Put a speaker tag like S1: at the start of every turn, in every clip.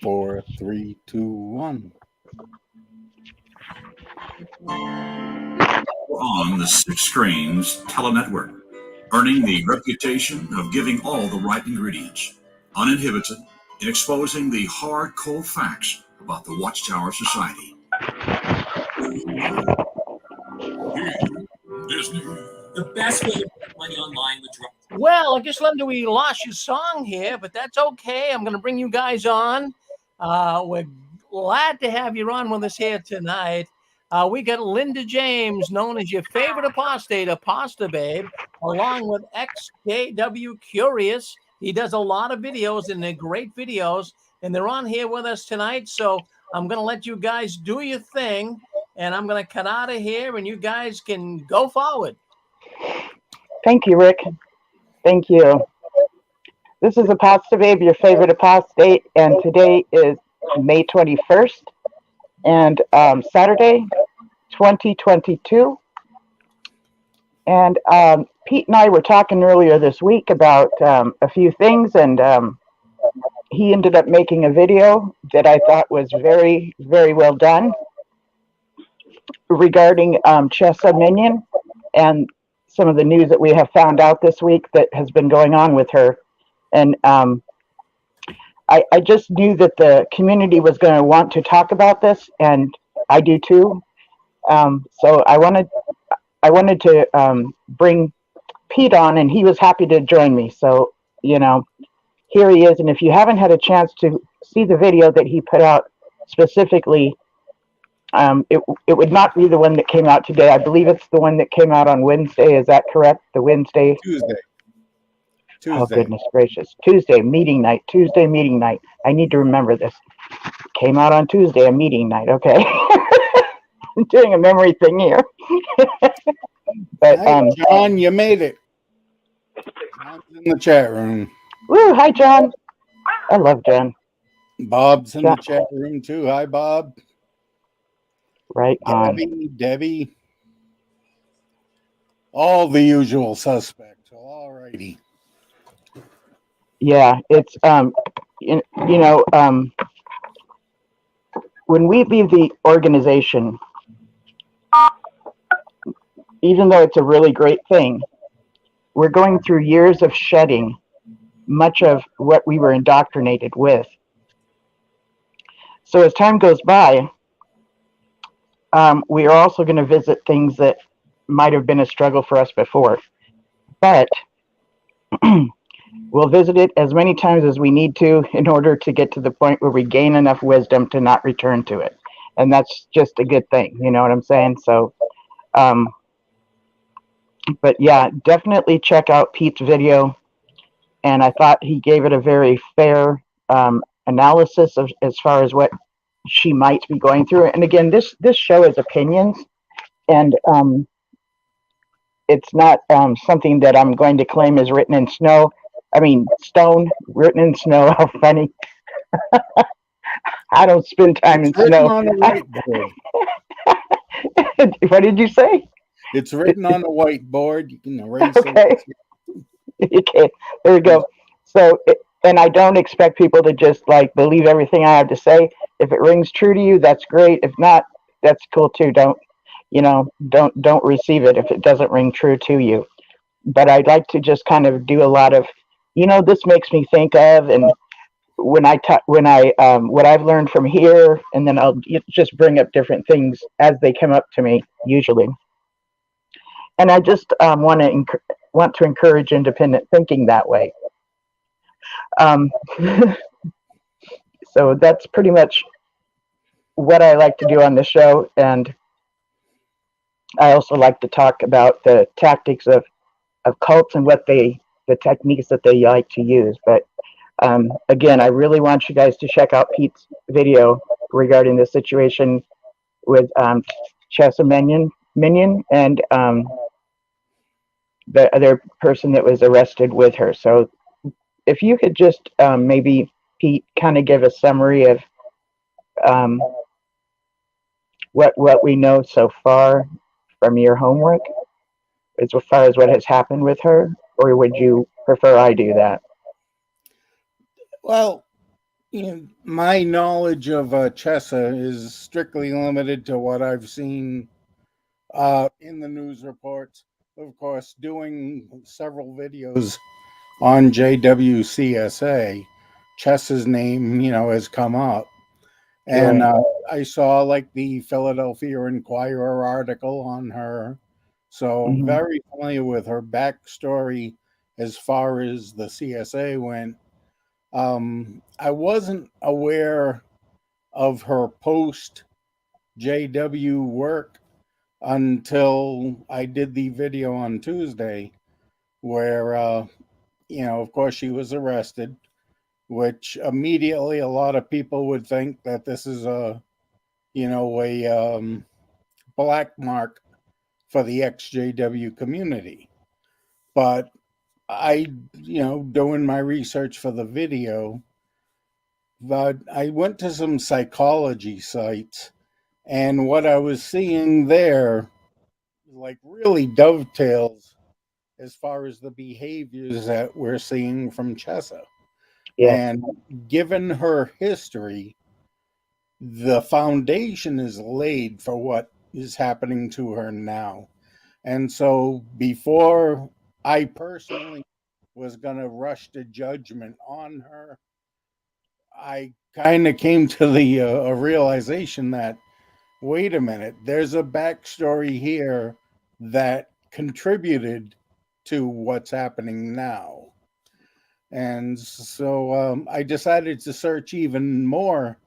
S1: Four, three, two, one.
S2: On the Six Screens Telenetwork, earning the reputation of giving all the right ingredients, uninhibited in exposing the hard, cold facts about the Watchtower Society. Disney.
S3: The best way to make money online with drugs.
S4: Well, I guess, Linda, we lost your song here, but that's okay. I'm going to bring you guys on. We're glad to have you on with us here tonight. We got Linda James, known as your favorite apostate, Aposta Babe, along with XKW Curious. He does a lot of videos, and they're great videos, and they're on here with us tonight. So I'm going to let you guys do your thing, and I'm going to cut out of here, and you guys can go forward.
S5: Thank you, Rick. Thank you. This is Aposta Babe, your favorite apostate, and today is May 21st and Saturday, 2022. And Pete and I were talking earlier this week about a few things, and he ended up making a video that I thought was very, very well done regarding Chessa Minion and some of the news that we have found out this week that has been going on with her. And I just knew that the community was going to want to talk about this, and I do too. So I wanted to bring Pete on, and he was happy to join me. So, here he is. And if you haven't had a chance to see the video that he put out specifically, it would not be the one that came out today. I believe it's the one that came out on Wednesday. Is that correct? The Wednesday?
S1: Tuesday.
S5: Oh, goodness gracious. Tuesday meeting night. I need to remember this. Came out on Tuesday, a meeting night. Okay. I'm doing a memory thing here. But
S1: Hi, John, you made it. John's in the chat room.
S5: Woo, hi, John. I love John.
S1: Bob's in the chat room too. Hi, Bob.
S5: Right on.
S1: Debbie. All the usual suspects. All righty.
S5: Yeah, it's when we leave the organization, even though it's a really great thing, we're going through years of shedding much of what we were indoctrinated with. So as time goes by, we are also going to visit things that might have been a struggle for us before. But we'll visit it as many times as we need to in order to get to the point where we gain enough wisdom to not return to it. And that's just a good thing. You know what I'm saying? So, but yeah, definitely check out Pete's video. And I thought he gave it a very fair analysis of as far as what she might be going through. And again, this show is opinions, and it's not something that I'm going to claim is written in stone, written in snow. How funny. I don't spend time in snow.
S1: On a whiteboard.
S5: What did you say?
S1: It's written on a whiteboard. You can erase
S5: okay.
S1: it.
S5: Okay, there we go. So, and I don't expect people to just believe everything I have to say. If it rings true to you, that's great. If not, that's cool too. Don't receive it if it doesn't ring true to you. But I'd like to just kind of do a lot of, this makes me think of, and what I've learned from here, and then I'll just bring up different things as they come up to me usually. And I just want to encourage independent thinking that way. So that's pretty much what I like to do on the show, and I also like to talk about the tactics of cults and the techniques that they like to use. But again, I really want you guys to check out Pete's video regarding the situation with Chessa Minion and the other person that was arrested with her. So if you could just maybe, Pete, kind of give a summary of what we know so far from your homework as far as what has happened with her, or would you prefer I do that?
S1: Well, My knowledge of Chessa is strictly limited to what I've seen in the news reports. Of course, doing several videos on JWCSA, Chessa's name, has come up. And
S5: Right.
S1: I saw like the Philadelphia Inquirer article on her. So
S5: Mhm.
S1: very familiar with her backstory as far as the CSA went. I wasn't aware of her post JW work until I did the video on Tuesday, where, of course, she was arrested, which immediately a lot of people would think that this is a black mark for the XJW community. But I, doing my research for the video, but I went to some psychology sites, and what I was seeing there, like, really dovetails as far as the behaviors that we're seeing from Chessa.
S5: Yes.
S1: And given her history, the foundation is laid for what is happening to her now. And so before I personally was going to rush to judgment on her, I kind of came to the a realization that, wait a minute, there's a backstory here that contributed to what's happening now. And so I decided to search even more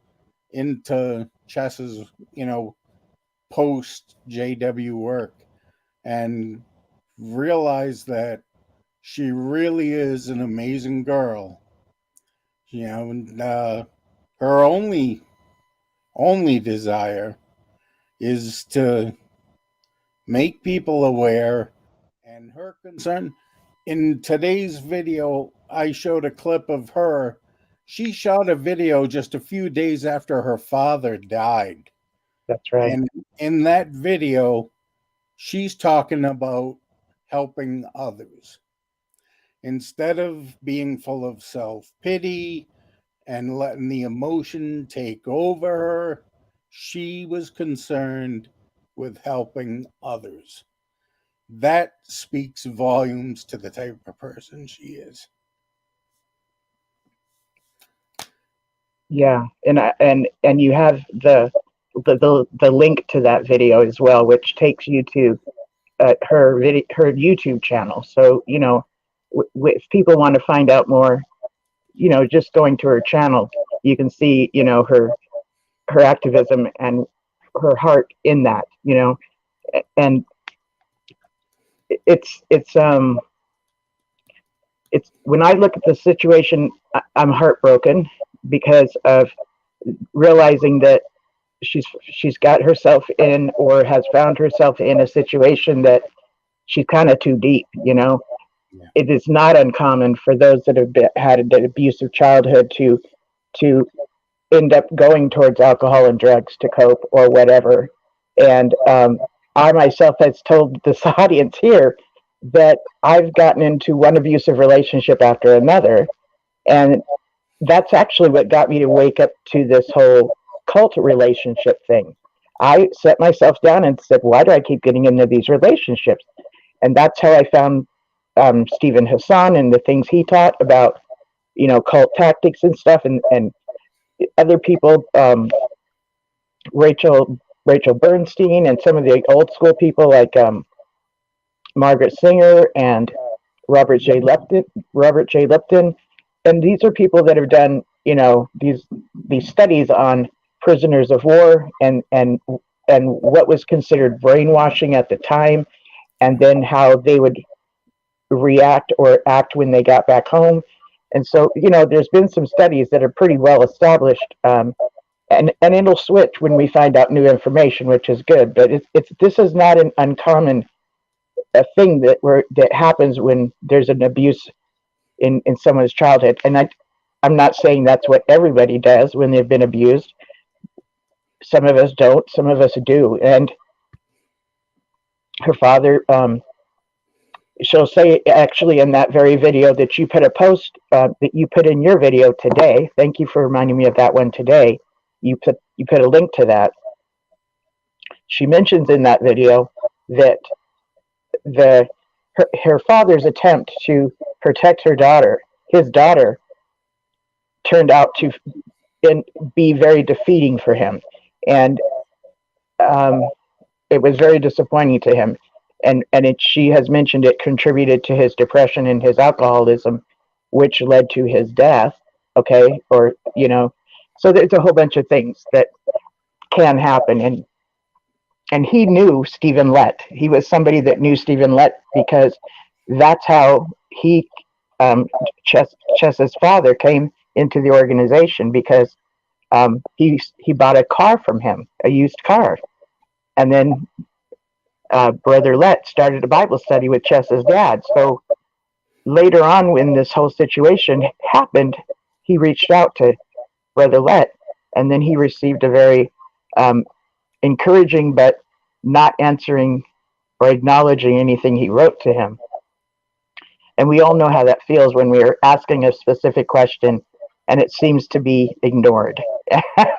S1: into Chess's, post JW work, and realize that she really is an amazing girl. And her only desire is to make people aware, and her concern. In today's video, I showed a clip of her. She shot a video just a few days after her father died.
S5: That's right.
S1: And in that video, she's talking about helping others. Instead of being full of self pity and letting the emotion take over her, she was concerned with helping others. That speaks volumes to the type of person she is.
S5: Yeah, and you have the link to that video as well, which takes you to her YouTube channel. So if people want to find out more, just going to her channel, you can see her activism and her heart in that. And it's when I look at the situation, I'm heartbroken because of realizing that she's got herself in, or has found herself in, a situation that she's kind of too deep.
S1: Yeah.
S5: It is not uncommon for those that have had an abusive childhood to end up going towards alcohol and drugs to cope or whatever. And I myself has told this audience here that I've gotten into one abusive relationship after another, and that's actually what got me to wake up to this whole cult relationship thing. I set myself down and said, why do I keep getting into these relationships? And that's how I found Stephen Hassan and the things he taught about, cult tactics and stuff, and other people, Rachel Bernstein, and some of the old school people like Margaret Singer and Robert J. Lipton. And these are people that have done, these studies on prisoners of war and what was considered brainwashing at the time, and then how they would react or act when they got back home. And so, there's been some studies that are pretty well established, and it'll switch when we find out new information, which is good. But this is not an uncommon thing that happens when there's an abuse in someone's childhood. And I'm not saying that's what everybody does when they've been abused. Some of us don't, some of us do. And her father she'll say actually in that very video that you put a post that you put in your video today. Thank you for reminding me of that one today. You put a link to that. She mentions in that video that her father's attempt to protect his daughter, turned out to be very defeating for him, and it was very disappointing to him. And she has mentioned it contributed to his depression and his alcoholism, which led to his death. Okay, or so there's a whole bunch of things that can happen, and he knew Stephen Lett. He was somebody that knew Stephen Lett because that's how Chess's father came into the organization, because he bought a car from him, a used car, and then Brother Lett started a Bible study with Chess's dad. So later on, when this whole situation happened, he reached out to Brother Lett, and then he received a very encouraging but not answering or acknowledging anything he wrote to him. And we all know how that feels when we're asking a specific question and it seems to be ignored.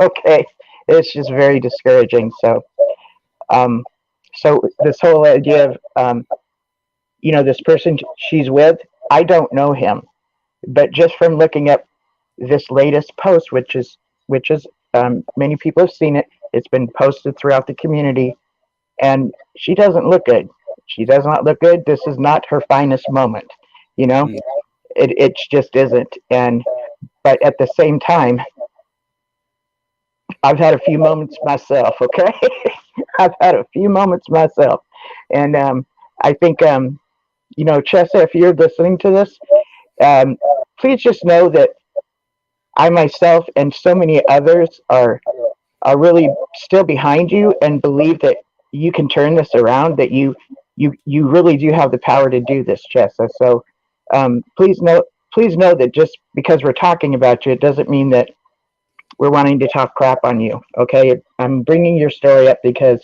S5: Okay, it's just very discouraging. So this whole idea of this person she's with, I don't know him, but just from looking up this latest post, which is many people have seen it, it's been posted throughout the community, and she doesn't look good. She does not look good. This is not her finest moment. It just isn't. But at the same time, I've had a few moments myself. Okay, I've had a few moments myself, and I think Chessa, if you're listening to this, please just know that I myself and so many others are really still behind you and believe that you can turn this around, that you really do have the power to do this, Chessa. So please know that just because we're talking about you, it doesn't mean that we're wanting to talk crap on you. Okay, I'm bringing your story up because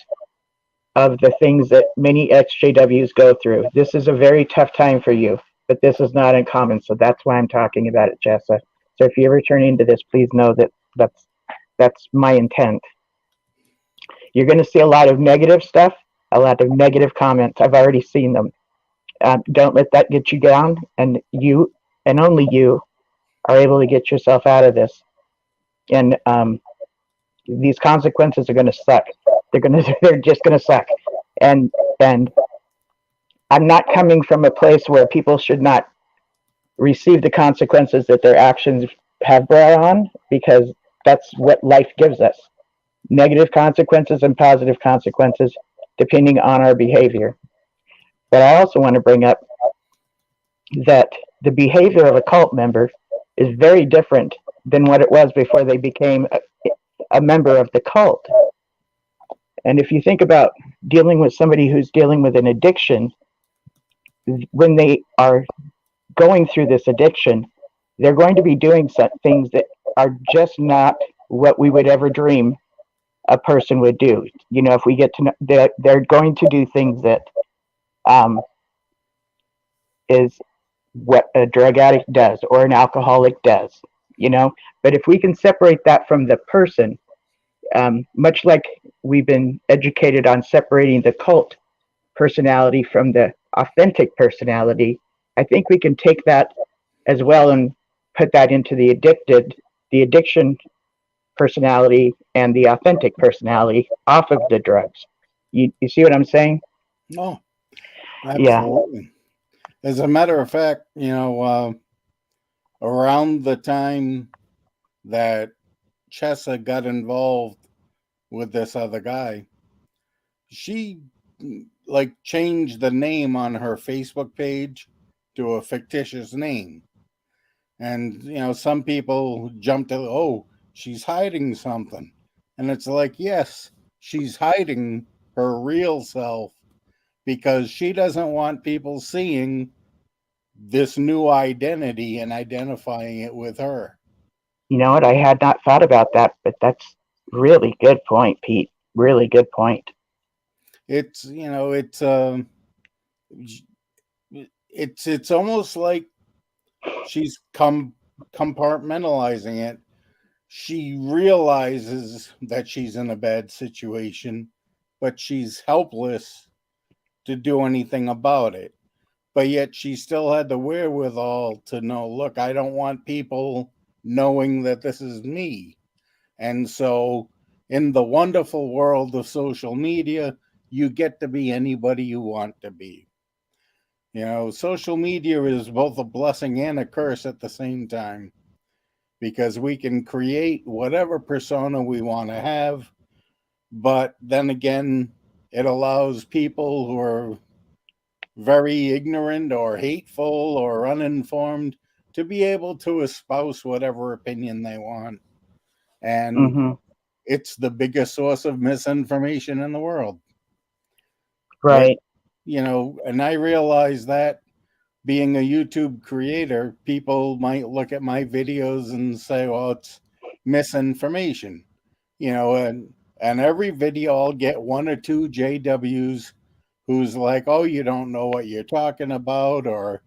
S5: of the things that many XJWs go through. This is a very tough time for you, but this is not uncommon. So that's why I'm talking about it, Chessa. So if you ever turn into this, please know that that's my intent. You're going to see a lot of negative stuff, a lot of negative comments. I've already seen them. Don't let that get you down, and you and only you are able to get yourself out of this. And these consequences are going to suck. They're just going to suck. And I'm not coming from a place where people should not receive the consequences that their actions have brought on, because that's what life gives us. Negative consequences and positive consequences depending on our behavior. But I also want to bring up that the behavior of a cult member is very different than what it was before they became a member of the cult. And if you think about dealing with somebody who's dealing with an addiction, when they are going through this addiction, they're going to be doing some things that are just not what we would ever dream a person would do. If we get to know, they're going to do things that is what a drug addict does or an alcoholic does. But if we can separate that from the person, much like we've been educated on separating the cult personality from the authentic personality, I think we can take that as well and put that into the addiction personality and the authentic personality off of the drugs. You see what I'm saying?
S1: No, absolutely. Yeah. As a matter of fact, around the time that Chessa got involved with this other guy, she changed the name on her Facebook page to a fictitious name. And, some people jumped to, oh, she's hiding something. And it's like, yes, she's hiding her real self because she doesn't want people seeing this new identity and identifying it with her.
S5: You know what? I had not thought about that, but that's really good point, Pete. Really good point.
S1: It's it's almost like she's compartmentalizing it. She realizes that she's in a bad situation, but she's helpless to do anything about it. But yet she still had the wherewithal to know, look, I don't want people knowing that this is me. And so in the wonderful world of social media, you get to be anybody you want to be. Social media is both a blessing and a curse at the same time, because we can create whatever persona we want to have, but then again, it allows people who are very ignorant or hateful or uninformed to be able to espouse whatever opinion they want. And
S5: Mm-hmm.
S1: it's the biggest source of misinformation in the world.
S5: Right.
S1: And I realize that being a YouTube creator, people might look at my videos and say, well, it's misinformation, and every video I'll get one or two JWs who's like, oh, you don't know what you're talking about, or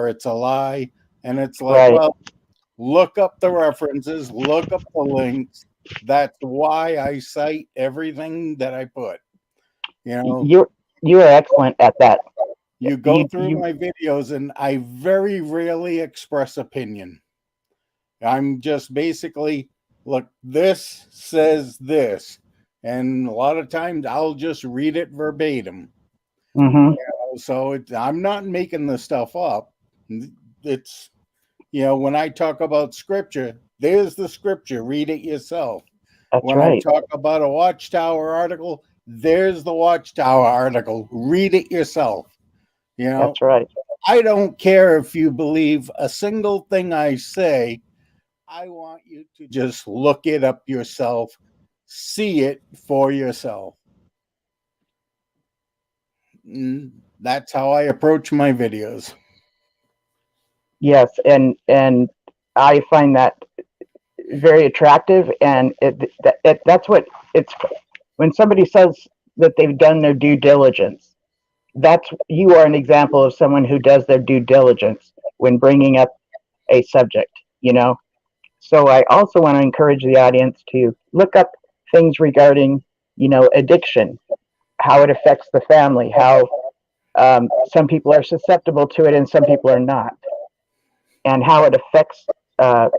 S1: it's a lie. And it's like,
S5: Right.
S1: well, look up the references, look up the links. That's why I cite everything that I put.
S5: You are excellent at that.
S1: You go through my videos, and I very rarely express opinion. I'm just basically, look, this says this. And a lot of times I'll just read it verbatim.
S5: Mm-hmm.
S1: So I'm not making the stuff up. It's, when I talk about scripture, there's the scripture. Read it yourself.
S5: That's
S1: when
S5: right.
S1: I talk about a Watchtower article, there's the Watchtower article. Read it yourself.
S5: That's right.
S1: I don't care if you believe a single thing I say. I want you to just look it up yourself, see it for yourself. That's how I approach my videos.
S5: Yes, and I find that very attractive, and that's what it's when somebody says that they've done their due diligence. You are an example of someone who does their due diligence when bringing up a subject, So I also want to encourage the audience to look up things regarding, addiction, how it affects the family, how some people are susceptible to it and some people are not, and how it affects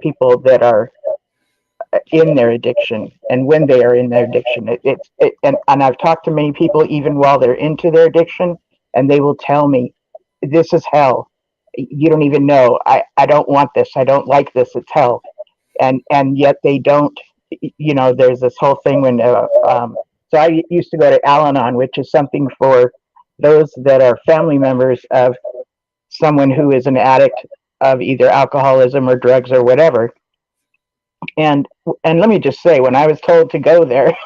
S5: people that are in their addiction and when they are in their addiction. And I've talked to many people even while they're into their addiction, and they will tell me, this is hell. You don't even know. I don't want this. I don't like this. It's hell. And yet they don't, there's this whole thing when, so I used to go to Al-Anon, which is something for those that are family members of someone who is an addict of either alcoholism or drugs or whatever. And let me just say, when I was told to go there,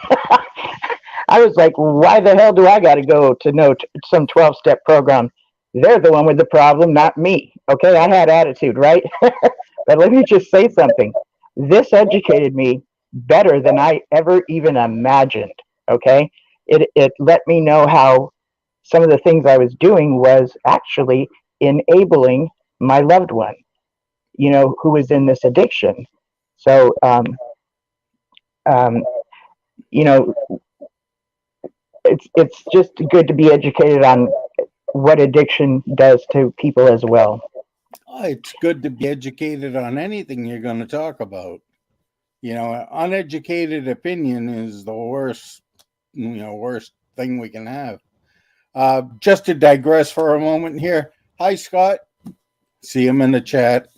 S5: I was like, why the hell do I got to go to know some 12-step program? They're the one with the problem, not me. Okay, I had attitude, right? But let me just say something. This educated me better than I ever even imagined. Okay, it let me know how some of the things I was doing was actually enabling my loved one, who was in this addiction. So, it's just good to be educated on what addiction does to people as well.
S1: It's good to be educated on anything you're going to talk about. Uneducated opinion is the worst thing we can have. Just to digress for a moment here. Hi, Scott. See him in the chat.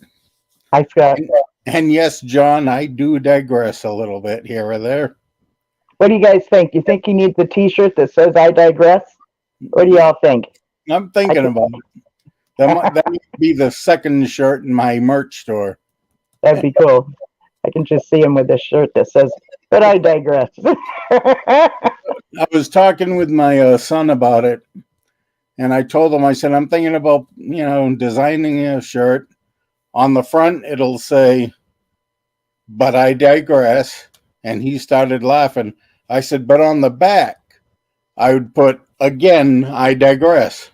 S5: Hi, Scott.
S1: And yes, John, I do digress a little bit here or there.
S5: What do you guys think? You think he needs a T-shirt that says "I digress"? What do y'all think?
S1: I'm thinking about it. That might be the second shirt in my merch store.
S5: That'd be cool. I can just see him with a shirt that says, "But I digress."
S1: I was talking with my son about it, and I told him, I said, I'm thinking about, designing a shirt. On the front, it'll say, "But I digress." And he started laughing. I said, but on the back, I would put, "Again, I digress."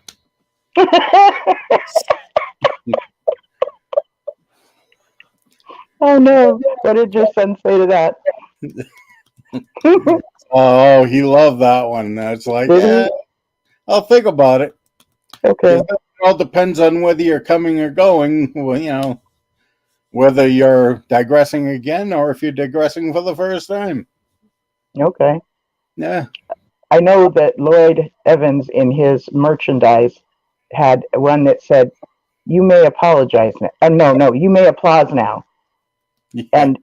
S5: Oh no! What did your son say to that?
S1: Oh, he loved that one. It's like,
S5: Did
S1: yeah,
S5: he?
S1: I'll think about it.
S5: Okay.
S1: Because it all depends on whether you're coming or going. Well, whether you're digressing again or if you're digressing for the first time.
S5: Okay.
S1: Yeah.
S5: I know that Lloyd Evans in his merchandise had one that said, "You may apologize now." No, you may applause now.
S1: Yeah.
S5: And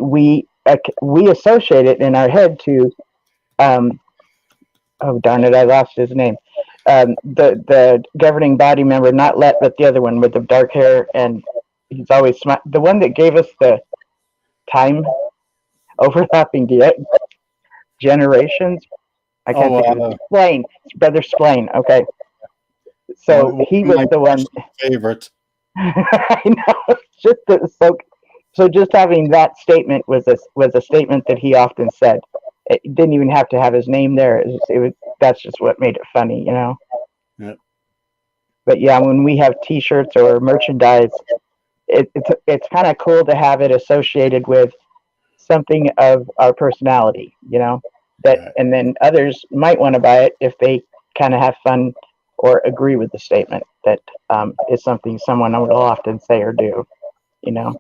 S5: we associate it in our head to, um, oh darn it, I lost his name. The governing body member, not Let, but the other one with the dark hair, and he's always the one that gave us the time overlapping generations. I can't
S1: Oh,
S5: think of it. Splain, Brother Splain. Okay, so
S1: one
S5: he
S1: of
S5: was
S1: my
S5: the one.
S1: favorites.
S5: I know. So just having that statement was a statement that he often said. It didn't even have to have his name there. It was that's just what made it funny, you know.
S1: Yep.
S5: But yeah, when we have T-shirts or merchandise, it's kind of cool to have it associated with something of our personality, you know. That
S1: Right.
S5: and then others might want to buy it if they kind of have fun or agree with the statement that is something someone will often say or do, you know.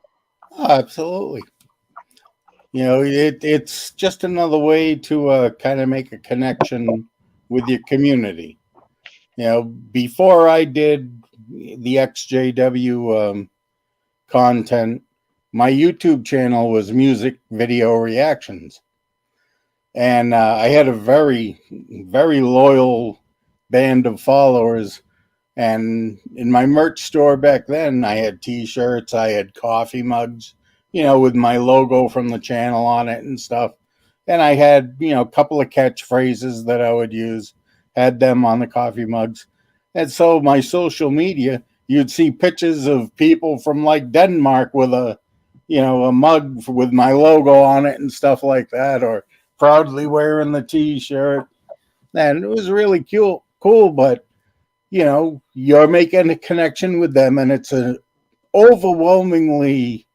S1: Oh, absolutely. It's just another way to kind of make a connection with your community. Before I did the XJW content, my YouTube channel was music video reactions. And I had a very, very loyal band of followers. And in my merch store back then, I had T-shirts, I had coffee mugs, with my logo from the channel on it and stuff. And I had, a couple of catchphrases that I would use, had them on the coffee mugs. And so my social media, you'd see pictures of people from like Denmark with a mug with my logo on it and stuff like that, or proudly wearing the T-shirt. And it was really cool, but you're making a connection with them, and it's an overwhelmingly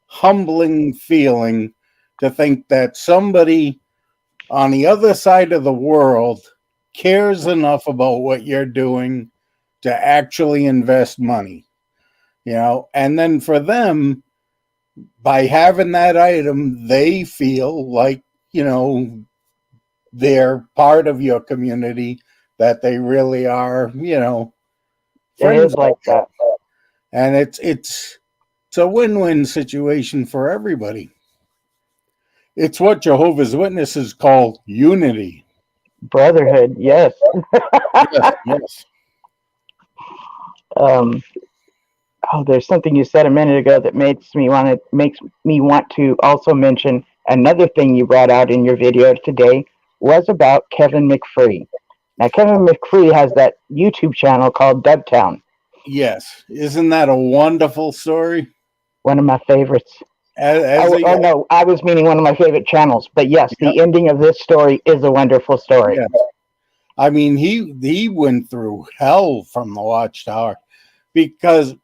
S1: humbling feeling to think that somebody on the other side of the world cares enough about what you're doing to actually invest money, and then for them, by having that item, they feel like, they're part of your community, that they really are,
S5: It
S1: friends.
S5: is like that.
S1: And it's a win-win situation for everybody. It's what Jehovah's Witnesses call unity.
S5: Brotherhood, yes.
S1: Yes, yes.
S5: um, there's something you said a minute ago that makes me want to also mention another thing you brought out in your video today was about Kevin McFree. Now, Kevin McFree has that YouTube channel called Dubtown.
S1: Yes. Isn't that a wonderful story?
S5: One of my favorites. No, I was meaning one of my favorite channels. But yes,
S1: Yep.
S5: The ending of this story is a wonderful story.
S1: Yeah. I mean, he went through hell from the Watchtower because,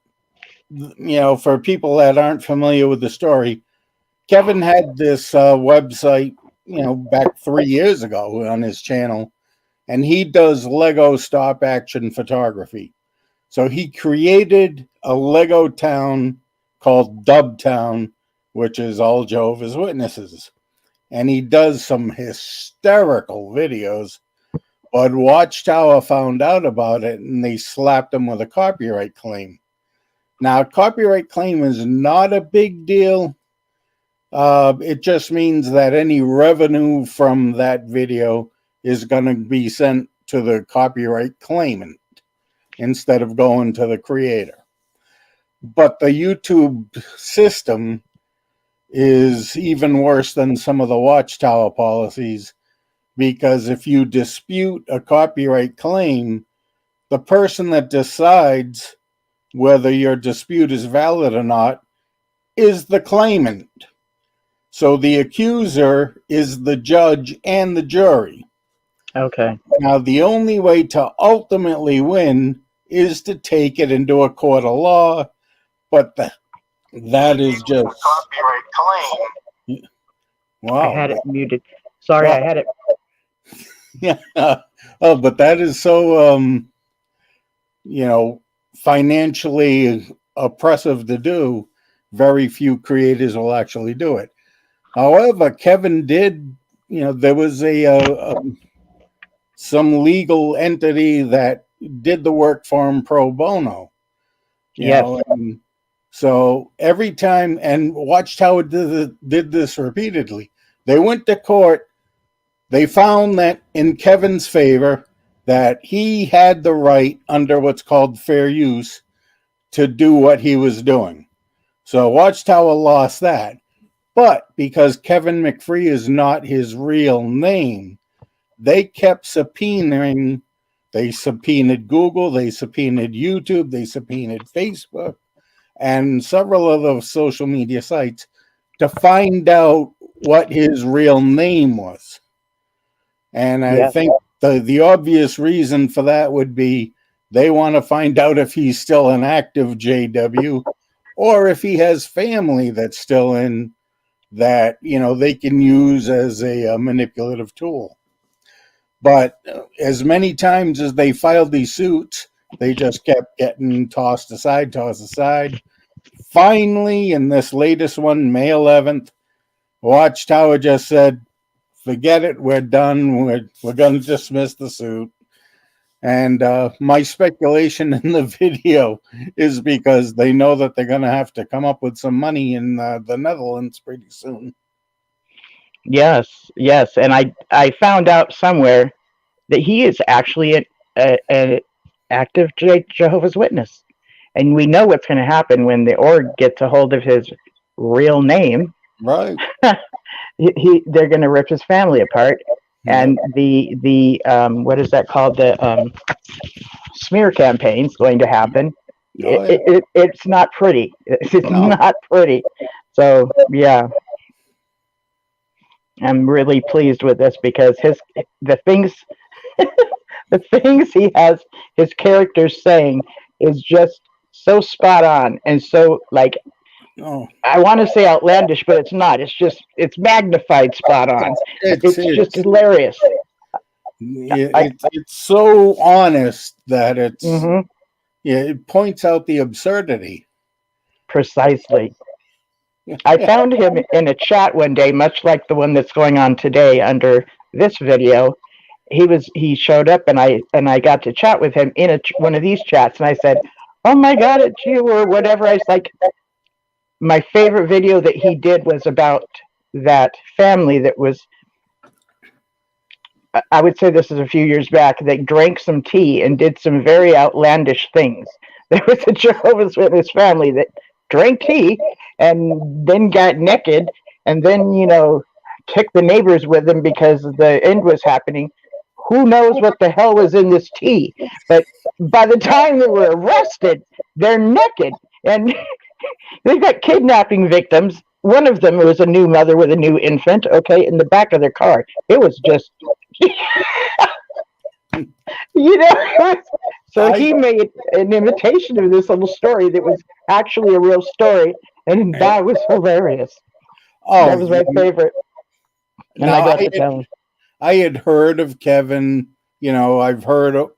S1: for people that aren't familiar with the story, Kevin had this website, back 3 years ago on his channel, and he does Lego stop action photography. So he created a Lego town called Dubtown, which is all Jehovah's Witnesses. And he does some hysterical videos. But Watchtower found out about it and they slapped him with a copyright claim. Now, a copyright claim is not a big deal. It just means that any revenue from that video is going to be sent to the copyright claimant instead of going to the creator. But the YouTube system is even worse than some of the Watchtower policies, because if you dispute a copyright claim, the person that decides whether your dispute is valid or not is the claimant. So the accuser is the judge and the jury.
S5: Okay.
S1: Now, the only way to ultimately win is to take it into a court of law, but That is just
S6: copyright claim.
S1: wow.
S5: I had it muted. Sorry,
S1: Wow.
S5: I had it.
S1: Yeah. Oh, but that is so financially oppressive to do. Very few creators will actually do it. However, Kevin did, there was some legal entity that did the work for him pro bono.
S5: Yes.
S1: And so every time, and Watchtower did this repeatedly. They went to court. They found that in Kevin's favor, that he had the right under what's called fair use to do what he was doing. So Watchtower lost that. But because Kevin McPhee is not his real name, they kept subpoenaing. They subpoenaed Google, they subpoenaed YouTube, they subpoenaed Facebook, and several other social media sites to find out what his real name was. And I
S5: Yes.
S1: think the obvious reason for that would be they want to find out if he's still an active JW or if he has family that's still in that, they can use as a manipulative tool. But as many times as they filed these suits, they just kept getting tossed aside. Finally, in this latest one, May 11th, Watchtower just said, forget it, we're done. We're going to dismiss the suit. And my speculation in the video is because they know that they're going to have to come up with some money in the Netherlands pretty soon.
S5: Yes. And I found out somewhere that he is actually an active Jehovah's Witness. And we know what's going to happen when the org gets a hold of his real name.
S1: Right.
S5: They're going to rip his family apart. And the what is that called? The smear campaign's going to happen. It's not pretty. It's not pretty. So yeah, I'm really pleased with this because the things the things he has his characters saying is just so spot on and so like I want to say outlandish, but it's not. It's magnified spot on. It's just hilarious.
S1: It's so honest that it points out the absurdity.
S5: Precisely. I found him in a chat one day, much like the one that's going on today under this video. He showed up and I got to chat with him in one of these chats, and I said, "Oh my God, it's you," or whatever. I was like, my favorite video that he did was about that family that was, I would say this is a few years back, that drank some tea and did some very outlandish things. There was a Jehovah's Witness family that drank tea and then got naked and then, kicked the neighbors with them because the end was happening. Who knows what the hell was in this tea? But by the time they were arrested, they're naked and they've got kidnapping victims. One of them was a new mother with a new infant, okay, in the back of their car. It was just, So he made an imitation of this little story that was actually a real story, and that was hilarious. That was my favorite. And I got to tell him.
S1: I had heard of Kevin, I've heard, over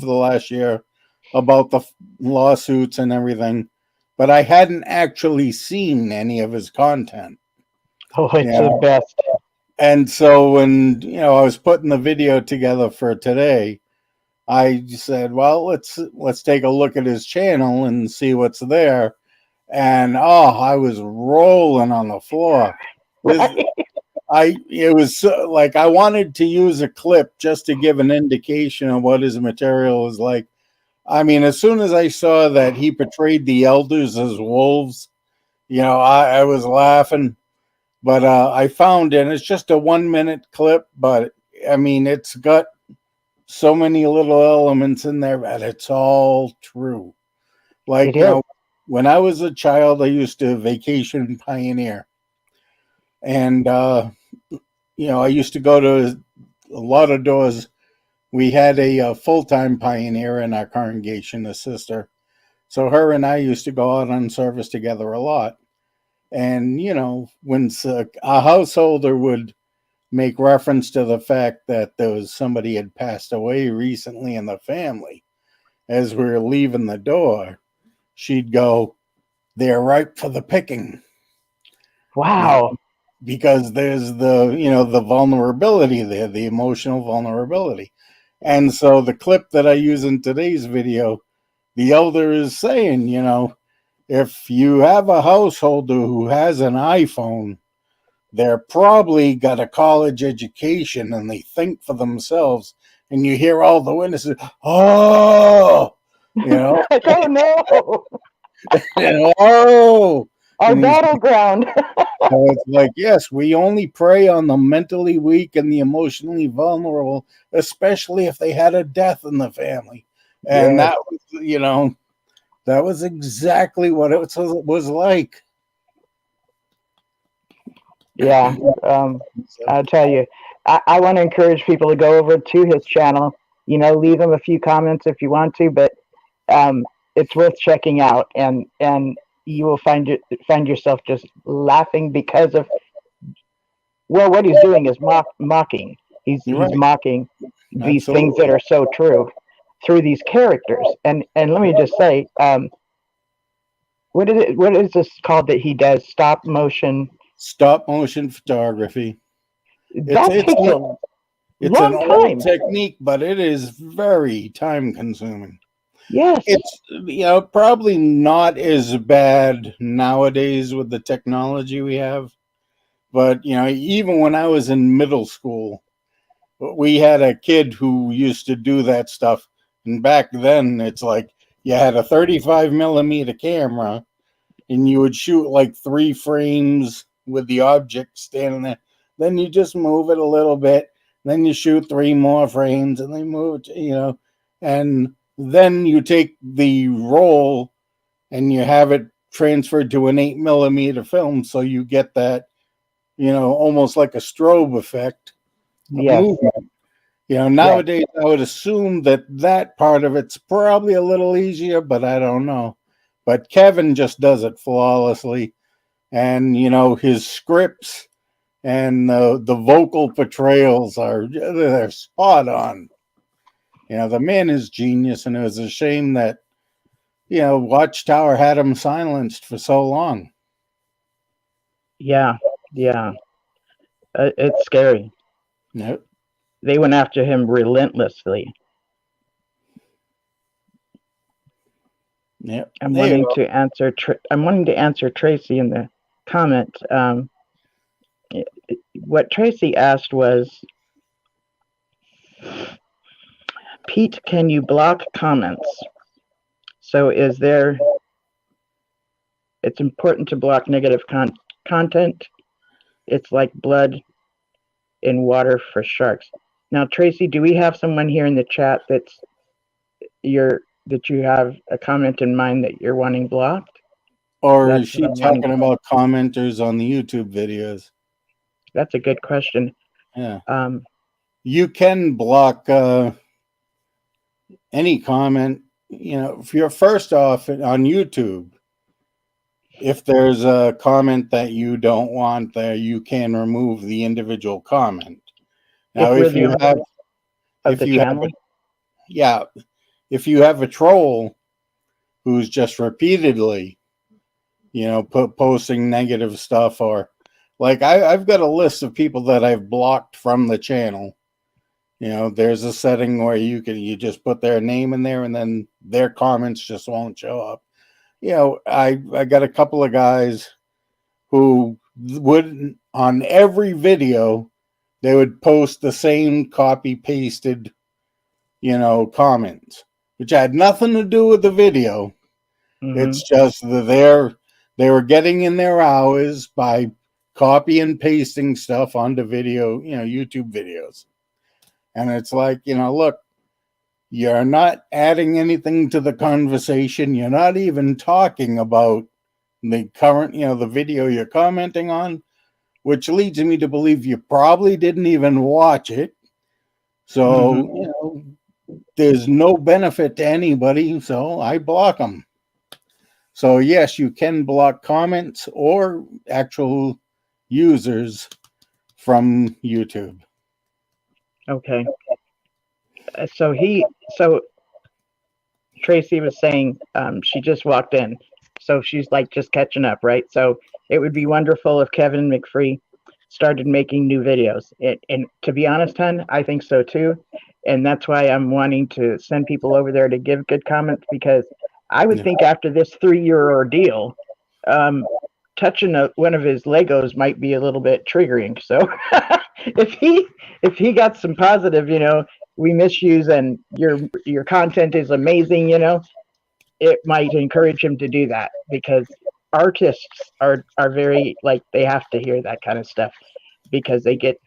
S1: the last year about the lawsuits and everything, but I hadn't actually seen any of his content.
S5: Oh, it's the best.
S1: And so when, I was putting the video together for today, I said, well, let's take a look at his channel and see what's there. And I was rolling on the floor. It was like I wanted to use a clip just to give an indication of what his material was like. I mean, as soon as I saw that he portrayed the elders as wolves, I was laughing. But I found it. It's just a 1-minute clip, but I mean, it's got so many little elements in there that it's all true. Like, when I was a child, I used to vacation Pioneer. And, I used to go to a lot of doors. We had a full-time Pioneer in our congregation, a sister. So her and I used to go out on service together a lot. And, when a householder would make reference to the fact that there was somebody had passed away recently in the family, as we were leaving the door, she'd go, "They're ripe for the picking."
S5: Wow.
S1: Because there's the vulnerability there, the emotional vulnerability. And so the clip that I use in today's video, the elder is saying, if you have a householder who has an iPhone, they're probably got a college education and they think for themselves. And you hear all the witnesses, oh,
S5: Like, oh no,
S1: oh.
S5: our
S1: And he's
S5: battleground.
S1: So it's like, yes, we only prey on the mentally weak and the emotionally vulnerable, especially if they had a death in the family. And
S5: Yes.
S1: that was exactly what it was like.
S5: Yeah. I'll tell you, I want to encourage people to go over to his channel. Leave him a few comments if you want to, but it's worth checking out, and you will find yourself just laughing because of what he's doing is mocking.
S1: You're
S5: He's
S1: right.
S5: mocking these things
S1: Absolutely.
S5: that are so true through these characters. And let me just say, what is this called that he does? Stop motion.
S1: Stop motion photography. It's
S5: That
S1: it's
S5: takes a
S1: it's an
S5: long
S1: old
S5: time.
S1: technique, but it is very time consuming.
S5: Yes.
S1: It's probably not as bad nowadays with the technology we have. But even when I was in middle school, we had a kid who used to do that stuff. And back then, it's like you had a 35 millimeter camera, and you would shoot like 3 frames with the object standing there. Then you just move it a little bit. Then you shoot 3 more frames, and then move it. And then you take the roll and you have it transferred to an 8 millimeter film, so you get that almost like a strobe effect of
S5: Yes.
S1: movement.
S5: Yes.
S1: Nowadays I would assume that part of it's probably a little easier, but I don't know. But Kevin just does it flawlessly, and his scripts and the vocal portrayals they're spot on. The man is genius, and it was a shame that Watchtower had him silenced for so long.
S5: Yeah. Yeah. It's scary.
S1: Yep.
S5: They went after him relentlessly.
S1: Yep.
S5: I'm wanting to answer Tracy in the comment. What Tracy asked was, Pete, can you block comments? So it's important to block negative content. It's like blood in water for sharks. Now, Tracy, do we have someone here in the chat that you have a comment in mind that you're wanting blocked?
S1: Or is she talking about commenters on the YouTube videos?
S5: That's a good question.
S1: Yeah. You can block any comment. If you're first off on YouTube, if there's a comment that you don't want there, you can remove the individual comment. Now, if you have a troll who's just repeatedly, posting negative stuff, or like I've got a list of people that I've blocked from the channel. There's a setting where you just put their name in there, and then their comments just won't show up. I got a couple of guys who would, on every video, they would post the same copy pasted, comments, which had nothing to do with the video. Mm-hmm. It's just that they were getting in their hours by copy and pasting stuff onto video, YouTube videos. And it's like, look, you're not adding anything to the conversation. You're not even talking about the current, the video you're commenting on, which leads me to believe you probably didn't even watch it. So, there's no benefit to anybody. So I block them. So yes, you can block comments or actual users from YouTube.
S5: Okay. So Tracy was saying she just walked in, so she's like just catching up, right? So it would be wonderful if Kevin McFree started making new videos. And to be honest, hon, I think so too. And that's why I'm wanting to send people over there to give good comments, because I would
S1: Yeah.
S5: think after this 3-year ordeal, um, touching one of his Legos might be a little bit triggering. So if he got some positive, we miss yous and your content is amazing, it might encourage him to do that, because artists are very, like, they have to hear that kind of stuff, because they get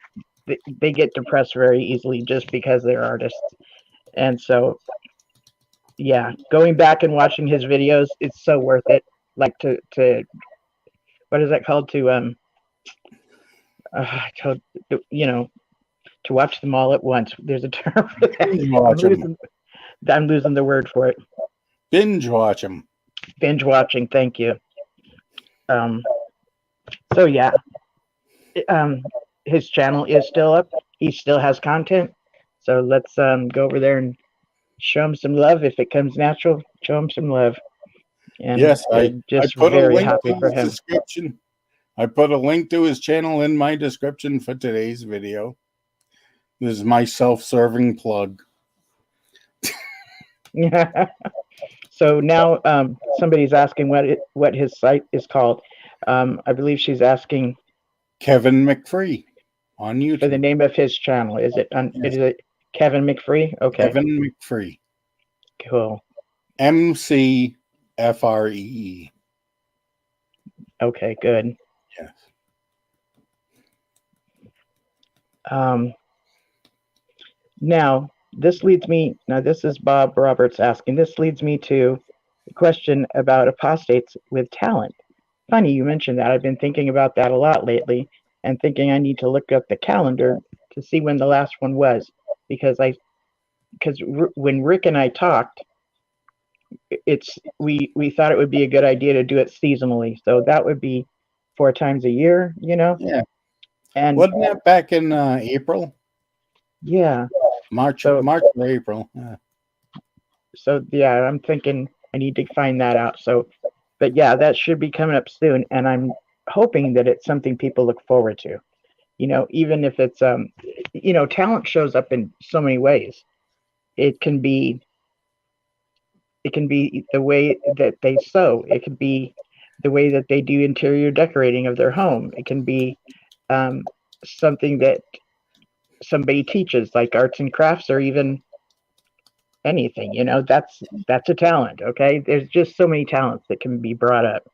S5: depressed very easily just because they're artists. And so yeah, going back and watching his videos, it's so worth it. Like to what is that called, to to, to watch them all at once. There's a term for that.
S1: Binge watch 'em.
S5: I'm losing the word for it.
S1: Binge watch them.
S5: Binge watching. Thank you. So yeah, his channel is still up. He still has content. So let's go over there and show him some love. If it comes natural, show him some love. And
S1: Yes, I
S5: just
S1: put a
S5: very
S1: link
S5: happy
S1: to
S5: for
S1: his
S5: him.
S1: description. I put a link to his channel in my description for today's video. This is my self-serving plug.
S5: So now somebody's asking what his site is called. I believe she's asking
S1: Kevin McFree on YouTube.
S5: for the name of his channel. Is it
S1: Yes.
S5: is it Kevin McFree? Okay,
S1: Kevin McFree.
S5: cool.
S1: MCFREE.
S5: Okay, good.
S1: Yes.
S5: Now this leads me. Now this is Bob Roberts asking. This leads me to a question about apostates with talent. Funny you mentioned that. I've been thinking about that a lot lately, and thinking I need to look up the calendar to see when the last one was, because when Rick and I talked, we thought it would be a good idea to do it seasonally. So that would be 4 times a year,
S1: Yeah.
S5: And
S1: wasn't that back in April?
S5: Yeah.
S1: March
S5: So-
S1: or April. Yeah.
S5: So yeah, I'm thinking I need to find that out. So, but yeah, that should be coming up soon, and I'm hoping that it's something people look forward to. Even if it's talent shows up in so many ways. It can be the way that they sew. It could be the way that they do interior decorating of their home. It can be something that somebody teaches, like arts and crafts, or even anything. That's a talent. Okay, there's just so many talents that can be brought up.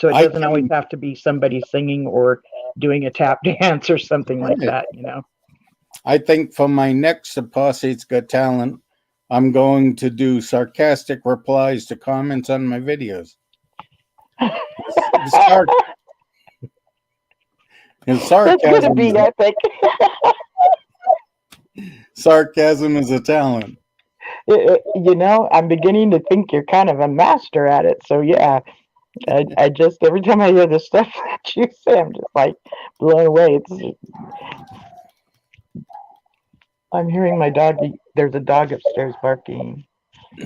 S5: So it doesn't always have to be somebody singing or doing a tap dance or something like that.
S1: I think for my next Apostate's Got Talent, I'm going to do sarcastic replies to comments on my videos.
S5: That's gonna be epic.
S1: Sarcasm is a talent.
S5: I'm beginning to think you're kind of a master at it. So yeah, I just, every time I hear the stuff that you say, I'm just like blown away. I'm hearing my dog. There's a dog upstairs barking.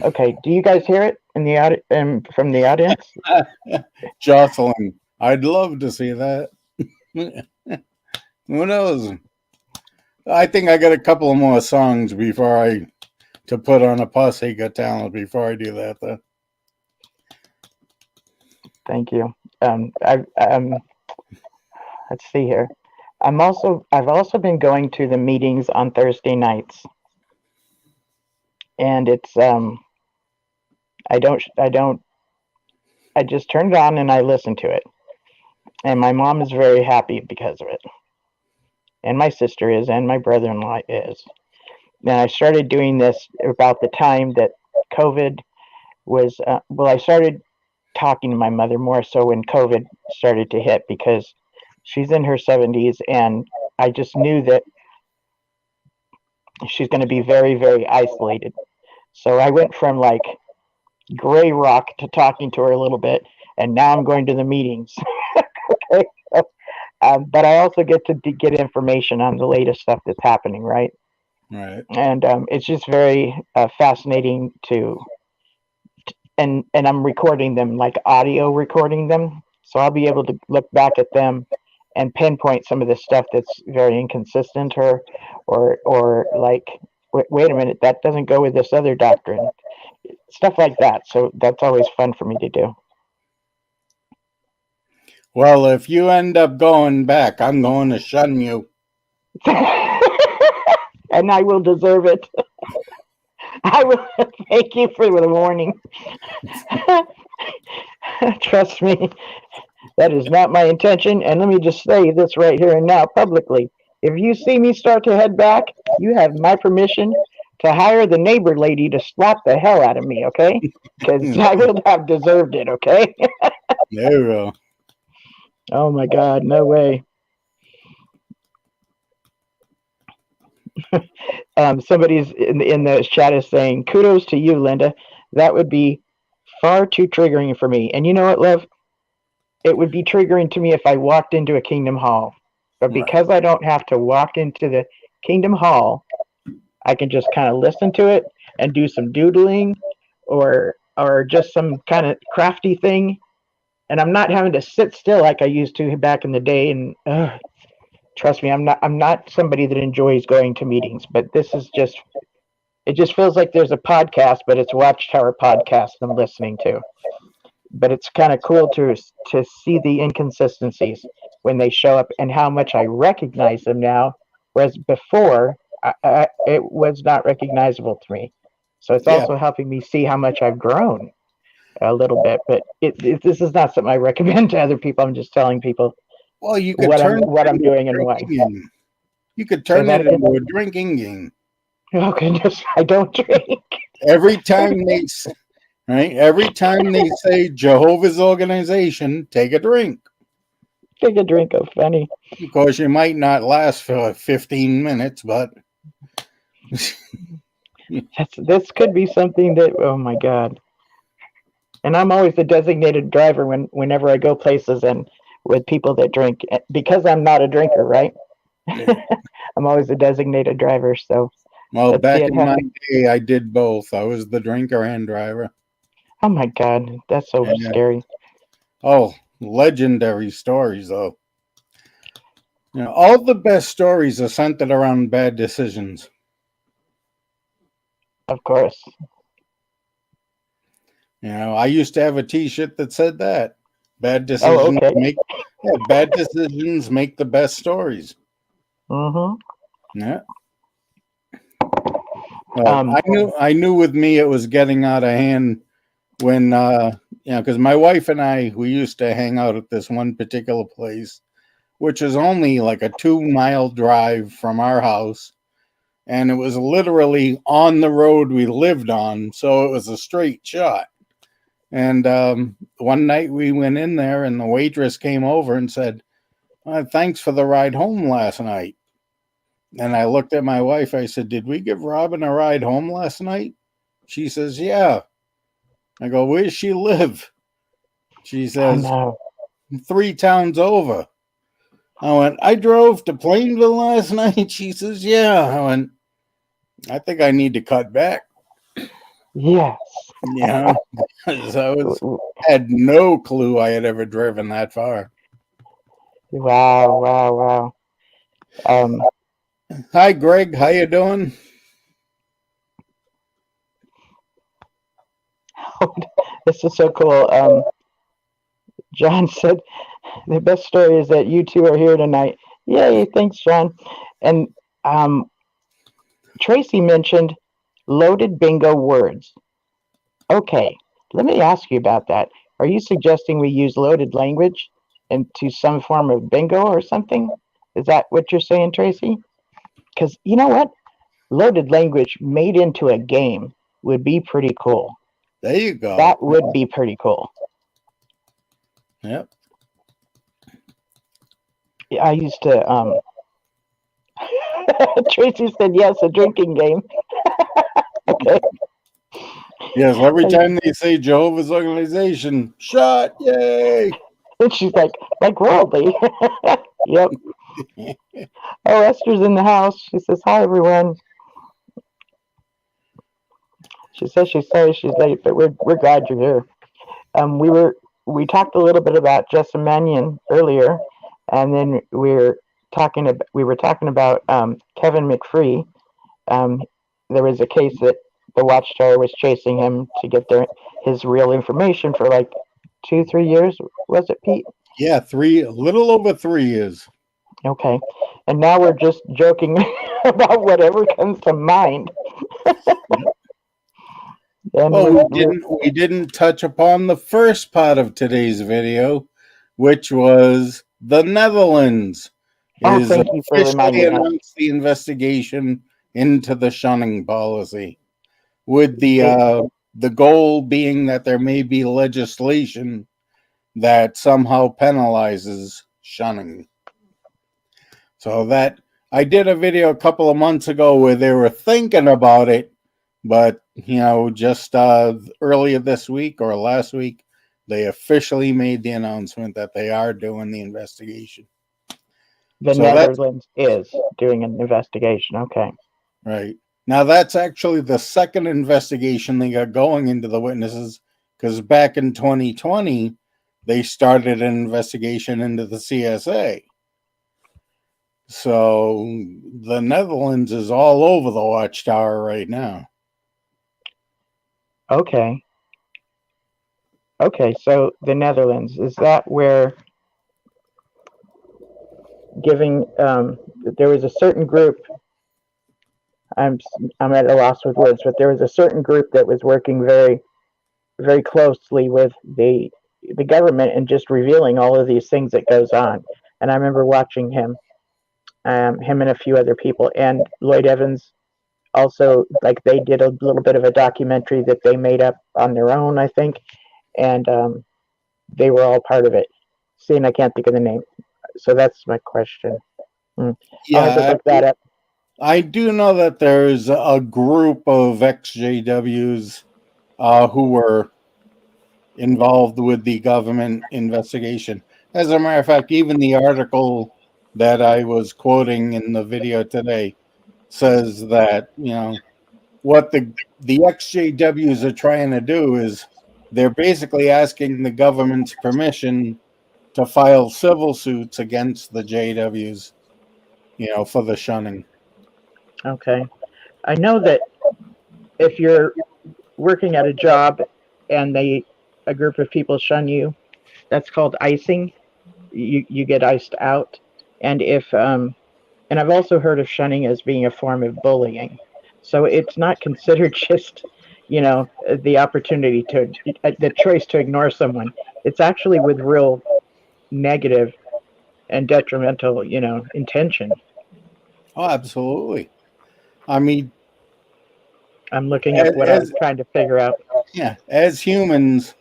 S5: Okay, do you guys hear it in the from the audience?
S1: Jocelyn, I'd love to see that. Who knows? I think I got a couple of more songs to put on Apostate Got Talent before I do that, though.
S5: Thank you. Let's see here. I've also been going to the meetings on Thursday nights, and it's I just turn it on and I listen to it, and my mom is very happy because of it, and my sister is, and my brother-in-law is. And I started doing this about the time that COVID was. I started talking to my mother more so when COVID started to hit, because she's in her 70s, and I just knew that she's going to be very, very isolated. So I went from like gray rock to talking to her a little bit, and now I'm going to the meetings. Okay. But I also get to get information on the latest stuff that's happening, right?
S1: Right.
S5: And it's just very fascinating to, and I'm recording them, like audio recording them, so I'll be able to look back at them and pinpoint some of the stuff that's very inconsistent, or like, wait a minute, that doesn't go with this other doctrine, stuff like that. So that's always fun for me to do.
S1: Well, if you end up going back, I'm going to shun you.
S5: And I will deserve it. I will. Thank you for the warning. Trust me, that is not my intention. And let me just say this right here and now publicly. If you see me start to head back, you have my permission to hire the neighbor lady to slap the hell out of me, okay? Because I will have deserved it, okay?
S1: There you go.
S5: Oh my God, no way. Somebody's in the chat is saying, kudos to you, Linda. That would be far too triggering for me. And you know what, love? It would be triggering to me if I walked into a Kingdom Hall. But because I don't have to walk into the Kingdom Hall, I can just kind of listen to it and do some doodling or just some kind of crafty thing. And I'm not having to sit still like I used to back in the day. And trust me, I'm not somebody that enjoys going to meetings, but this is just, it just feels like there's a podcast, but it's Watchtower podcast I'm listening to. But it's kind of cool to see the inconsistencies when they show up and how much I recognize them now, whereas before it was not recognizable to me. So it's also helping me see how much I've grown a little bit. But this is not something I recommend to other people. I'm just telling people.
S1: Well, you could
S5: what I'm doing and why.
S1: Game. You could turn it into a drinking game.
S5: Oh goodness, I don't drink.
S1: Every time they say Jehovah's Organization, take a drink.
S5: Take a drink of funny.
S1: Of course, you might not last for 15 minutes, but
S5: this could be something that, oh my God. And I'm always the designated driver whenever I go places and with people that drink, because I'm not a drinker, right?
S1: Yeah.
S5: I'm always the designated driver. So,
S1: well, back in my day, I did both. I was the drinker and driver.
S5: Oh my God, that's so scary.
S1: Oh, legendary stories, though. You know, all the best stories are centered around bad decisions.
S5: Of course.
S1: You know, I used to have a T-shirt that said that. Bad decisions bad decisions make the best stories.
S5: Mm-hmm.
S1: Yeah. I knew with me it was getting out of hand when because my wife and I, we used to hang out at this one particular place, which is only like a 2-mile drive from our house, and it was literally on the road we lived on, so it was a straight shot. And one night we went in there, and the waitress came over and said, "Thanks for the ride home last night." And I looked at my wife. I said, "Did we give Robin a ride home last night?" She says, "Yeah." I go, "Where's she live?" She says, 3 towns over. I went, "I drove to Plainville last night." She says, "Yeah." I went, "I think I need to cut back."
S5: Yes.
S1: Yeah. I had no clue I had ever driven that far.
S5: Wow.
S1: Hi, Greg. How you doing?
S5: This is so cool. John said, the best story is that you two are here tonight. Yay, thanks, John. And Tracy mentioned loaded bingo words. Okay, let me ask you about that. Are you suggesting we use loaded language into some form of bingo or something? Is that what you're saying, Tracy? Because you know what? Loaded language made into a game would be pretty cool.
S1: There you go.
S5: That would be pretty cool.
S1: Yep.
S5: Yeah, I used to. Tracy said yes, a drinking game. Okay.
S1: Yes, every time they say Jehovah's Organization, shot, yay!
S5: And she's like worldly. Yep. Oh, Esther's in the house. She says, hi, everyone. She says she's sorry she's late, but we're glad you're here. We talked a little bit about Jessamine Mannion earlier, and then we were talking about Kevin McFree. There was a case that the Watchtower was chasing him to get his real information for like 2-3 years. Was it, Pete?
S1: Yeah, a little over 3 years.
S5: Okay, and now we're just joking about whatever comes to mind. And
S1: Well, we didn't touch upon the first part of today's video, which was the Netherlands is
S5: thank you for reminding
S1: officially
S5: us.
S1: announced the investigation into the shunning policy, with the goal being that there may be legislation that somehow penalizes shunning. So that I did a video a couple of months ago where they were thinking about it, but just earlier this week or last week, they officially made the announcement that they are doing the investigation.
S5: The Netherlands is doing an investigation. Okay.
S1: Right. Now that's actually the second investigation they got going into the witnesses, because back in 2020, they started an investigation into the CSA. So the Netherlands is all over the Watchtower right now.
S5: Okay. Okay, so the Netherlands, is that where there was a certain group, I'm at a loss with words, but there was a certain group that was working very, very closely with the government and just revealing all of these things that goes on. And I remember watching him and a few other people, and Lloyd Evans also, like, they did a little bit of a documentary that they made up on their own, I think, and they were all part of it. See, and I can't think of the name. So that's my question. I'll have to look that up.
S1: I do know that there's a group of XJWs who were involved with the government investigation. As a matter of fact, even the article that I was quoting in the video today says that, what the XJWs are trying to do is they're basically asking the government's permission to file civil suits against the JWs, for the shunning.
S5: Okay. I know that if you're working at a job and a group of people shun you, that's called icing. You get iced out. And and I've also heard of shunning as being a form of bullying. So it's not considered just, the opportunity the choice to ignore someone. It's actually with real negative and detrimental, intention.
S1: Oh, absolutely. I mean,
S5: I'm looking up what I'm trying to figure out.
S1: Yeah, as humans,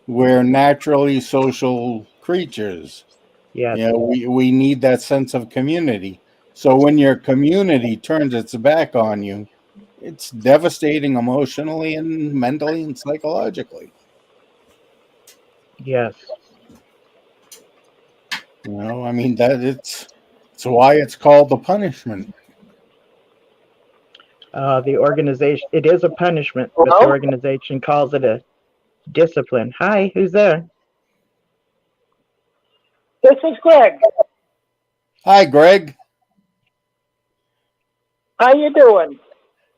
S1: we're naturally social creatures.
S5: Yeah.
S1: We need that sense of community. So when your community turns its back on you, it's devastating emotionally and mentally and psychologically.
S5: Yes.
S1: I mean that it's why it's called the punishment.
S5: The organization, it is a punishment, but the organization calls it a discipline. Hi, who's there?
S7: This is Greg.
S1: Hi, Greg.
S7: How you doing?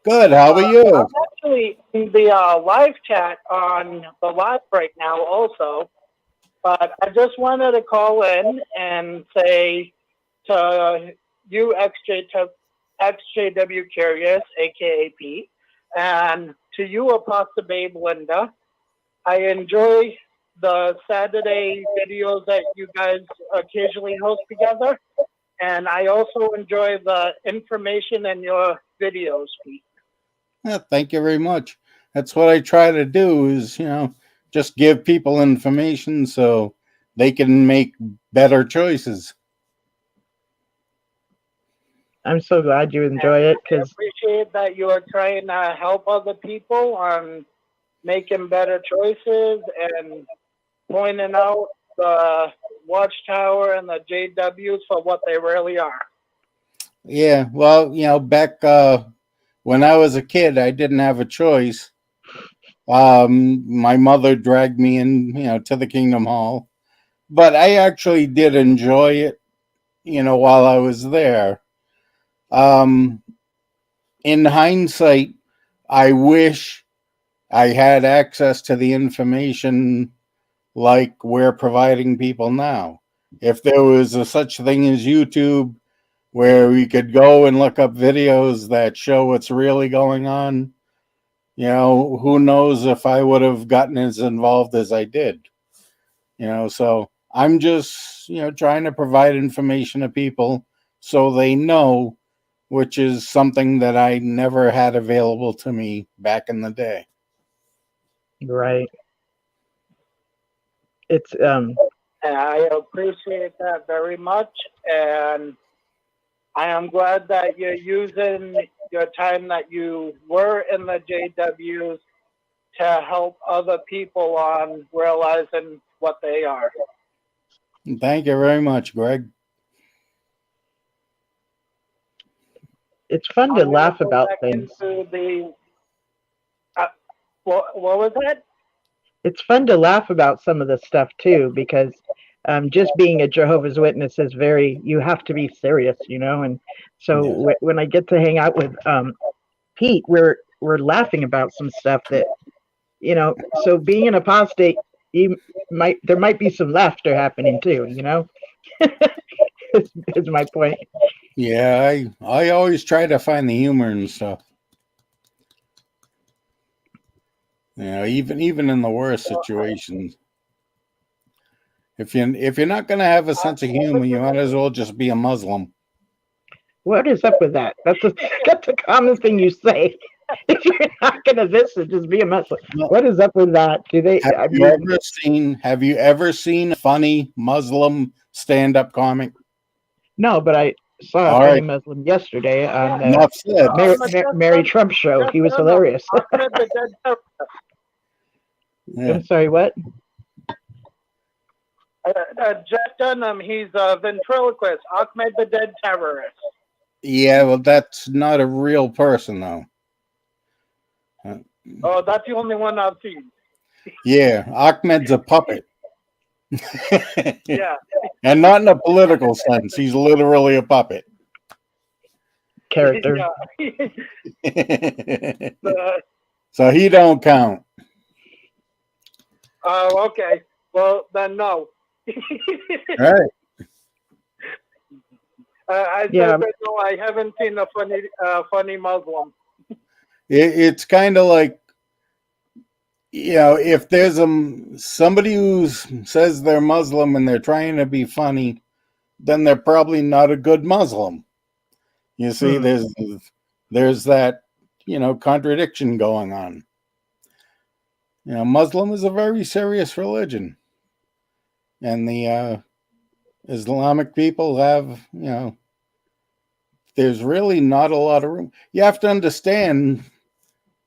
S1: Good. How are you?
S7: I'm actually in the live chat on the live right now also, but I just wanted to call in and say to you XJW Curious, aka Pete, and to you Apostle Babe Linda, I enjoy the Saturday videos that you guys occasionally host together. And I also enjoy the information in your videos, Pete.
S1: Yeah, thank you very much. That's what I try to do is, just give people information so they can make better choices.
S5: I'm so glad you enjoy it, because
S7: I appreciate that you are trying to help other people on making better choices and pointing out the Watchtower and the JWs for what they really are.
S1: Yeah, well, back when I was a kid, I didn't have a choice. My mother dragged me in, to the Kingdom Hall, but I actually did enjoy it, while I was there. Um, in hindsight, I wish I had access to the information like we're providing people now. If there was a such thing as YouTube, where we could go and look up videos that show what's really going on, who knows if I would have gotten as involved as I did. So I'm just, trying to provide information to people so they know, which is something that I never had available to me back in the day.
S5: Right. It's
S7: And I appreciate that very much. And I am glad that you're using your time that you were in the JWs to help other people on realizing what they are.
S1: Thank you very much, Greg.
S5: it's fun to
S7: I'm gonna
S5: laugh
S7: go
S5: about
S7: back
S5: things.
S7: into the. What was that?
S5: It's fun to laugh about some of the stuff too, because just being a Jehovah's Witness is you have to be serious, and so
S1: Yeah.
S5: when I get to hang out with Pete, we're laughing about some stuff that, so being an apostate, there might be some laughter happening too, is my point.
S1: Yeah, I always try to find the humor and stuff. Even in the worst situations. If you're not gonna have a sense of humor, you might as well just be a Muslim.
S5: What is up with that? That's a common thing you say. If you're not gonna visit, just be a Muslim.
S1: No.
S5: What is up with that? Do they?
S1: Have you ever seen a funny Muslim stand-up comic?
S5: No, but I saw a
S1: All
S5: funny
S1: right,
S5: Muslim yesterday on
S1: enough said.
S5: Mary Trump show. He was hilarious.
S7: Ahmed the Dead Terrorist.
S1: Yeah.
S5: I'm sorry, what?
S7: Jeff Dunham, he's a ventriloquist. Ahmed the Dead Terrorist.
S1: Yeah, well, that's not a real person, though.
S7: Oh, that's the only one I've seen.
S1: Yeah, Ahmed's a puppet.
S7: Yeah.
S1: And not in a political sense. He's literally a puppet.
S5: Character.
S7: Yeah.
S1: So he don't count.
S7: Oh, okay. Well, then no.
S1: All right.
S7: I said
S5: Yeah.
S7: that no, I haven't seen a funny Muslim.
S1: It's kind of like, if there's somebody who says they're Muslim and they're trying to be funny, then they're probably not a good Muslim. You see, there's that, contradiction going on. Muslim is a very serious religion. And the Islamic people have, there's really not a lot of room. You have to understand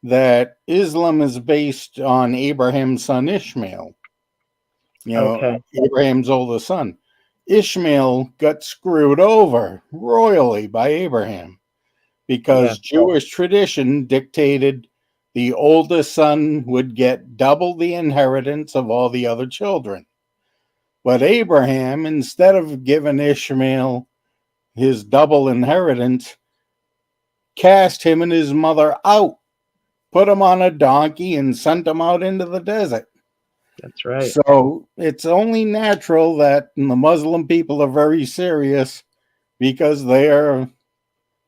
S1: that Islam is based on Abraham's son Ishmael.
S5: Okay.
S1: Abraham's oldest son. Ishmael got screwed over royally by Abraham because Jewish tradition dictated the oldest son would get double the inheritance of all the other children. But Abraham, instead of giving Ishmael his double inheritance, cast him and his mother out, put him on a donkey, and sent him out into the desert.
S5: That's right.
S1: So it's only natural that the Muslim people are very serious because they're,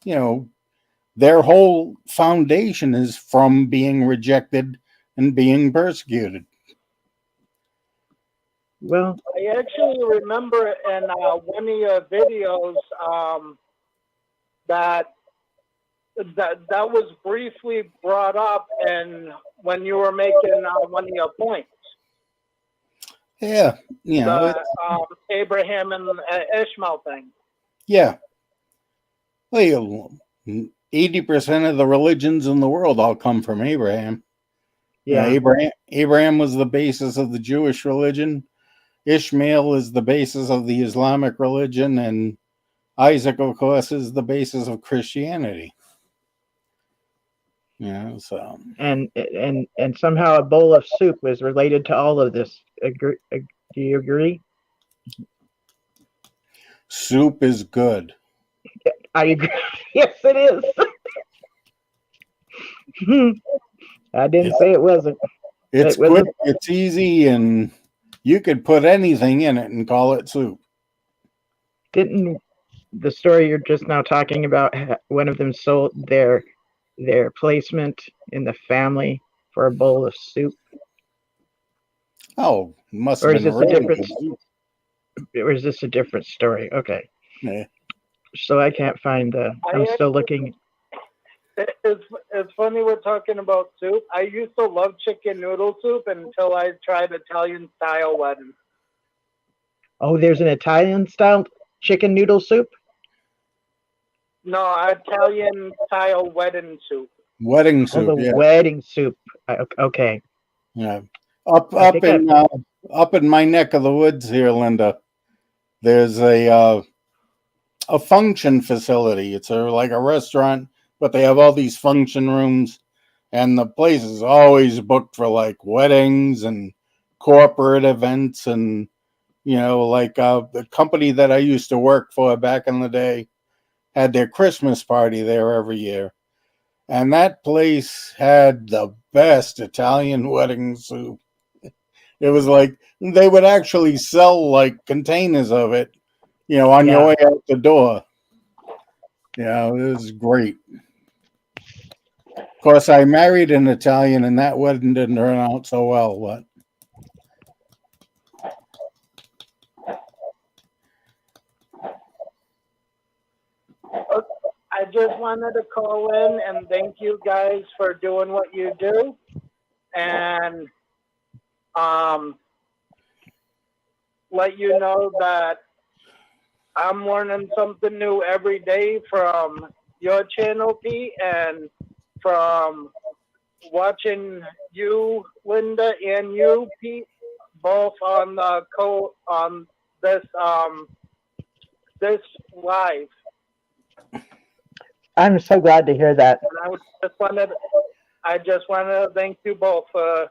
S1: their whole foundation is from being rejected and being persecuted.
S5: Well,
S7: I actually remember in one of your videos that was briefly brought up, and when you were making one of your points.
S1: Yeah,
S7: the Abraham and Ishmael thing.
S1: Yeah. Well, 80% of the religions in the world all come from Abraham. Yeah,
S5: Yeah.
S1: Abraham was the basis of the Jewish religion. Ishmael is the basis of the Islamic religion, and Isaac, of course, is the basis of Christianity. Yeah, so
S5: And somehow a bowl of soup was related to all of this. Do you agree?
S1: soup is good.
S5: I agree. Yes, it is. I didn't
S1: It's
S5: say it wasn't.
S1: it's
S5: It was
S1: quick, it's easy, and you could put anything in it and call it soup.
S5: didn't the story you're just now talking about, one of them sold their placement in the family for a bowl of soup?
S1: Oh, it must have
S5: Or is
S1: been
S5: this a
S1: really
S5: different
S1: good soup.
S5: or is this a different story? Okay.
S1: Yeah.
S5: So I can't find I'm still looking.
S7: It's funny we're talking about soup. I used to love chicken noodle soup until I tried Italian style wedding.
S5: Oh, there's an Italian style chicken noodle soup?
S7: No, Italian style wedding soup.
S1: Wedding
S5: Oh, the
S1: soup, yeah.
S5: wedding soup. Okay.
S1: Yeah. Up
S5: I
S1: up
S5: think I
S1: in up in my neck of the woods here, Linda, there's a function facility. It's like a restaurant, but they have all these function rooms, and the place is always booked for like weddings and corporate events, and like the company that I used to work for back in the day had their Christmas party there every year, and that place had the best Italian wedding soup. It was like they would actually sell like containers of it, on your
S5: Yeah.
S1: way out the door. Yeah, it was great. Of course, I married an Italian, and that wedding didn't turn out so well. But
S7: I just wanted to call in and thank you guys for doing what you do, and let you know that I'm learning something new every day from your channel, Pete, and from watching you, Linda, and you, Pete, both on the on this this live.
S5: I'm so glad to hear that.
S7: And I just wanted to thank you both for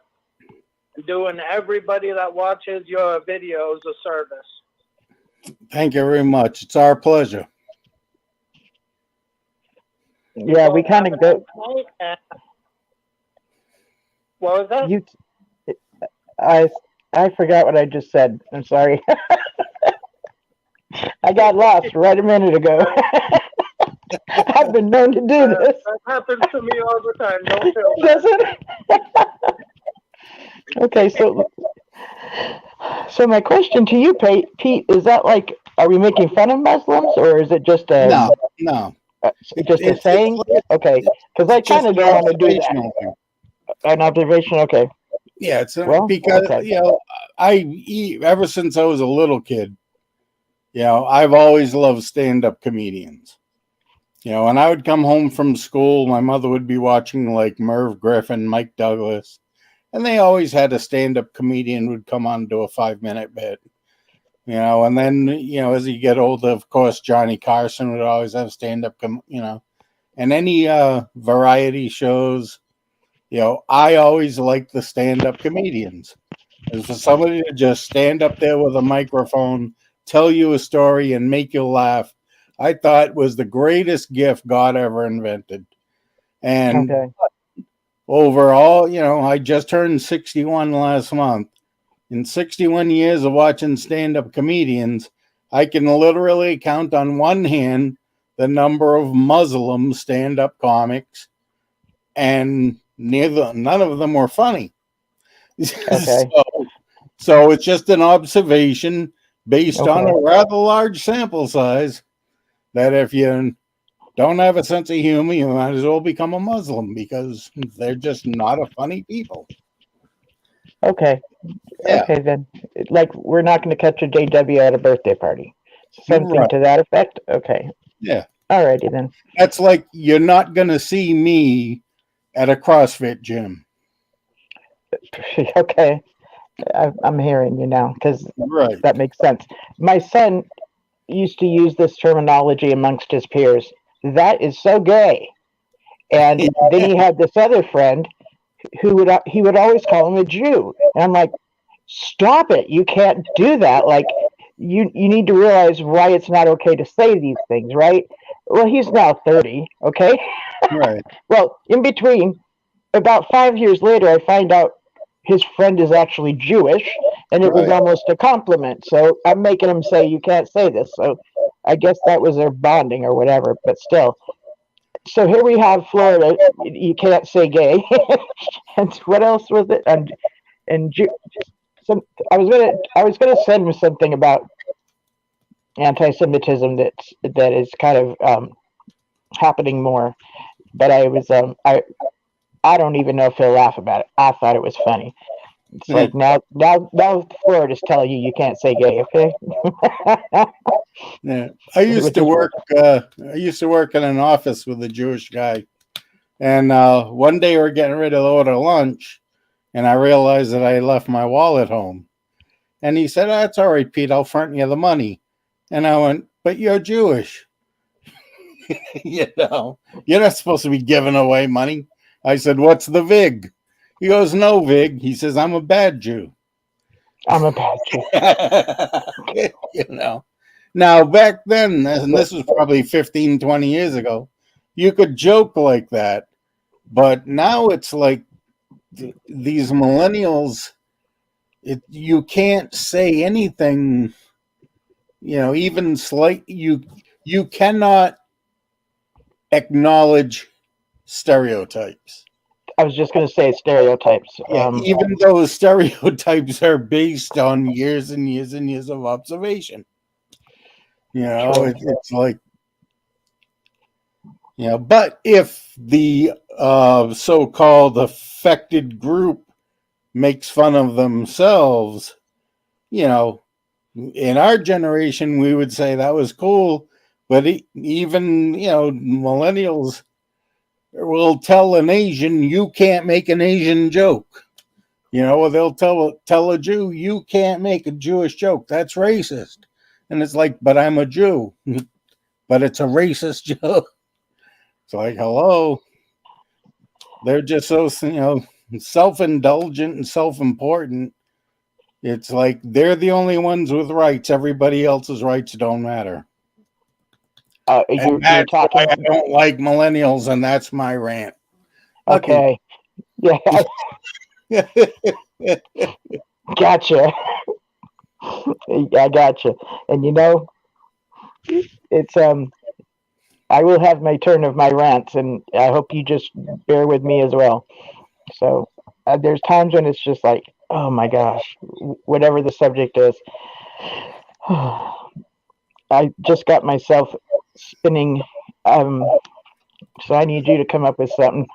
S7: doing everybody that watches your videos a service.
S1: thank you very much. It's our pleasure.
S5: Yeah, we kind of go.
S7: What was that?
S5: You, I forgot what I just said. I'm sorry. I got lost right a minute ago. I've been known to do this.
S7: That happens to me all the time. Don't feel
S5: Does it? Okay, so my question to you, Pete, is that like, are we making fun of Muslims, or is it just
S1: No.
S5: just a saying? Okay, because I kind of don't want to do that. An observation, okay.
S1: Yeah, it's
S5: Well,
S1: because
S5: okay.
S1: ever since I was a little kid, I've always loved stand-up comedians. When I would come home from school, my mother would be watching like Merv Griffin, Mike Douglas, and they always had a stand-up comedian would come on and do a 5-minute bit. And then, as you get older, of course, Johnny Carson would always have stand-up, and any variety shows, I always liked the stand-up comedians. As for somebody to just stand up there with a microphone, tell you a story, and make you laugh, I thought was the greatest gift God ever invented. And overall, I just turned 61 last month. In 61 years of watching stand-up comedians, I can literally count on one hand the number of Muslim stand-up comics, and none of them were funny.
S5: Okay.
S1: So it's just an observation based on a rather large sample size that if you don't have a sense of humor, you might as well become a Muslim, because they're just not a funny people.
S5: Okay.
S1: Yeah.
S5: Okay, then. Like, we're not going to catch a JW at a birthday party. Something
S1: Right.
S5: to that effect? Okay.
S1: Yeah.
S5: All righty then.
S1: That's like you're not going to see me at a CrossFit gym.
S5: Okay, I'm hearing you now because
S1: Right.
S5: that makes sense. My son used to use this terminology amongst his peers. That is so gay. And then he had this other friend he would always call him a Jew. And I'm like, stop it! You can't do that. Like, you need to realize why it's not okay to say these things, right? Well, he's now 30. Okay.
S1: Right.
S5: Well, in between, about 5 years later, I find out his friend is actually Jewish, and it was
S1: Right.
S5: almost a compliment. So I'm making him say, "You can't say this." So I guess that was their bonding or whatever. But still, so here we have Florida. You can't say gay, and what else was it? And some. I was gonna send him something about anti-Semitism that is kind of happening more. But I don't even know if he'll laugh about it. I thought it was funny. It's
S1: Yeah.
S5: like now Florida's telling you can't say gay, okay?
S1: Yeah. I used to work. I used to work in an office with a Jewish guy, and one day we're getting ready to order lunch, and I realized that I left my wallet home. And he said, "Oh, that's all right, Pete. I'll front you the money." And I went, "But you're Jewish." You're not supposed to be giving away money. I said, "What's the vig?" He goes, "No vig." He says, "I'm a bad Jew."
S5: I'm a bad Jew.
S1: Now back then, and this was probably 15, 20 years ago, you could joke like that. But now it's like these millennials, you can't say anything, even slight. You cannot acknowledge stereotypes.
S5: I was just gonna say stereotypes.
S1: Yeah, even those stereotypes are based on years and years and years of observation.
S5: True.
S1: It's like, but if the so-called affected group makes fun of themselves, you know, in our generation, we would say that was cool. But even, millennials will tell an Asian, you can't make an Asian joke. Or they'll tell a Jew, you can't make a Jewish joke. That's racist. And it's like, but I'm a Jew. But it's a racist joke. It's like, hello. They're just so, self-indulgent and self-important. It's like they're the only ones with rights. Everybody else's rights don't matter. And
S5: You're
S1: that's why
S5: talking.
S1: I don't like millennials, and that's my rant.
S5: Okay. Yeah, gotcha. I gotcha. And it's I will have my turn of my rants, and I hope you just bear with me as well. So there's times when it's just like, oh my gosh, whatever the subject is. I just got myself spinning. So I need you to come up with something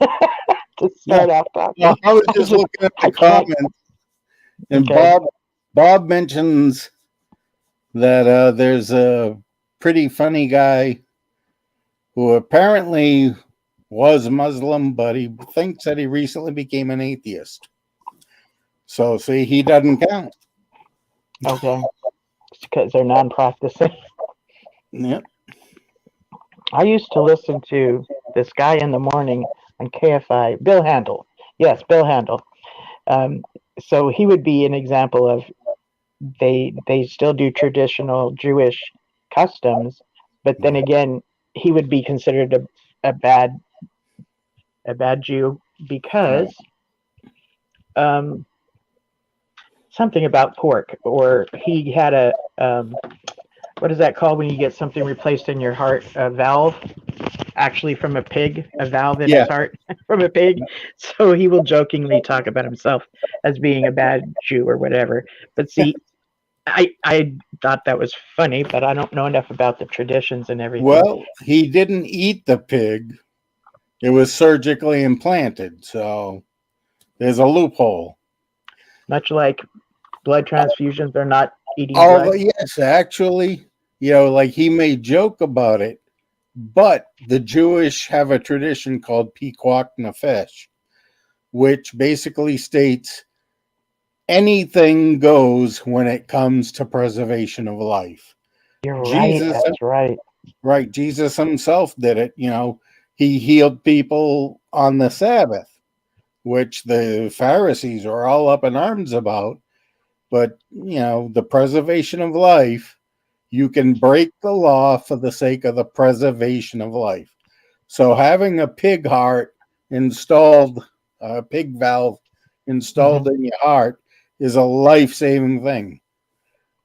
S5: to start off talking.
S1: Well, I was just looking at the comments, and
S5: Okay.
S1: Bob mentions that there's a pretty funny guy who apparently was Muslim, but he thinks that he recently became an atheist. So, see, he doesn't count.
S5: Okay. It's because they're non-practicing.
S1: Yep.
S5: I used to listen to this guy in the morning on KFI, Bill Handel. Yes, Bill Handel. So he would be an example of they still do traditional Jewish customs, but then again, he would be considered a bad Jew because something about pork, or he had a what is that called when you get something replaced in your heart? A valve, actually from a pig, a valve in his heart from a pig. So he will jokingly talk about himself as being a bad Jew or whatever. But see, I thought that was funny, but I don't know enough about the traditions and everything.
S1: Well, he didn't eat the pig. It was surgically implanted, so there's a loophole.
S5: Much like blood transfusions, they're not eating blood.
S1: Yes, actually, like he may joke about it, but the Jewish have a tradition called Pikuach Nefesh, which basically states anything goes when it comes to preservation of life.
S5: You're right.
S1: Jesus,
S5: That's right.
S1: right? Jesus himself did it. He healed people on the Sabbath, which the Pharisees are all up in arms about. But, the preservation of life, you can break the law for the sake of the preservation of life. So having a pig heart installed, a pig valve installed in your heart is a life-saving thing.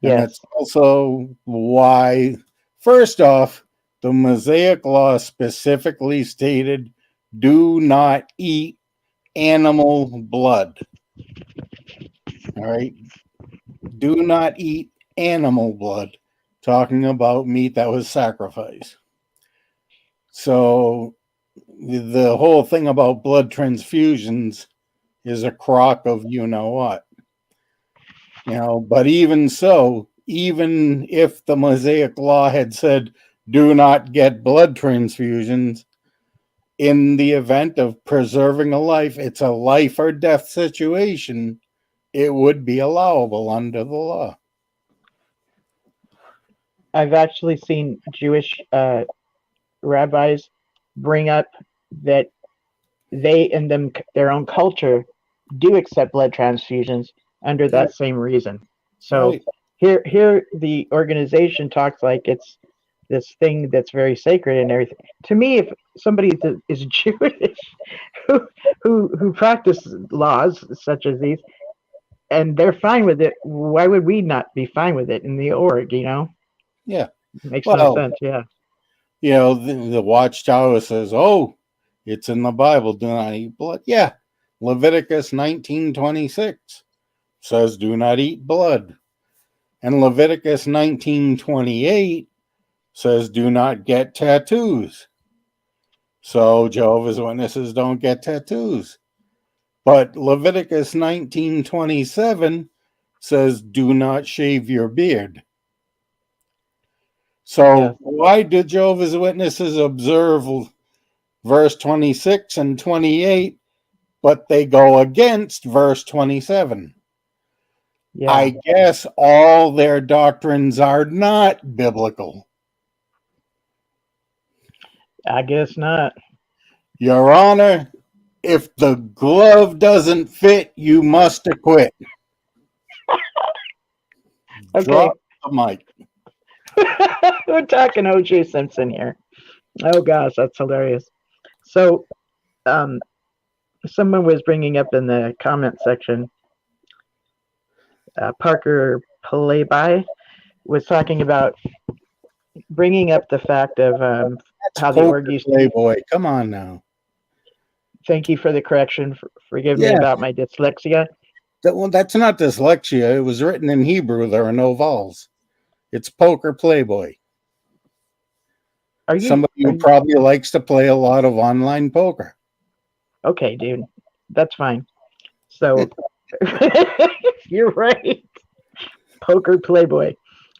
S1: And
S5: Yes.
S1: that's also why, first off, the Mosaic law specifically stated, do not eat animal blood. All right. Do not eat animal blood. Talking about meat that was sacrificed. So the whole thing about blood transfusions is a crock of you know what. But even so, even if the Mosaic law had said do not get blood transfusions, in the event of preserving a life, it's a life or death situation, it would be allowable under the law.
S5: I've actually seen Jewish rabbis bring up that they in their own culture do accept blood transfusions under that same reason. So
S1: Right.
S5: here the organization talks like it's this thing that's very sacred and everything. To me, if somebody is Jewish who practice laws such as these and they're fine with it, why would we not be fine with it in the org?
S1: Yeah.
S5: Makes no
S1: Well,
S5: sense. Yeah.
S1: the Watchtower says, oh, it's in the Bible, do not eat blood. Yeah. Leviticus 19:26 says, do not eat blood. And Leviticus 19:28 says, do not get tattoos. So Jehovah's Witnesses don't get tattoos. But Leviticus 19:27 says, do not shave your beard. So
S5: Yeah.
S1: why do Jehovah's Witnesses observe verse 26 and 28, but they go against verse 27?
S5: Yeah.
S1: I guess all their doctrines are not biblical.
S5: I guess not.
S1: Your Honor, if the glove doesn't fit, you must acquit.
S5: Okay.
S1: Drop the mic.
S5: We're talking O.J. Simpson here. Oh gosh, that's hilarious. So, someone was bringing up in the comment section, Parker Playby was talking about bringing up the fact of how the org
S1: Poker
S5: used.
S1: Playboy. Come on now.
S5: Thank you for the correction. Forgive me
S1: Yeah.
S5: about my dyslexia.
S1: That's not dyslexia. It was written in Hebrew. There are no vowels. It's Poker Playboy.
S5: Are you
S1: Somebody who probably likes to play a lot of online poker.
S5: okay, dude? That's fine. So you're right. Poker Playboy.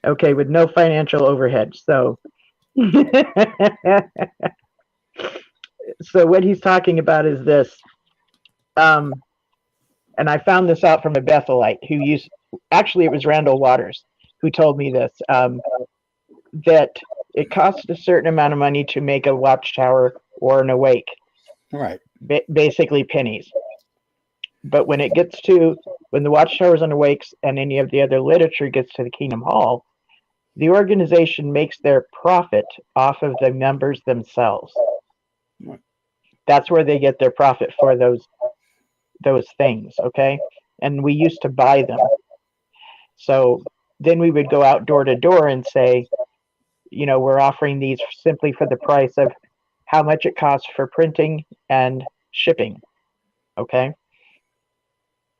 S5: Okay, with no financial overhead. So so what he's talking about is this. And I found this out from a Bethelite who used, actually it was Randall Waters who told me this, that it costs a certain amount of money to make a watchtower or an awake.
S1: Right.
S5: Basically pennies. But when the watchtowers and awakes and any of the other literature gets to the Kingdom Hall, the organization makes their profit off of the members themselves. That's where they get their profit for those things, okay? And we used to buy them. So then we would go out door to door and say, we're offering these simply for the price of how much it costs for printing and shipping, okay?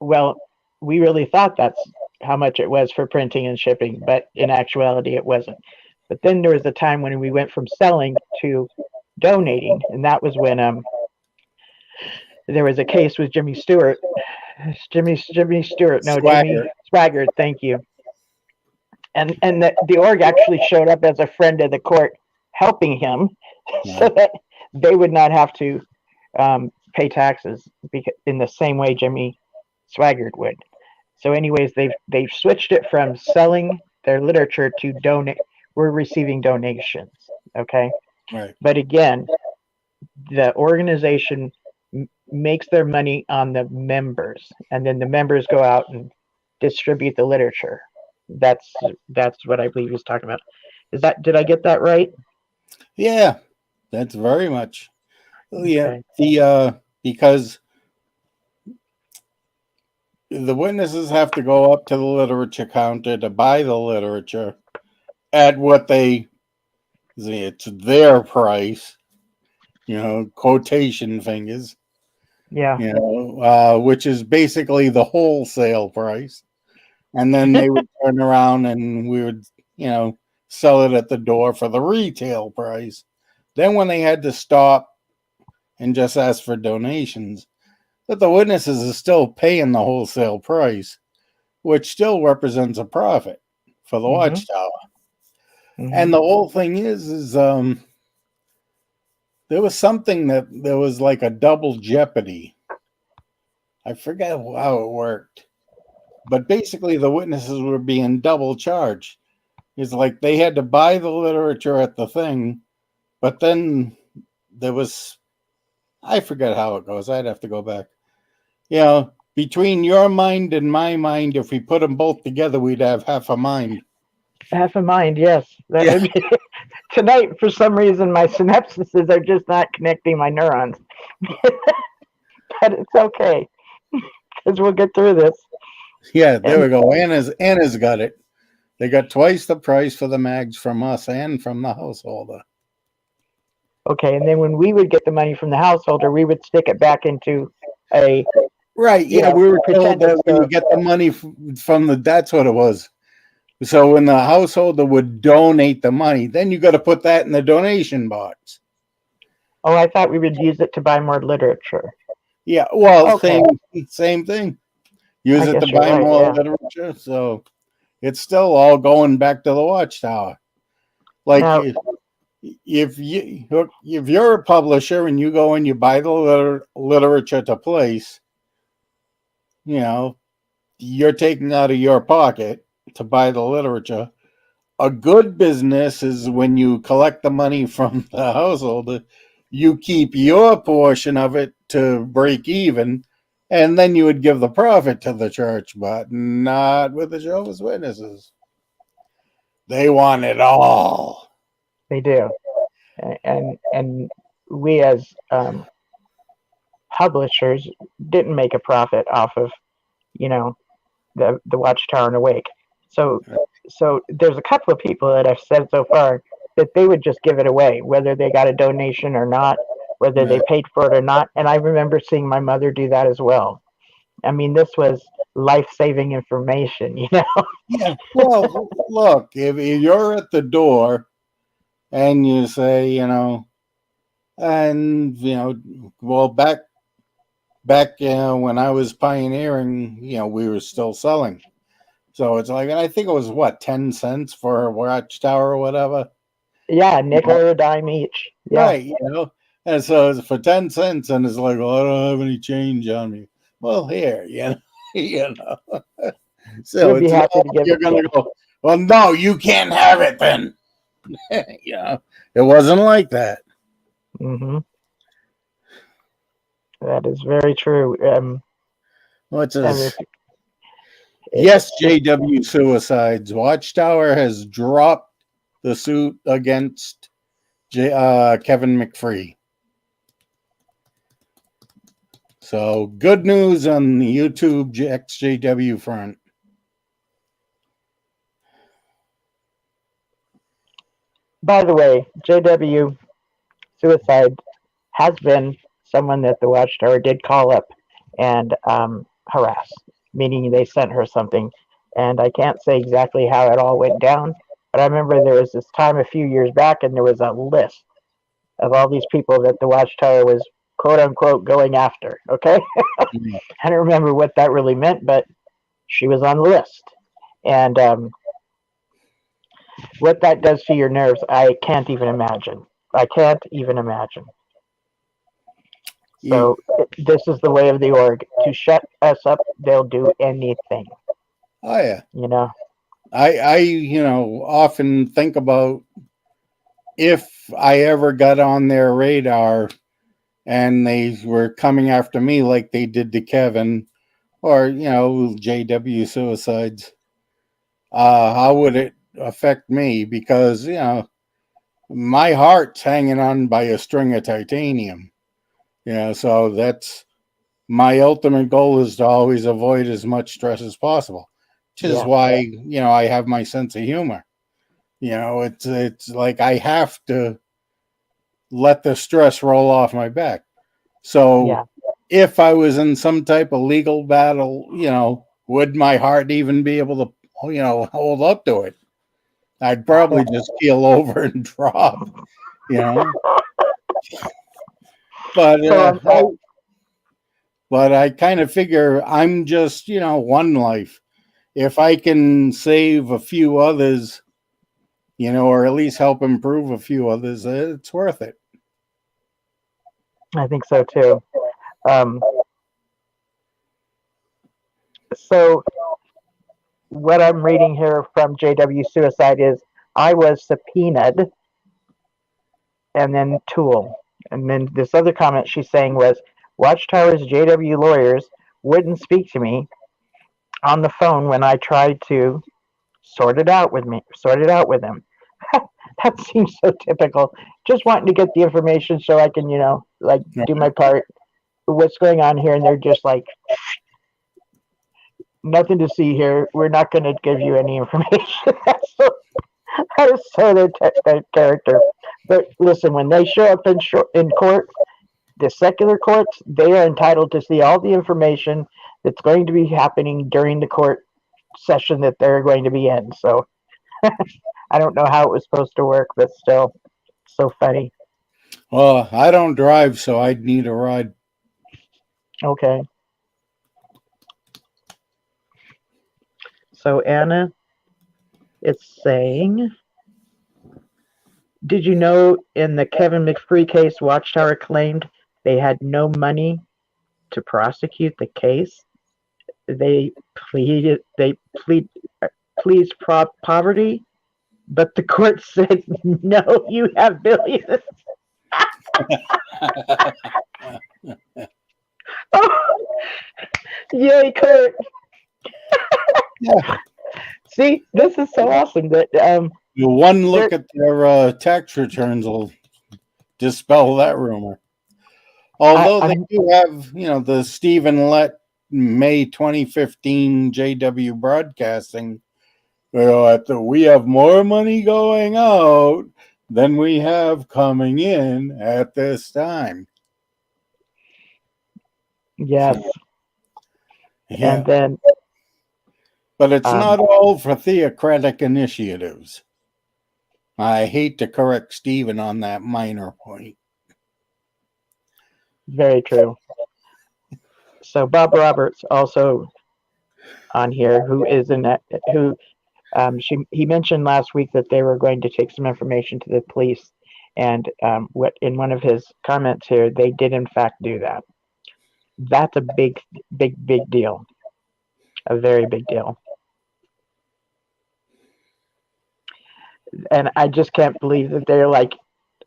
S5: Well, we really thought that's how much it was for printing and shipping, but in actuality it wasn't. But then there was a time when we went from selling to donating, and that was when there was a case with Jimmy Stewart. Jimmy Stewart, no, Jimmy Swaggart, thank you. And the org actually showed up as a friend of the court helping him so that they would not have to pay taxes in the same way Jimmy Swaggart would. So, anyways, they've switched it from selling their literature to donate. We're receiving donations, okay?
S1: Right.
S5: But again, the organization makes their money on the members, and then the members go out and distribute the literature. That's what I believe he's talking about. Did I get that right?
S1: Yeah, that's very much. Yeah,
S5: Okay.
S1: because the witnesses have to go up to the literature counter to buy the literature at what it's their price, quotation fingers,
S5: Yeah.
S1: which is basically the wholesale price. And then they would turn around and we would, sell it at the door for the retail price. Then when they had to stop and just ask for donations, but the witnesses are still paying the wholesale price, which still represents a profit for the Watchtower. And the whole thing is there was something that there was like a double jeopardy. I forget how it worked, but basically the witnesses were being double charged. It's like they had to buy the literature at the thing, but then there was, I forget how it goes. I'd have to go back. Between your mind and my mind, if we put them both together, we'd have half a mind.
S5: Half a mind, yes. That
S1: Yeah.
S5: would be tonight. For some reason, my synapses are just not connecting my neurons. But it's okay because we'll get through this.
S1: Yeah, there we go. Anna's got it. They got twice the price for the mags from us and from the householder.
S5: Okay, and then when we would get the money from the householder, we would stick it back into a
S1: Right. Yeah, we were told that we would get the money from the. That's what it was. So when the householder would donate the money, then you got to put that in the donation box.
S5: Oh, I thought we would use it to buy more literature.
S1: Yeah. Well,
S5: Okay.
S1: same thing. Use
S5: I
S1: it to
S5: guess you're
S1: buy
S5: right,
S1: more
S5: yeah.
S1: literature. So it's still all going back to the Watchtower. Like
S5: Now,
S1: if you're a publisher and you go and you buy the literature to place, you're taking out of your pocket to buy the literature. A good business is when you collect the money from the householder, you keep your portion of it to break even, and then you would give the profit to the church, but not with the Jehovah's Witnesses. They want it all.
S5: they do, and we as publishers didn't make a profit off of the Watchtower and Awake. So there's a couple of people that have said so far that they would just give it away, whether they got a donation or not, whether they paid for it or not. And I remember seeing my mother do that as well. I mean, this was life-saving information,
S1: Yeah. Well, look, if you're at the door and you say, well, back when I was pioneering, we were still selling. So it's like, I think it was what, 10 cents for a Watchtower or whatever.
S5: Yeah, nickel or a dime each. Yeah.
S1: Right, and so it's for 10 cents, and it's like, well, I don't have any change on me. Well, here, So
S5: We'd be happy to give
S1: you're
S5: it
S1: going
S5: to
S1: to go, well, no, you can't have it then. It wasn't like that.
S5: Mm-hmm. That is very true.
S1: What's this? Yes, JW suicides. Watchtower has dropped the suit against Kevin McFree. So good news on the YouTube XJW front.
S5: By the way, JW suicide has been someone that the Watchtower did call up and harass, meaning they sent her something. And I can't say exactly how it all went down, but I remember there was this time a few years back, and there was a list of all these people that the Watchtower was quote unquote going after. Okay. I don't remember what that really meant, but she was on the list. And what that does to your nerves, I can't even imagine. I can't even imagine. So this is the way of the org. To shut us up, they'll do anything.
S1: Oh yeah.
S5: You know,
S1: I often think about if I ever got on their radar and they were coming after me like they did to Kevin or JW suicides. How would it affect me? Because my heart's hanging on by a string of titanium. So that's my ultimate goal is to always avoid as much stress as possible, which is
S5: Yeah.
S1: why I have my sense of humor. It's like I have to let the stress roll off my back. So
S5: Yeah.
S1: if I was in some type of legal battle, would my heart even be able to, hold up to it? I'd probably just keel over and drop, you know. But
S5: So
S1: but I kind of figure I'm just, one life. If I can save a few others, or at least help improve a few others, it's worth it.
S5: I think so too. Um, so what I'm reading here from JW Suicide is I was subpoenaed and then Tool. And then this other comment she's saying was Watchtower's JW lawyers wouldn't speak to me on the phone when I tried to sort it out with them. That seems so typical. Just wanting to get the information so I can, like do my part. What's going on here? And they're just like, nothing to see here. We're not going to give you any information. That is so their character. But listen, when they show up in court, the secular courts, they are entitled to see all the information that's going to be happening during the court session that they're going to be in. So I don't know how it was supposed to work, but still, so funny.
S1: Well, I don't drive, so I'd need a ride.
S5: Okay. So Anna, it's saying, did you know in the Kevin McFree case, Watchtower claimed they had no money to prosecute the case? They pleased poverty, but the court said, no, you have billions. Oh, yay, Kurt.
S1: Yeah.
S5: See, this is so awesome that
S1: One look at their tax returns will dispel that rumor. Although they do have, the Stephen Lett May 2015 JW Broadcasting, we have more money going out than we have coming in at this time.
S5: yes.
S1: Yeah.
S5: And then,
S1: but it's not all for theocratic initiatives. I hate to correct Stephen on that minor point.
S5: Very true. So Bob Roberts also on here, he mentioned last week that they were going to take some information to the police, and what in one of his comments here, they did in fact do that. That's a big deal, a very big deal. And I just can't believe that they're like,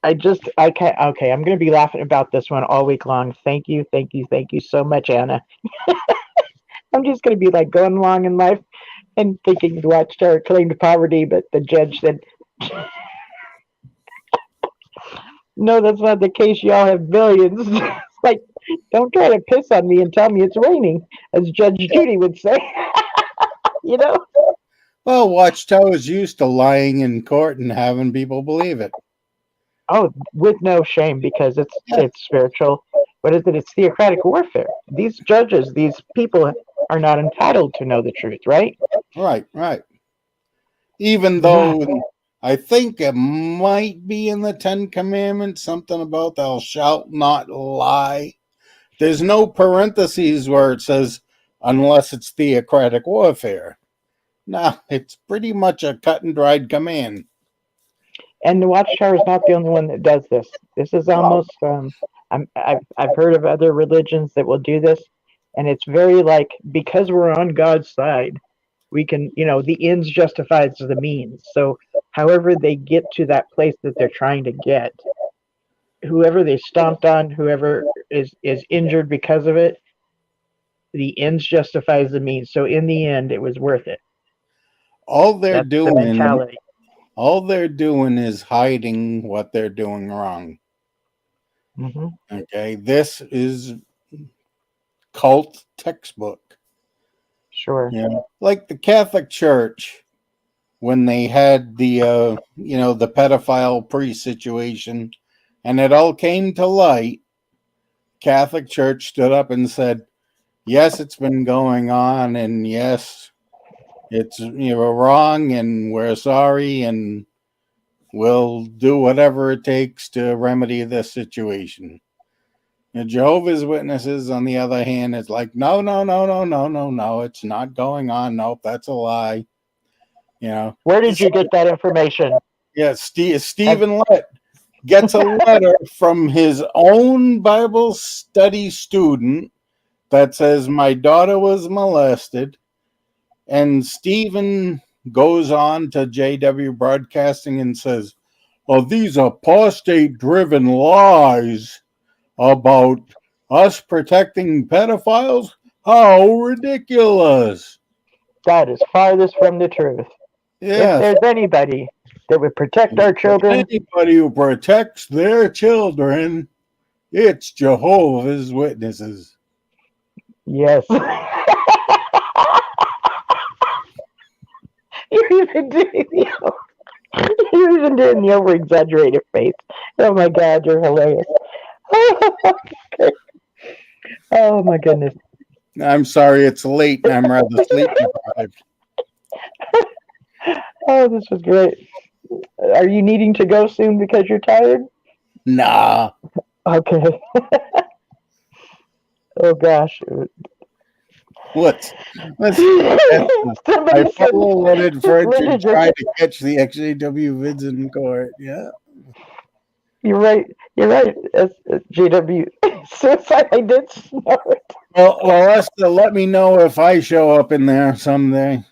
S5: I can't. Okay, I'm going to be laughing about this one all week long. Thank you so much, Anna. I'm just going to be like going along in life and thinking the Watchtower claimed poverty, but the judge said, no, that's not the case. Y'all have billions. It's like, don't try to piss on me and tell me it's raining, as Judge Judy would say.
S1: Well, Watchtower's used to lying in court and having people believe it.
S5: Oh, with no shame, because it's spiritual. What is it? It's theocratic warfare. These judges, these people are not entitled to know the truth, right?
S1: Right. Even though I think it might be in the Ten Commandments, something about thou shalt not lie. There's no parentheses where it says, unless it's theocratic warfare. No, it's pretty much a cut and dried command.
S5: And the Watchtower is not the only one that does this. This is almost, I've heard of other religions that will do this, and it's very like, because we're on God's side, we can, the ends justifies the means. So however they get to that place that they're trying to get, whoever they stomped on, whoever is injured because of it, the ends justifies the means. So in the end, it was worth it.
S1: All they're
S5: That's the
S1: doing,
S5: mentality.
S1: all they're doing is hiding what they're doing wrong.
S5: Mm-hmm.
S1: Okay, this is cult textbook.
S5: Sure.
S1: Like the Catholic Church when they had the the pedophile priest situation, and it all came to light. Catholic Church stood up and said, "Yes, it's been going on, and yes, it's wrong, and we're sorry, and we'll do whatever it takes to remedy this situation." And Jehovah's Witnesses, on the other hand, is like, no, no, no, no, no, no, no, it's not going on. Nope, that's a lie.
S5: Where did you get that information?
S1: Yeah, Stephen Lett gets a letter from his own Bible study student that says, "My daughter was molested," and Stephen goes on to JW Broadcasting and says, "Oh, these are apostate-driven lies about us protecting pedophiles? How ridiculous!"
S5: That is farthest from the truth. If
S1: Yes.
S5: there's anybody that would protect our children,
S1: Anybody who protects their children, it's Jehovah's Witnesses.
S5: yes. You're even doing the over exaggerated face. Oh my God, you're hilarious. Okay. Oh my goodness.
S1: I'm sorry it's late and I'm rather sleep deprived.
S5: Oh, this was great. Are you needing to go soon because you're tired?
S1: Nah.
S5: Okay. Oh gosh.
S1: What's I
S5: Somebody said
S1: follow-loaded French
S5: Linda
S1: and try to catch the XJW vids in court. Yeah.
S5: you're right. You're right. JW. Suicide. I did snort.
S1: Well, Esther, let me know if I show up in there someday.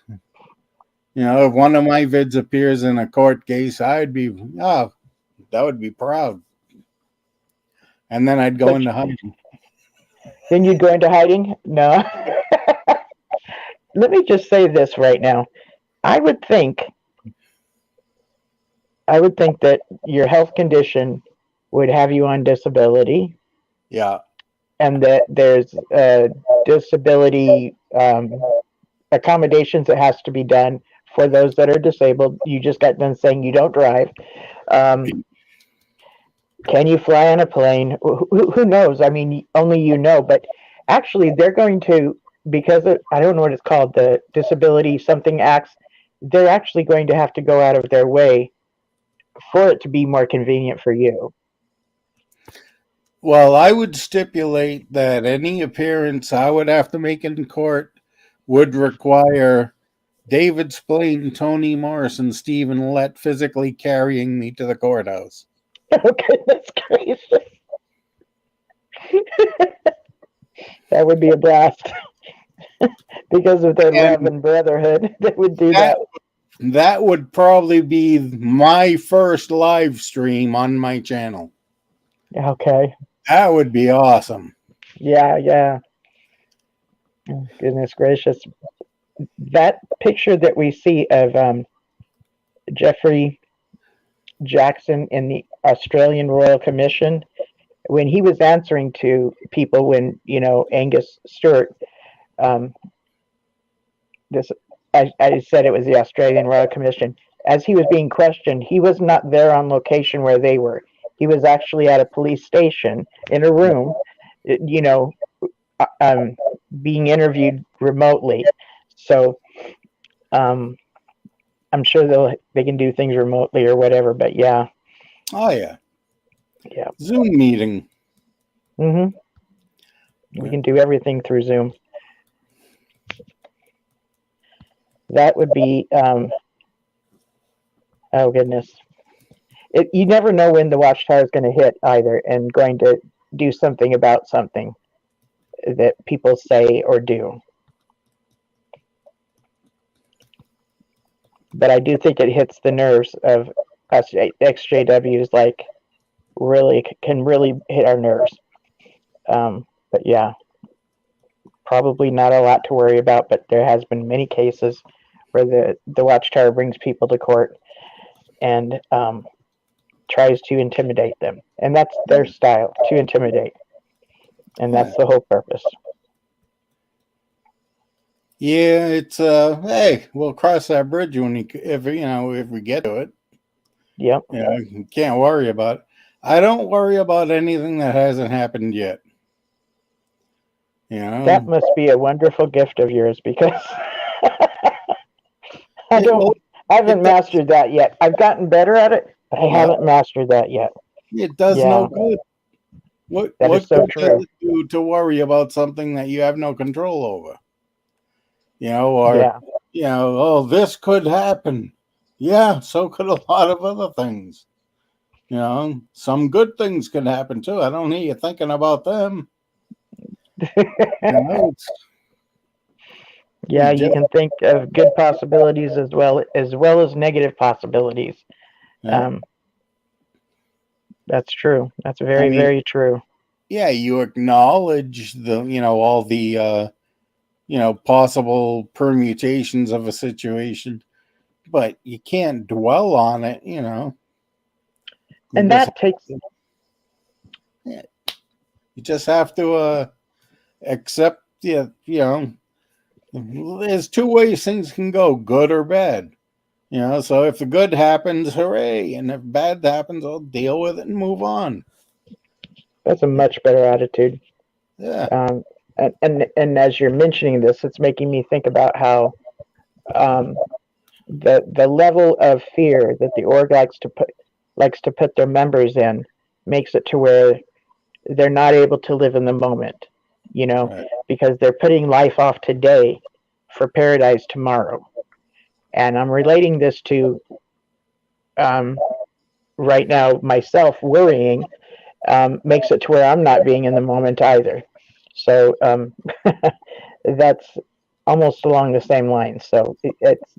S1: If one of my vids appears in a court case, that would be proud. And then I'd go into hiding.
S5: Then you'd go into hiding? No. Let me just say this right now. I would think that your health condition would have you on disability.
S1: Yeah.
S5: And that there's disability accommodations that has to be done for those that are disabled. You just got done saying you don't drive. Can you fly on a plane? Who knows? I mean, only you know. But actually, they're going to, because I don't know what it's called, the Disability Something Acts, they're actually going to have to go out of their way for it to be more convenient for you.
S1: Well, I would stipulate that any appearance I would have to make in court would require David Splain, Toni Morris, and Stephen Lett physically carrying me to the courthouse.
S5: Oh, goodness gracious. That would be a blast. Because of their love and brotherhood, they would do that.
S1: That would probably be my first live stream on my channel.
S5: Okay.
S1: That would be awesome.
S5: Yeah. Oh, goodness gracious. That picture that we see of Jeffrey Jackson in the Australian Royal Commission, when he was answering to people, when Angus Stewart, I said it was the Australian Royal Commission. As he was being questioned, he was not there on location where they were. He was actually at a police station in a room, being interviewed remotely. So, I'm sure they can do things remotely or whatever. But yeah.
S1: Oh yeah.
S5: Yeah.
S1: Zoom meeting.
S5: Mm-hmm. We can do everything through Zoom. That would be. Oh goodness. You never know when the Watchtower is going to hit either, and going to do something about something that people say or do. but I do think it hits the nerves of us XJWs. Like, really can really hit our nerves. But yeah, probably not a lot to worry about. But there has been many cases where the Watchtower brings people to court and tries to intimidate them, and that's their style, to intimidate, and that's the whole purpose.
S1: Yeah, it's hey, we'll cross that bridge when if we get to it.
S5: Yep.
S1: You can't worry about it. I don't worry about anything that hasn't happened yet.
S5: That must be a wonderful gift of yours, because I haven't mastered that yet. I've gotten better at it, but I haven't mastered that yet.
S1: It does no good. What
S5: so
S1: good does it do to worry about something that you have no control over? Oh, this could happen. Yeah, so could a lot of other things. Some good things could happen too. I don't need you thinking about them.
S5: Yeah, you can think of good possibilities as well as negative possibilities. Yeah. That's true. That's very, very true.
S1: Yeah, you acknowledge all the possible permutations of a situation, but you can't dwell on it,
S5: And that takes.
S1: Yeah, you just have to accept. There's two ways things can go: good or bad. So if the good happens, hooray! And if bad happens, I'll deal with it and move on.
S5: That's a much better attitude.
S1: Yeah.
S5: And as you're mentioning this, it's making me think about how the level of fear that the org likes to put their members in makes it to where they're not able to live in the moment, because they're putting life off today for paradise tomorrow. And I'm relating this to right now myself worrying makes it to where I'm not being in the moment either. So that's almost along the same lines. So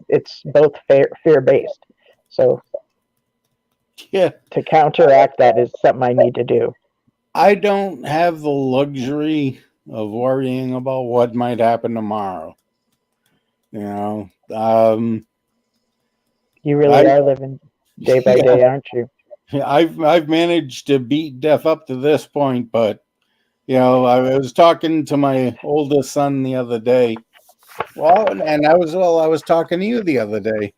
S5: it's both fear based. So
S1: yeah,
S5: to counteract that is something I need to do.
S1: I don't have the luxury of worrying about what might happen tomorrow. You
S5: really are living day by day, aren't you?
S1: I've managed to beat death up to this point, but I was talking to my oldest son the other day. Well, and I was talking to you the other day.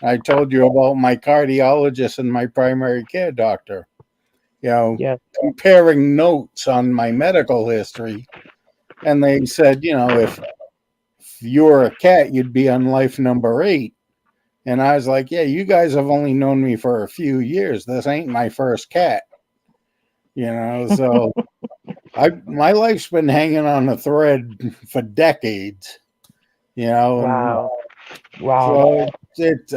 S1: I told you about my cardiologist and my primary care doctor. Comparing notes on my medical history, and they said, if you were a cat, you'd be on life number 8. And I was like, yeah, you guys have only known me for a few years. This ain't my first cat. So my life's been hanging on a thread for decades.
S5: Wow.
S1: So it's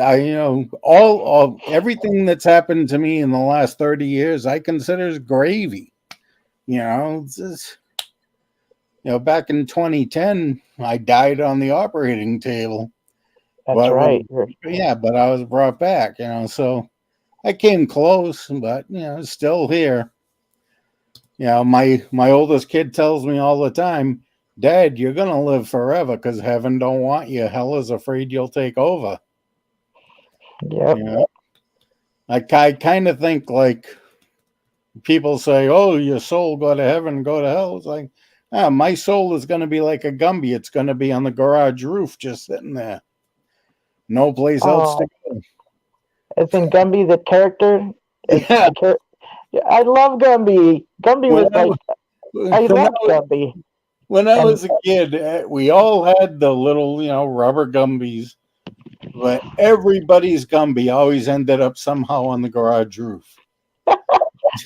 S1: all everything that's happened to me in the last 30 years, I consider as gravy. It's just, back in 2010, I died on the operating table.
S5: That's right.
S1: Yeah, but I was brought back, so I came close, but still here. My oldest kid tells me all the time, Dad, you're gonna live forever because heaven don't want you. Hell is afraid you'll take over.
S5: Yep.
S1: I kind of think like people say, "Oh, your soul go to heaven, go to hell." It's like, my soul is going to be like a Gumby. It's going to be on the garage roof, just sitting there. No place else to go.
S5: As in Gumby, the character? Yeah. I love Gumby. Gumby was like, I love Gumby.
S1: When I was a kid, we all had the little, rubber Gumbies, but everybody's Gumby always ended up somehow on the garage roof.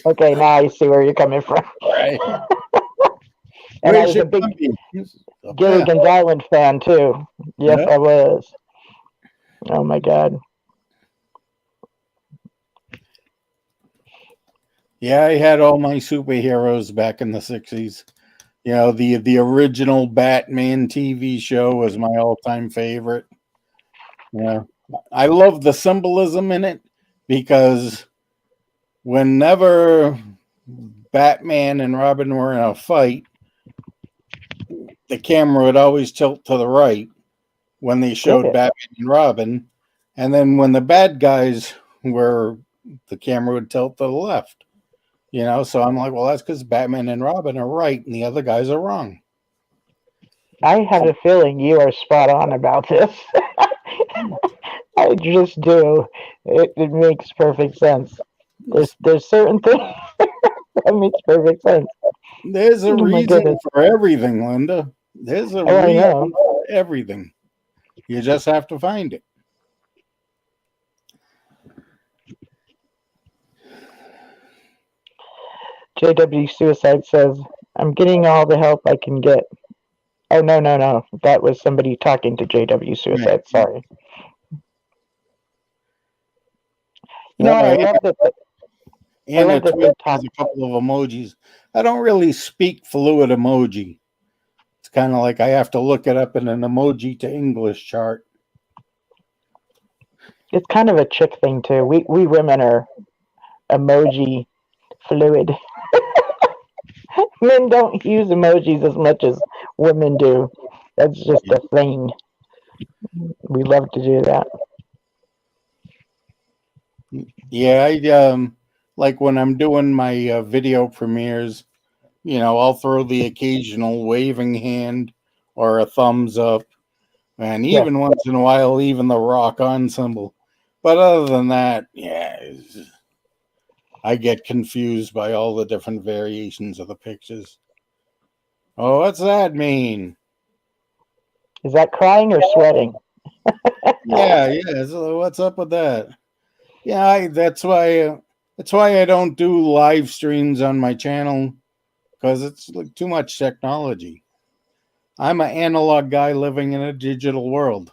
S5: Okay, now I see where you're coming from.
S1: Right.
S5: And I was a big Gilligan's Island fan too. Yes, I was. Oh my God.
S1: Yeah, I had all my superheroes back in the 60s. The original Batman TV show was my all-time favorite. I love the symbolism in it because whenever Batman and Robin were in a fight, the camera would always tilt to the right when they showed
S5: Did it?
S1: Batman and Robin. And then when the bad guys were, the camera would tilt to the left. So I'm like, well, that's because Batman and Robin are right and the other guys are wrong.
S5: I have a feeling you are spot on about this. I just do. It makes perfect sense. There's certain things that makes perfect sense.
S1: There's a
S5: Oh my
S1: reason
S5: goodness.
S1: for everything, Linda. There's a
S5: Oh, I
S1: reason
S5: know.
S1: for everything. You just have to find it.
S5: JW Suicide says, I'm getting all the help I can get. Oh, no. That was somebody talking to JW Suicide.
S1: Right.
S5: Sorry. You know what? I love that.
S1: Anna
S5: that
S1: Twitch has a couple of emojis. I don't really speak fluid emoji. It's kind of like I have to look it up in an emoji to English chart.
S5: It's kind of a chick thing, too. We women are emoji fluid. Men don't use emojis as much as women do. That's just a thing. We love to do that.
S1: Yeah, I like when I'm doing my video premieres, I'll throw the occasional waving hand or a thumbs up, and even once in a while, even the rock on symbol. But other than that, I get confused by all the different variations of the pictures. Oh, what's that mean?
S5: Is that crying or sweating?
S1: Yeah. So what's up with that? Yeah, that's why I don't do live streams on my channel, because it's like too much technology. I'm an analog guy living in a digital world.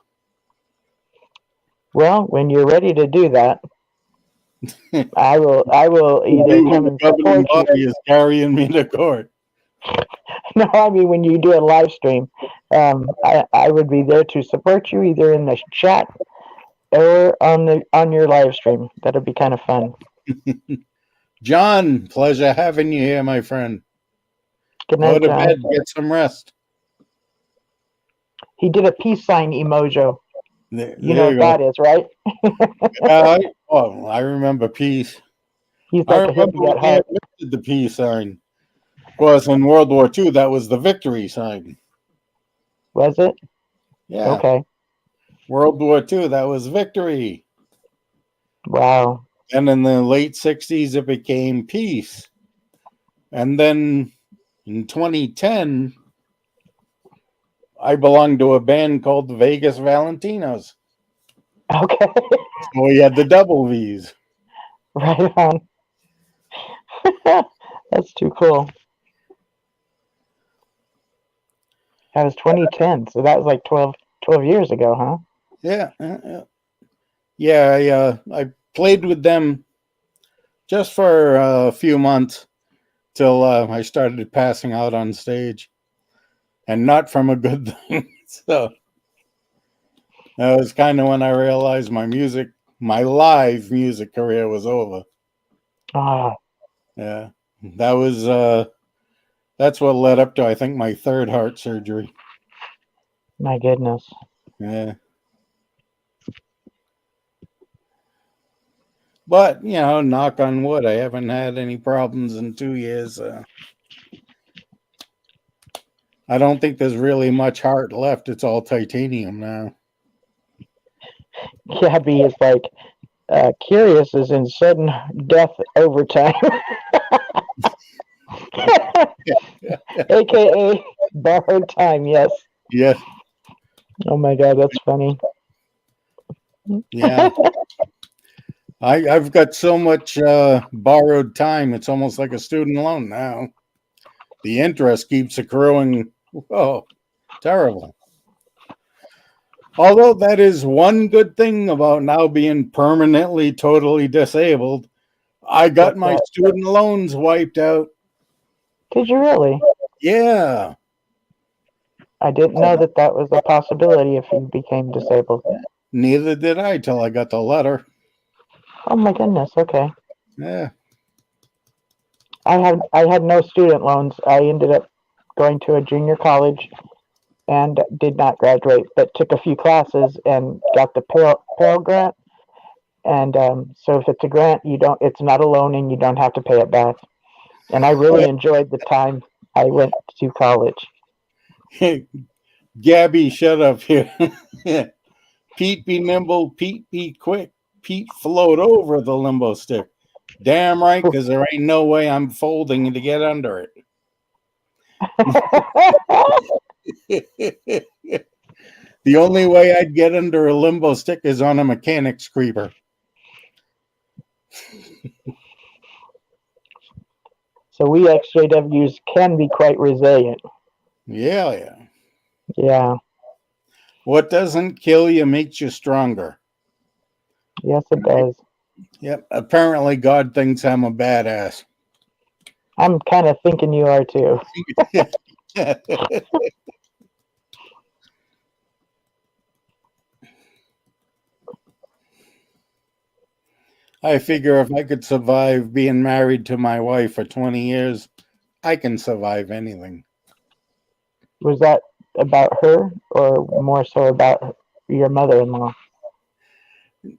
S5: Well, when you're ready to do that, I will either come and support you.
S1: Body is carrying me to court.
S5: No, I mean when you do a live stream, I would be there to support you either in the chat or on your live stream. That'd be kind of fun.
S1: John, pleasure having you here, my friend.
S5: Good night,
S1: Go to
S5: John.
S1: bed, get some rest.
S5: He did a peace sign emoji. You know what
S1: go.
S5: that is, right?
S1: I remember peace.
S5: He's
S1: I
S5: like a
S1: remember
S5: hippie
S1: when
S5: at
S1: they
S5: heart.
S1: invented the peace sign. Of course, in World War II, that was the victory sign.
S5: Was it?
S1: Yeah.
S5: Okay.
S1: World War II, that was victory.
S5: Wow.
S1: And in the late 60s, it became peace. And then in 2010, I belonged to a band called the Vegas Valentinos.
S5: Okay.
S1: So we had the double V's.
S5: Right on. That's too cool. That was 2010, so that was like 12 years ago, huh?
S1: Yeah. I played with them just for a few months till I started passing out on stage, and not from a good thing. So that was kind of when I realized my live music career was over.
S5: Ah.
S1: Yeah, that was that's what led up to, I think, my third heart surgery.
S5: My goodness.
S1: Yeah. But, knock on wood, I haven't had any problems in 2 years. I don't think there's really much heart left. It's all titanium now.
S5: Gabby is like, curious is in sudden death overtime. AKA borrowed time, yes.
S1: Yes.
S5: Oh my God, that's funny.
S1: Yeah. I've got so much borrowed time. It's almost like a student loan now. The interest keeps accruing. Oh, terrible. Although that is one good thing about now being permanently, totally disabled. I got my student loans wiped out.
S5: Did you really?
S1: Yeah.
S5: I didn't know that was a possibility if you became disabled.
S1: Neither did I till I got the letter.
S5: Oh my goodness. Okay.
S1: Yeah.
S5: I had no student loans. I ended up going to a junior college and did not graduate, but took a few classes and got the Pell Grant. And so if it's a grant, it's not a loan and you don't have to pay it back. And I really enjoyed the time I went to college.
S1: Gabby, shut up here. Pete be nimble, Pete be quick. Pete float over the limbo stick. Damn right, because there ain't no way I'm folding to get under it. The only way I'd get under a limbo stick is on a mechanic's creeper.
S5: So we XJWs can be quite resilient.
S1: Yeah.
S5: Yeah.
S1: What doesn't kill you makes you stronger.
S5: Yes, it does.
S1: Yep. Apparently, God thinks I'm a badass.
S5: I'm kind of thinking you are too.
S1: I figure if I could survive being married to my wife for 20 years, I can survive anything.
S5: Was that about her or more so about your mother-in-law?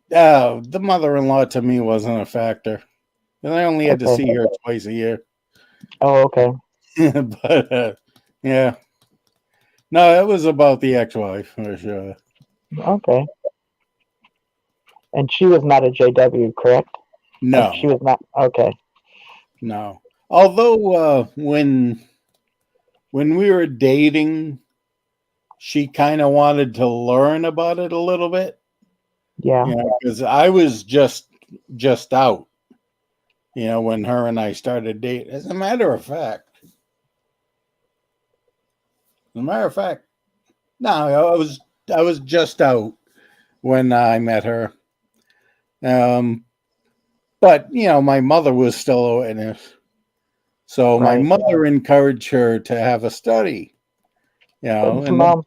S1: The mother-in-law to me wasn't a factor. And I only had to see her twice a year.
S5: Oh, okay.
S1: But, yeah. No, it was about the ex-wife, for sure.
S5: Okay. And she was not a JW, correct?
S1: No.
S5: Like she was not. Okay.
S1: No. Although, when we were dating, she kind of wanted to learn about it a little bit.
S5: Yeah.
S1: Because I was just out, when her and I started dating. As a matter of fact, no, I was just out when I met her. But my mother was still a witness, so my mother encouraged her to have a study. And
S5: Mom.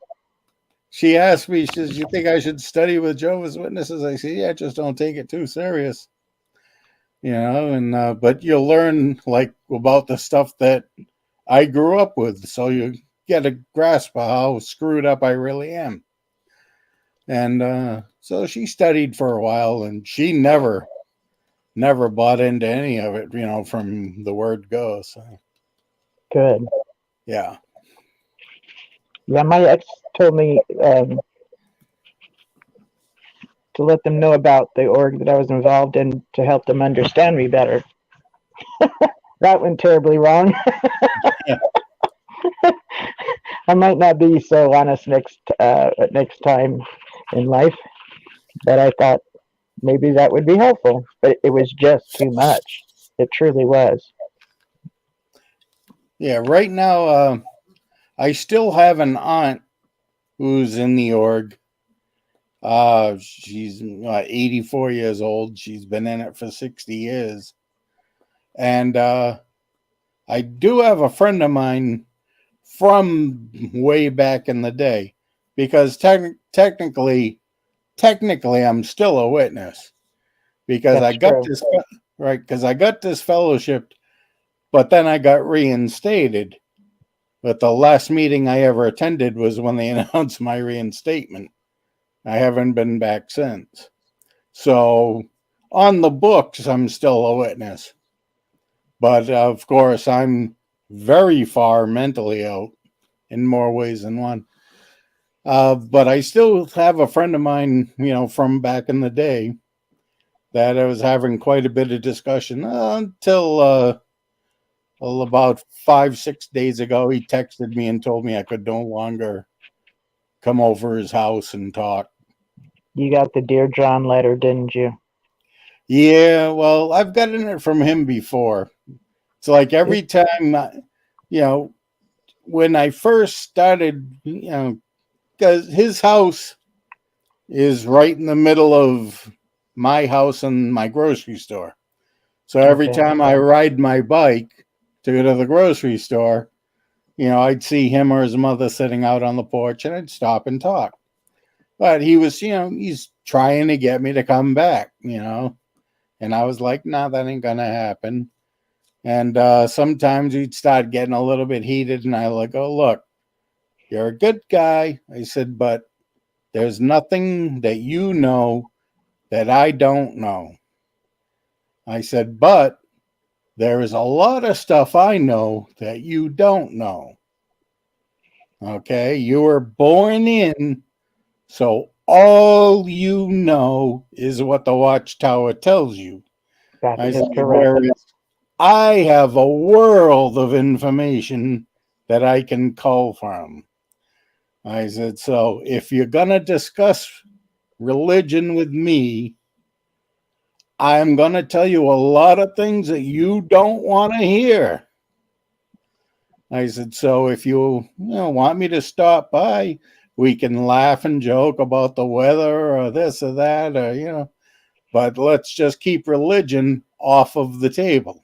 S1: She asked me, she says, "You think I should study with Jehovah's Witnesses?" I said, "Yeah, just don't take it too serious." But you'll learn like about the stuff that I grew up with, so you get a grasp of how screwed up I really am. And so she studied for a while, and she never bought into any of it, from the word go. So
S5: Good.
S1: yeah.
S5: Yeah, my ex told me to let them know about the org that I was involved in to help them understand me better. That went terribly wrong. I might not be so honest next time in life, but I thought maybe that would be helpful. But it was just too much. It truly was.
S1: Yeah, right now I still have an aunt who's in the org. She's 84 years old. She's been in it for 60 years. And I do have a friend of mine from way back in the day, because technically I'm still a witness, because I got this because I got this fellowship, but then I got reinstated. But the last meeting I ever attended was when they announced my reinstatement. I haven't been back since. So on the books, I'm still a witness. But of course, I'm very far mentally out in more ways than one. But I still have a friend of mine, from back in the day, that I was having quite a bit of discussion until about 5-6 days ago. He texted me and told me I could no longer come over his house and talk.
S5: You got the Dear John letter, didn't you?
S1: Yeah, well, I've gotten it from him before. It's like every time, when I first started, because his house is right in the middle of my house and my grocery store. So every time I ride my bike to go to the grocery store, I'd see him or his mother sitting out on the porch, and I'd stop and talk. But he was, he's trying to get me to come back, and I was like, nah, that ain't gonna happen. And sometimes he'd start getting a little bit heated, and I like, oh, look, you're a good guy. I said, but there's nothing that you know that I don't know. I said, but there is a lot of stuff I know that you don't know. Okay, you were born in, so all you know is what the Watchtower tells you.
S5: That
S1: I
S5: is
S1: said,
S5: correct.
S1: whereas I have a world of information that I can call from. I said, so if you're going to discuss religion with me, I'm going to tell you a lot of things that you don't want to hear. I said, so if you want me to stop by, we can laugh and joke about the weather or this or that, or, but let's just keep religion off of the table.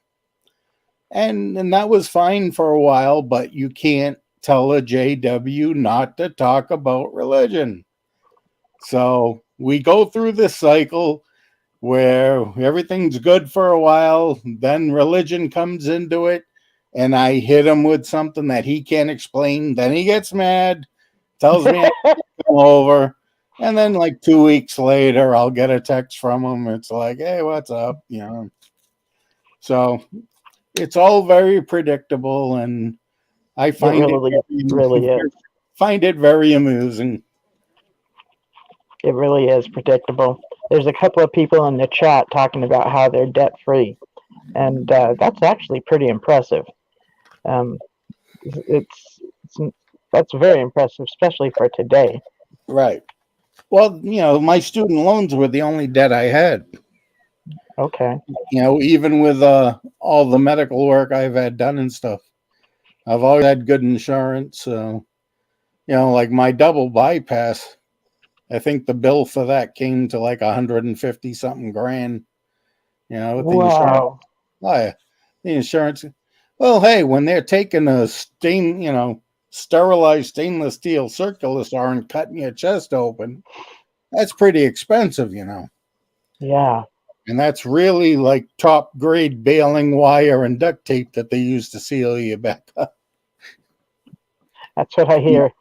S1: And that was fine for a while, but you can't tell a JW not to talk about religion. So we go through this cycle where everything's good for a while, then religion comes into it, and I hit him with something that he can't explain. Then he gets mad, tells me I can come over, and then like 2 weeks later, I'll get a text from him. It's like, hey, what's up? So it's all very predictable, and I
S5: It
S1: find
S5: really is.
S1: find it very amusing.
S5: It really is predictable. There's a couple of people in the chat talking about how they're debt free, and that's actually pretty impressive. Um, it's that's very impressive, especially for today.
S1: Right. Well, my student loans were the only debt I had.
S5: Okay.
S1: Even with all the medical work I've had done and stuff, I've always had good insurance. Like my double bypass, I think the bill for that came to like 150 something grand. With the insurance.
S5: Wow.
S1: Oh, yeah. The insurance. Well, hey, when they're taking a sterilized stainless steel circular saw and cutting your chest open, that's pretty expensive.
S5: Yeah.
S1: And that's really like top grade baling wire and duct tape that they use to seal you back up.
S5: That's what I hear.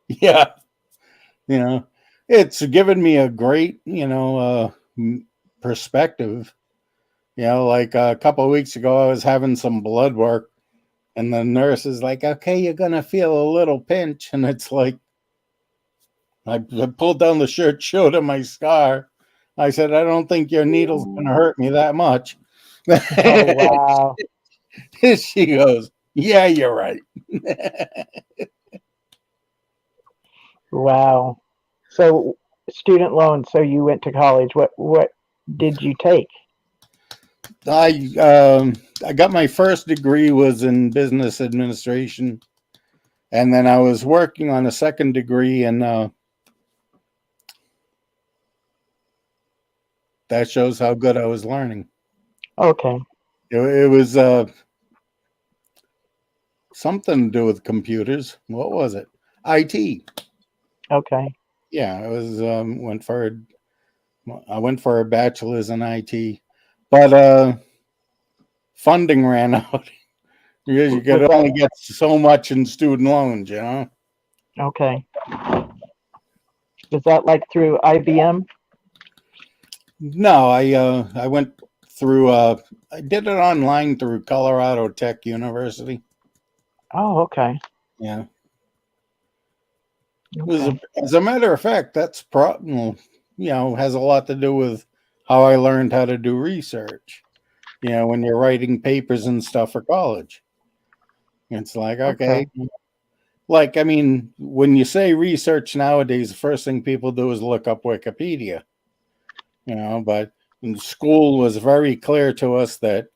S1: Yeah. It's given me a great, perspective. Like a couple of weeks ago, I was having some blood work, and the nurse is like, okay, you're going to feel a little pinch. And it's like, I pulled down the shirt, showed her my scar. I said, I don't think your needle's going to hurt me that much.
S5: Oh wow.
S1: She goes, yeah, you're right.
S5: Wow. So student loans. So you went to college. What did you take?
S1: I got my first degree was in business administration, and then I was working on a second degree, and that shows how good I was learning.
S5: Okay.
S1: It was something to do with computers. What was it? IT.
S5: Okay.
S1: Yeah, I was I went for a bachelor's in IT, but funding ran out. Because you could only get so much in student loans,
S5: Okay. Was that like through IBM?
S1: No, I went through I did it online through Colorado Tech University.
S5: Oh, okay.
S1: Yeah.
S5: Okay.
S1: As a matter of fact, that's has a lot to do with how I learned how to do research. When you're writing papers and stuff for college. It's like, okay. Like, I mean, when you say research nowadays, the first thing people do is look up Wikipedia. But school was very clear to us that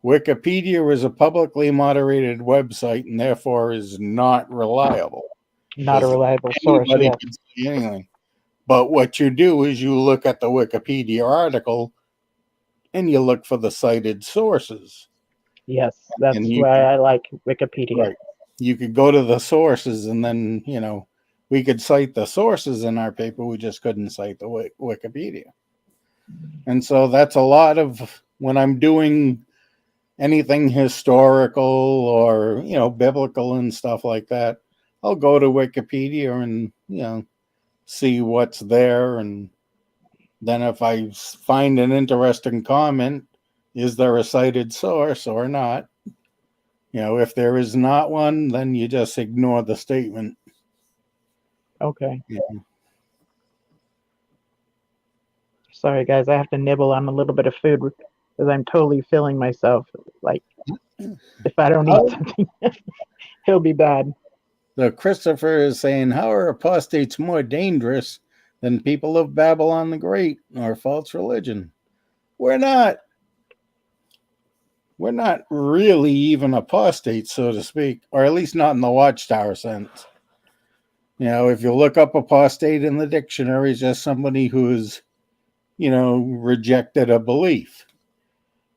S1: Wikipedia is a publicly moderated website and therefore is not reliable.
S5: Not a reliable source.
S1: Anybody
S5: Yes.
S1: can say anything. But what you do is you look at the Wikipedia article and you look for the cited sources.
S5: Yes. That's
S1: And
S5: why I like Wikipedia.
S1: right. You could go to the sources and then, we could cite the sources in our paper, we just couldn't cite the Wikipedia. And so that's a lot of when I'm doing anything historical or, biblical and stuff like that, I'll go to Wikipedia and, see what's there. And then if I find an interesting comment, is there a cited source or not? If there is not one, then you just ignore the statement.
S5: Okay.
S1: Yeah.
S5: Sorry, guys. I have to nibble on a little bit of food because I'm totally filling myself. Like, if I don't eat something, it'll be bad.
S1: So Christopher is saying, how are apostates more dangerous than people of Babylon the Great or false religion? We're not really even apostates, so to speak, or at least not in the Watchtower sense. If you look up apostate in the dictionary, it's just somebody who's, rejected a belief.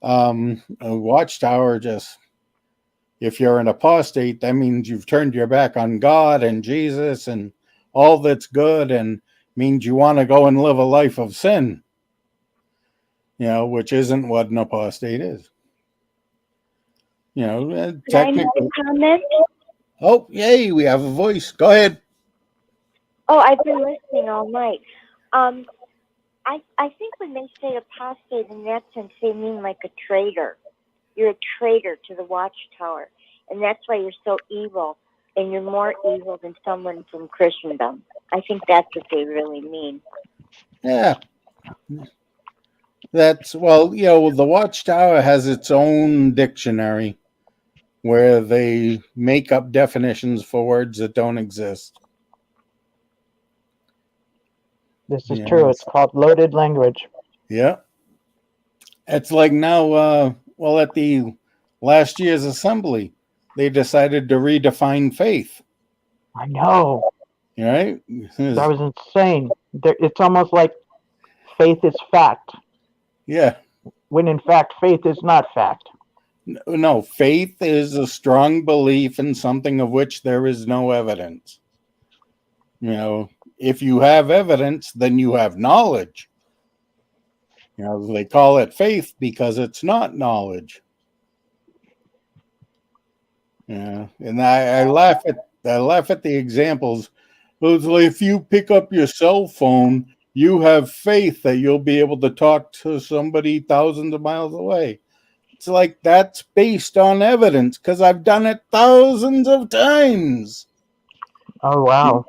S1: A Watchtower just, if you're an apostate, that means you've turned your back on God and Jesus and all that's good, and means you want to go and live a life of sin, which isn't what an apostate is. Technically.
S8: Comment?
S1: Oh, yay, we have a voice. Go ahead.
S8: Oh, I've been listening all night. I think when they say apostate in that sense, they mean like a traitor. You're a traitor to the Watchtower, and that's why you're so evil, and you're more evil than someone from Christendom. I think that's what they really mean.
S1: Yeah. The Watchtower has its own dictionary where they make up definitions for words that don't exist.
S5: This is true. It's called loaded language.
S1: Yeah. It's like now, at the last year's assembly, they decided to redefine faith.
S5: I know.
S1: Right?
S5: That was insane. It's almost like faith is fact.
S1: Yeah.
S5: When in fact, faith is not fact.
S1: No, faith is a strong belief in something of which there is no evidence. If you have evidence, then you have knowledge. They call it faith because it's not knowledge. Yeah, and I laugh at the examples. It's like if you pick up your cell phone, you have faith that you'll be able to talk to somebody thousands of miles away. It's like that's based on evidence because I've done it thousands of times.
S5: Oh, wow.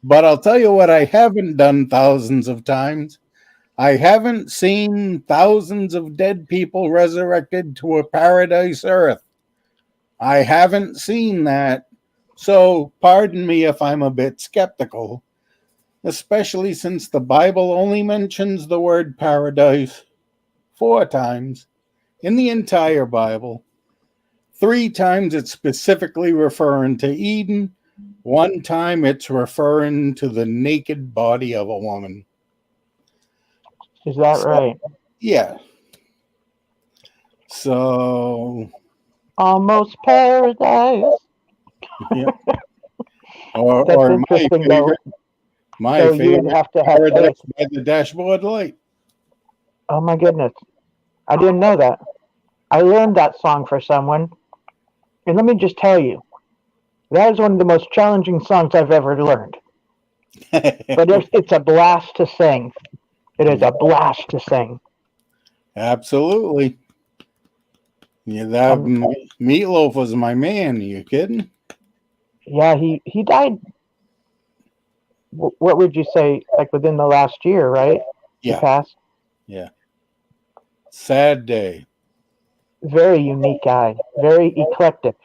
S1: But I'll tell you what I haven't done thousands of times. I haven't seen thousands of dead people resurrected to a paradise earth. I haven't seen that. So pardon me if I'm a bit skeptical, especially since the Bible only mentions the word paradise 4 times in the entire Bible. 3 times it's specifically referring to Eden. 1 time it's referring to the naked body of a woman.
S5: Is that right?
S1: Yeah. So
S5: almost paradise.
S1: Yeah. Or
S5: my favorite.
S1: My
S5: so
S1: favorite.
S5: You would have to have
S1: Paradise by the Dashboard Light.
S5: Oh my goodness. I didn't know that. I learned that song for someone. And let me just tell you, that is one of the most challenging songs I've ever learned. But it's a blast to sing. It is a blast to sing.
S1: Absolutely. Yeah, that Meatloaf was my man. Are you kidding?
S5: Yeah, he died. What would you say? Like within the last year, right?
S1: Yeah.
S5: He passed.
S1: Yeah. Sad day.
S5: Very unique guy. Very eclectic.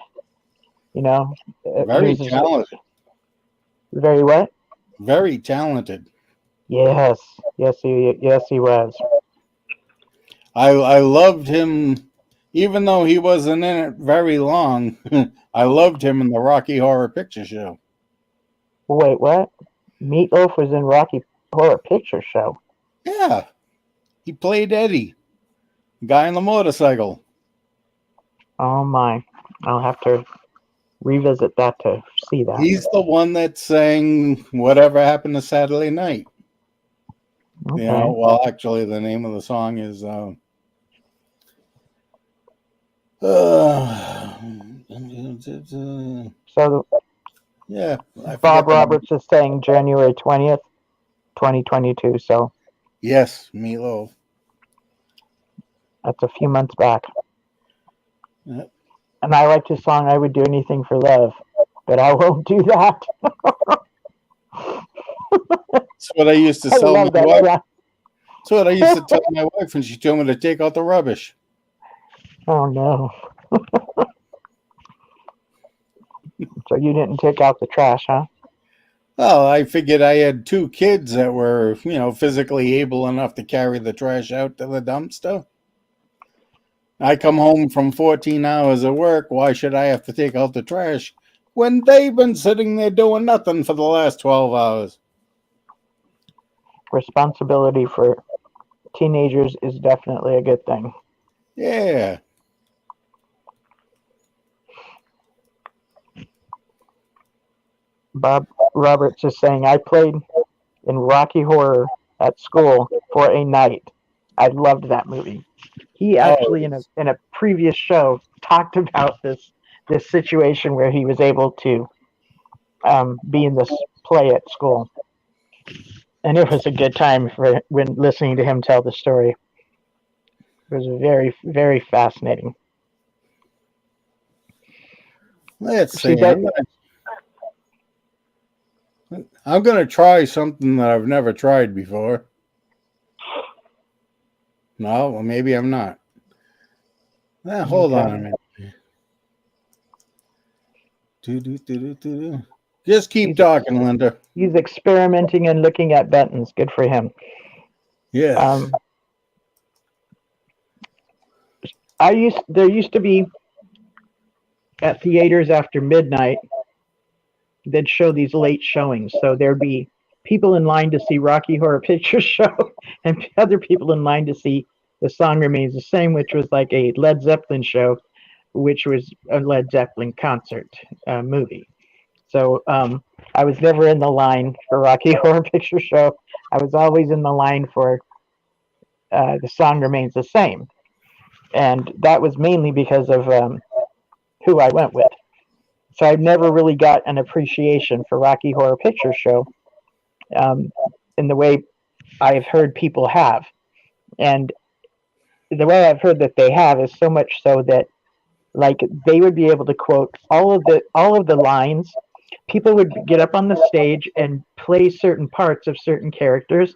S5: You know.
S1: Very talented.
S5: Very what?
S1: Very talented.
S5: Yes. Yes, he was.
S1: I loved him, even though he wasn't in it very long. I loved him in the Rocky Horror Picture Show.
S5: Wait, what? Meatloaf was in Rocky Horror Picture Show?
S1: Yeah. He played Eddie, the guy on the motorcycle.
S5: Oh my. I'll have to revisit that to see that.
S1: He's the one that sang "Whatever Happened to Saturday Night."
S5: Okay.
S1: You know, well, actually, the name of the song is
S5: So
S1: yeah, I
S5: Bob
S1: forget the name.
S5: Roberts is saying January 20th, 2022. So
S1: Yes, Meatloaf.
S5: that's a few months back.
S1: Yep.
S5: And I liked his song, I Would Do Anything for Love, but I won't do that.
S1: That's what I used to
S5: I
S1: tell my
S5: love that
S1: wife.
S5: song.
S1: That's what I used to tell my wife when she told me to take out the rubbish.
S5: Oh, no. So you didn't take out the trash, huh?
S1: Well, I figured I had 2 kids that were, physically able enough to carry the trash out to the dumpster. I come home from 14 hours of work. Why should I have to take out the trash when they've been sitting there doing nothing for the last 12 hours?
S5: Responsibility for teenagers is definitely a good thing.
S1: Yeah.
S5: Bob Roberts is saying, I played in Rocky Horror at school for a night. I loved that movie. He actually, in a previous show, talked about this situation where he was able to be in this play at school, and it was a good time for when listening to him tell the story. It was very, very fascinating.
S1: Let's
S5: See
S1: see.
S5: that?
S1: I'm gonna try something that I've never tried before. No, well, maybe I'm not. Hold on a minute. Just keep talking, Linda.
S5: He's experimenting and looking at buttons. Good for him.
S1: Yes.
S5: There used to be at theaters after midnight, they'd show these late showings. So there'd be people in line to see Rocky Horror Picture Show and other people in line to see The Song Remains the Same, which was like a Led Zeppelin show, which was a Led Zeppelin concert movie. So I was never in the line for Rocky Horror Picture Show. I was always in the line for The Song Remains the Same. And that was mainly because of who I went with. So I never really got an appreciation for Rocky Horror Picture Show in the way I've heard people have. And the way I've heard that they have is so much so that like they would be able to quote all of the lines. People would get up on the stage and play certain parts of certain characters.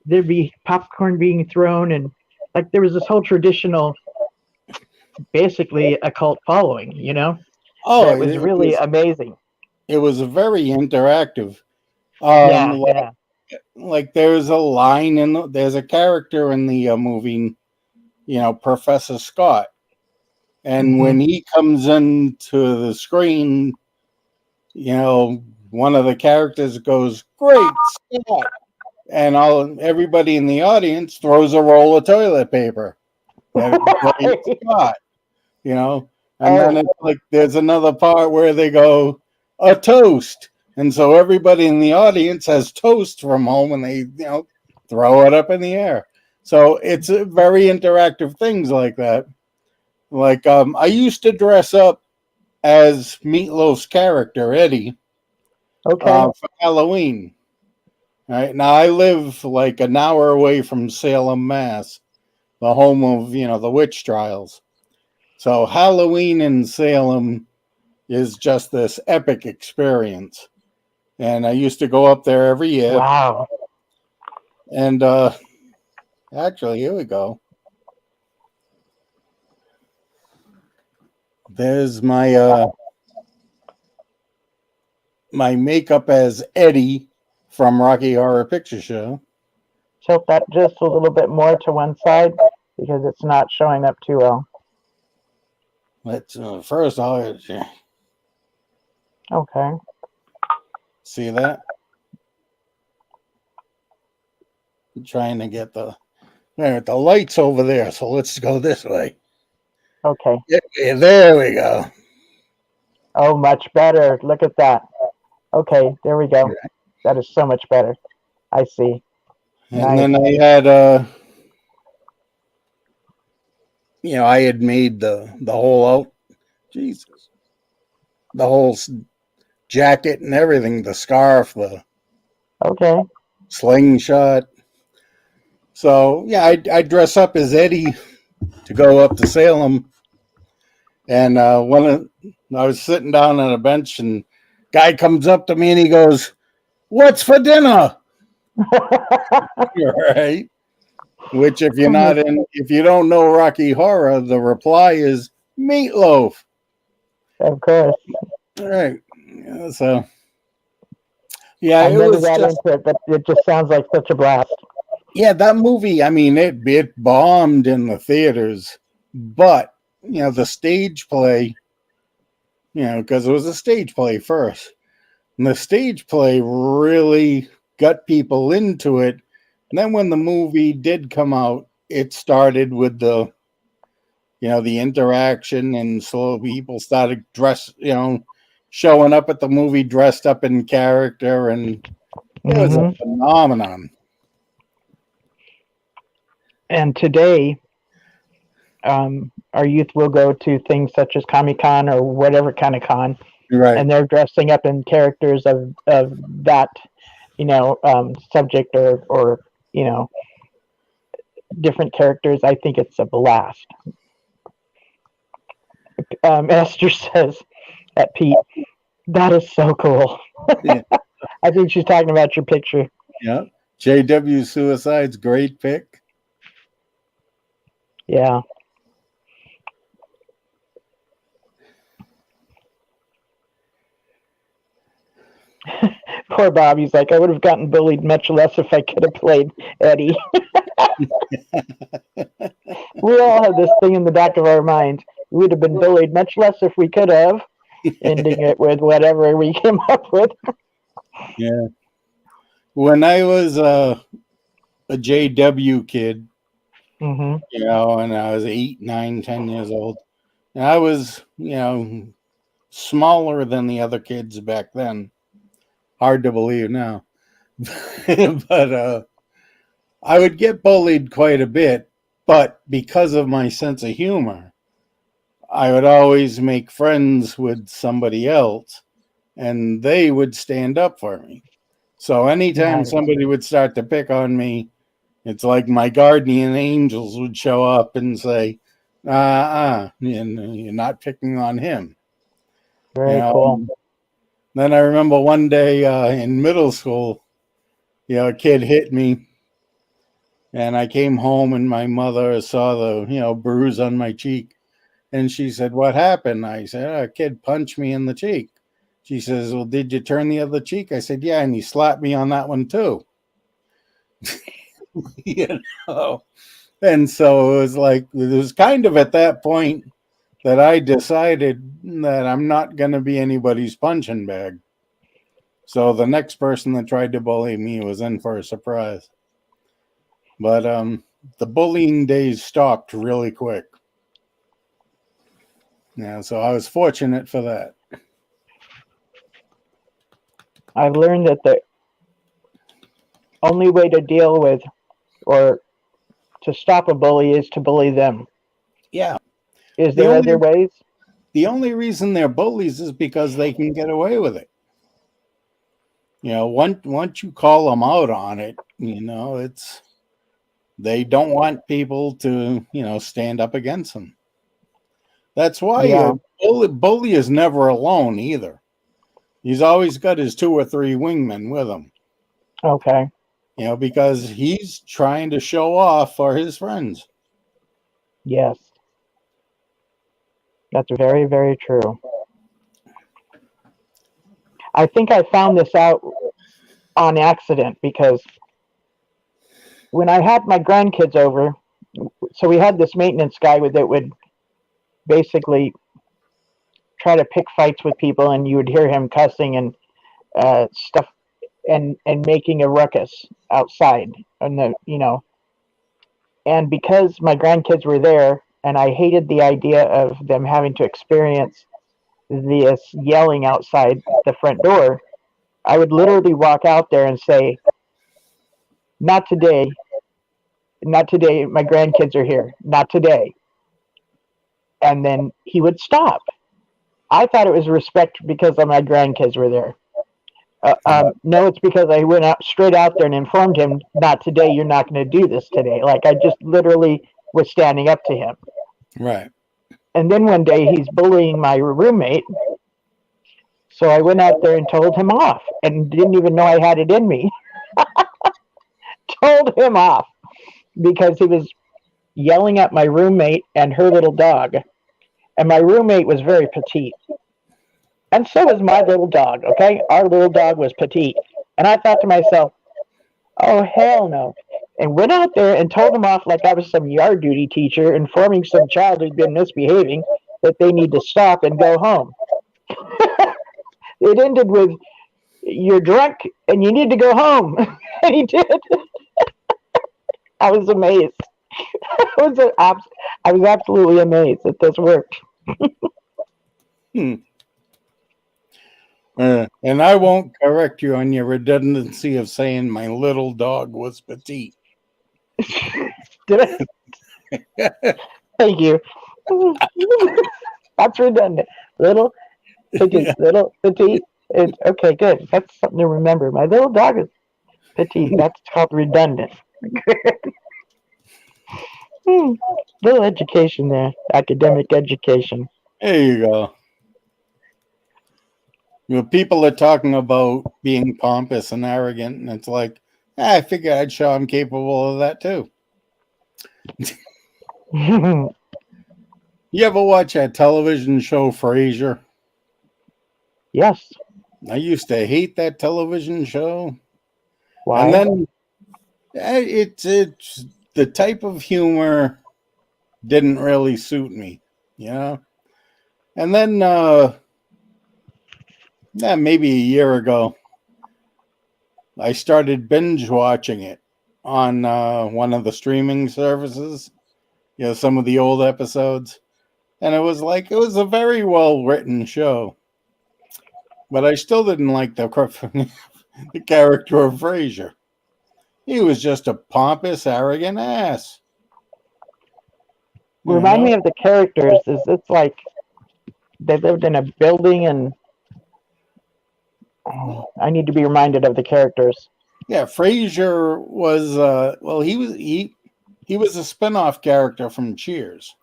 S5: There'd be popcorn being thrown, and like there was this whole traditional, basically a cult following,
S1: Oh,
S5: that was really amazing.
S1: It was very interactive.
S5: Yeah.
S1: Like there's a line there's a character in the movie, Professor Scott, and when he comes into the screen, one of the characters goes, "Great Scott," and everybody in the audience throws a roll of toilet paper. Great Scott, and then it's like there's another part where they go, "A toast," and so everybody in the audience has toast from home, and they throw it up in the air. So it's very interactive things like that. Like I used to dress up as Meatloaf's character Eddie. For Halloween. Right now, I live like an hour away from Salem, Mass, the home of the witch trials. So Halloween in Salem is just this epic experience, and I used to go up there every year.
S5: Wow!
S1: And actually, here we go. There's my my makeup as Eddie from Rocky Horror Picture Show.
S5: Tilt that just a little bit more to one side because it's not showing up too well.
S1: Let's first I'll
S5: Okay.
S1: See that? I'm trying to get the lights over there, so let's go this way.
S5: Okay.
S1: Yeah, there we go.
S5: Oh, much better. Look at that. Okay, there we go. That is so much better. I see.
S1: And
S5: Nice.
S1: then I had I had made the whole Jesus, the whole jacket and everything, the scarf, the
S5: Okay.
S1: slingshot. So yeah, I dress up as Eddie to go up to Salem, and when I was sitting down on a bench, and guy comes up to me and he goes, "What's for dinner?" Right. Which, if you don't know Rocky Horror, the reply is meatloaf.
S5: Of course.
S1: All right. Yeah, so yeah,
S5: I
S1: it
S5: never
S1: was
S5: got
S1: just
S5: into it, but it just sounds like such a blast.
S1: that movie. I mean, it bombed in the theaters, but the stage play, because it was a stage play first, and the stage play really got people into it. And then when the movie did come out, it started with the interaction, and so people started showing up at the movie dressed up in character, and it was a
S5: Hmm.
S1: phenomenon.
S5: And today, our youth will go to things such as Comic Con or whatever kind of con,
S1: Right.
S5: and they're dressing up in characters of that, subject or different characters. I think it's a blast. Esther says at Pete, that is so cool.
S1: Yeah.
S5: I think she's talking about your picture.
S1: Yeah. JW Suicide's great pick.
S5: Yeah. Poor Bob. He's like, I would have gotten bullied much less if I could have played Eddie. We all have this thing in the back of our mind. We would have been bullied much less if we could have, ending it with whatever we came up with.
S1: Yeah. When I was a JW kid,
S5: Hmm.
S1: and I was 8, 9, 10 years old, and I was, smaller than the other kids back then. Hard to believe now. But I would get bullied quite a bit, but because of my sense of humor, I would always make friends with somebody else, and they would stand up for me. So anytime
S5: Nice.
S1: somebody would start to pick on me, it's like my guardian angels would show up and say, you're not picking on him.
S5: Very cool.
S1: Then I remember one day in middle school, a kid hit me, and I came home and my mother saw the bruise on my cheek, and she said, "What happened?" I said, "A kid punched me in the cheek." She says, "Well, did you turn the other cheek?" I said, "Yeah, and he slapped me on that one too." you know, and so it was kind of at that point that I decided that I'm not going to be anybody's punching bag. So the next person that tried to bully me was in for a surprise. But the bullying days stopped really quick. Yeah, so I was fortunate for that.
S5: I've learned that the only way to deal with or to stop a bully is to bully them.
S1: Yeah.
S5: Is there other ways?
S1: The only reason they're bullies is because they can get away with it. Once you call them out on it, they don't want people to, stand up against them. That's why a bully is never alone either. He's always got his 2 or 3 wingmen with him.
S5: Okay.
S1: Because he's trying to show off for his friends.
S5: Yes. That's very, very true. I think I found this out on accident because when I had my grandkids over, so we had this maintenance guy that would basically try to pick fights with people, and you would hear him cussing and stuff and making a ruckus outside, and and because my grandkids were there and I hated the idea of them having to experience this yelling outside the front door, I would literally walk out there and say, "Not today, not today. My grandkids are here. Not today." And then he would stop. I thought it was respect because of my grandkids were there. No, it's because I went out straight out there and informed him, "Not today. You're not going to do this today." Like I just literally was standing up to him.
S1: Right.
S5: And then one day he's bullying my roommate. So I went out there and told him off and didn't even know I had it in me. Told him off because he was yelling at my roommate and her little dog. And my roommate was very petite. And so was my little dog, okay? Our little dog was petite. And I thought to myself, oh, hell no. And went out there and told him off like I was some yard duty teacher informing some child who'd been misbehaving that they need to stop and go home. It ended with, "You're drunk and you need to go home." And he did. I was amazed. I was absolutely amazed that this worked.
S1: And I won't correct you on your redundancy of saying my little dog was petite.
S5: Did I? Thank you. That's redundant. Little, petite, little, petite. Okay, good. That's something to remember. My little dog is petite. That's called redundant. Little education there. Academic education.
S1: There you go. You know, people are talking about being pompous and arrogant, and it's like, I figured I'd show I'm capable of that too. You ever watch that television show Frasier?
S5: Yes.
S1: I used to hate that television show.
S5: Why?
S1: And then it's the type of humor didn't really suit me, you know? And then maybe a year ago, I started binge watching it on one of the streaming services, you know, some of the old episodes. And it was a very well written show. But I still didn't like the character of Frasier. He was just a pompous, arrogant ass.
S5: Remind me of the characters. It's like they lived in a building and I need to be reminded of the characters.
S1: Yeah, Frasier was he was a spin-off character from Cheers.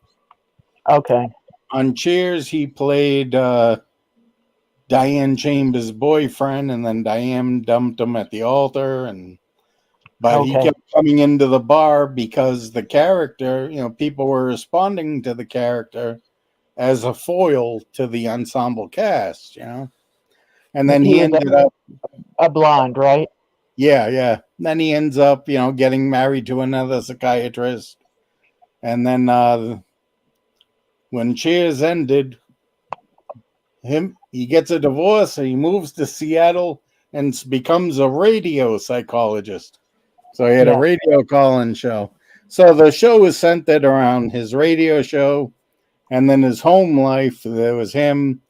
S5: Okay.
S1: On Cheers, he played Diane Chambers' boyfriend, and then Diane dumped him at the altar, but he kept coming into the bar because the character, you know, people were responding to the character as a foil to the ensemble cast, you know. And then he ended up
S5: a blonde, right?
S1: Yeah. Then he ends up, you know, getting married to another psychiatrist. And then when Cheers ended, he gets a divorce and he moves to Seattle and becomes a radio psychologist. So he had a radio call-in show. So the show was centered around his radio show, and then his home life. There was him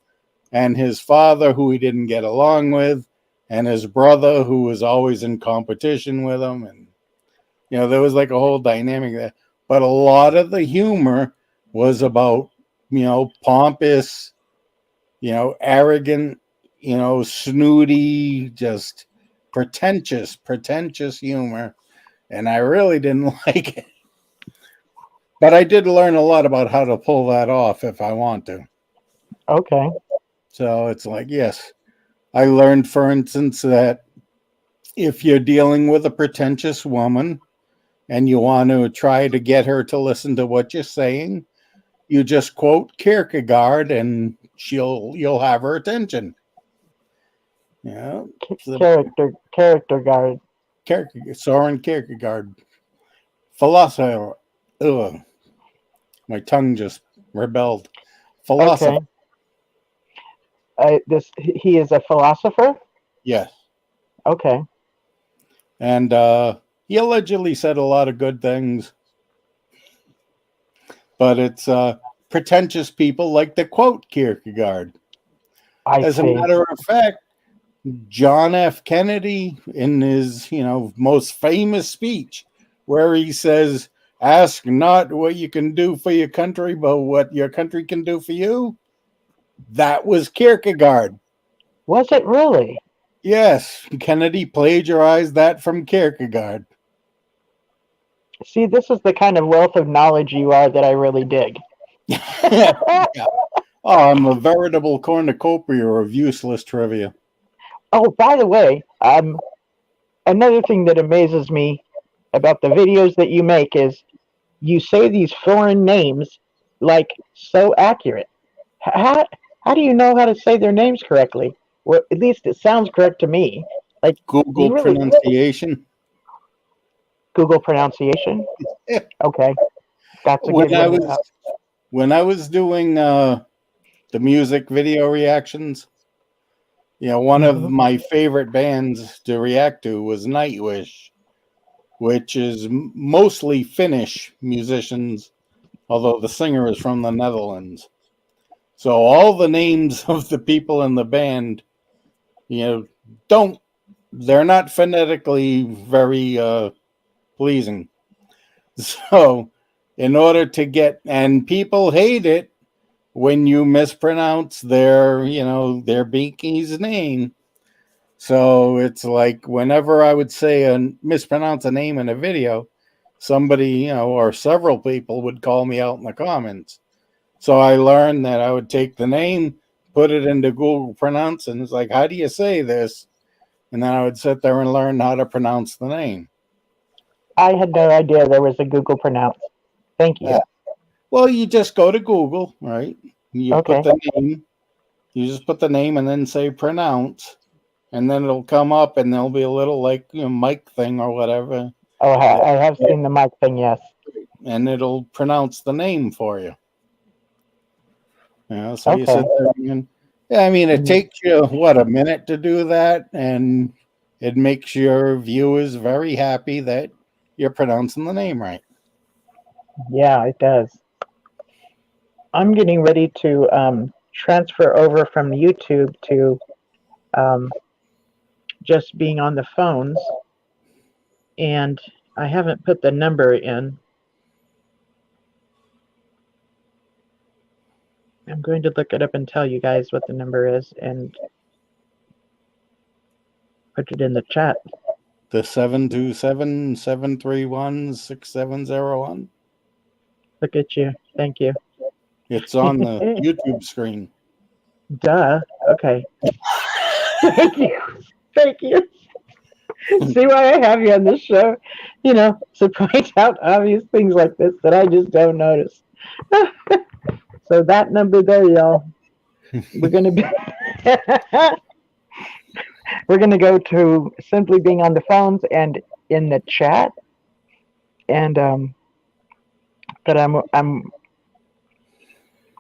S1: and his father, who he didn't get along with, and his brother, who was always in competition with him. And, you know, there was like a whole dynamic there. But a lot of the humor was about, you know, pompous, you know, arrogant, you know, snooty, just pretentious humor. And I really didn't like it. But I did learn a lot about how to pull that off if I want to.
S5: Okay.
S1: So it's like, yes, I learned, for instance, that if you're dealing with a pretentious woman and you want to try to get her to listen to what you're saying, you just quote Kierkegaard and you'll have her attention. Yeah.
S5: Kierkegaard.
S1: Soren Kierkegaard. Philosopher. Ugh. My tongue just rebelled. Philosopher.
S5: Okay. He is a philosopher?
S1: Yes.
S5: Okay.
S1: And he allegedly said a lot of good things. But it's pretentious people like to quote Kierkegaard. As a
S5: see.
S1: matter of fact, John F. Kennedy, in his most famous speech, where he says, "Ask not what you can do for your country, but what your country can do for you," that was Kierkegaard.
S5: Was it really?
S1: Yes, Kennedy plagiarized that from Kierkegaard.
S5: See, this is the kind of wealth of knowledge you are that I really dig.
S1: Yeah. Oh, I'm a veritable cornucopia of useless trivia.
S5: Oh, by the way, another thing that amazes me about the videos that you make is you say these foreign names like so accurate. How do you know how to say their names correctly? Well, at least it sounds correct to me. Like, do
S1: Google
S5: you really
S1: pronunciation.
S5: Google pronunciation? Okay, that's a good
S1: When I
S5: one.
S1: was doing the music video reactions, one of
S5: Mhm.
S1: my favorite bands to react to was Nightwish, which is mostly Finnish musicians, although the singer is from the Netherlands. So all the names of the people in the band, don't they're not phonetically very pleasing. So in order to get, and people hate it when you mispronounce their Binky's name. So it's like whenever I would mispronounce a name in a video, somebody, or several people would call me out in the comments. So I learned that I would take the name, put it into Google Pronounce, and it's like, how do you say this? And then I would sit there and learn how to pronounce the name.
S5: I had no idea there was a Google pronounce. Thank you.
S1: Well, you just go to Google, right? You
S5: Okay.
S1: put the name, you just put the name and then say pronounce, and then it'll come up and there'll be a little mic thing or whatever,
S5: Oh, I have seen the mic thing, yes.
S1: and it'll pronounce the name for you. So you
S5: Okay.
S1: sit there and yeah, I mean, it
S5: Mhm.
S1: takes you a minute to do that, and it makes your viewers very happy that you're pronouncing the name right.
S5: Yeah, it does. I'm getting ready to transfer over from YouTube to just being on the phones, and I haven't put the number in. I'm going to look it up and tell you guys what the number is and put it in the chat.
S1: The 727-731-6701.
S5: Look at you. Thank you.
S1: It's on the YouTube screen.
S5: Duh. Okay. Thank you. Thank you. See why I have you on this show? To point out obvious things like this that I just don't notice. So that number there, y'all. We're gonna be we're gonna go to simply being on the phones and in the chat. And but I'm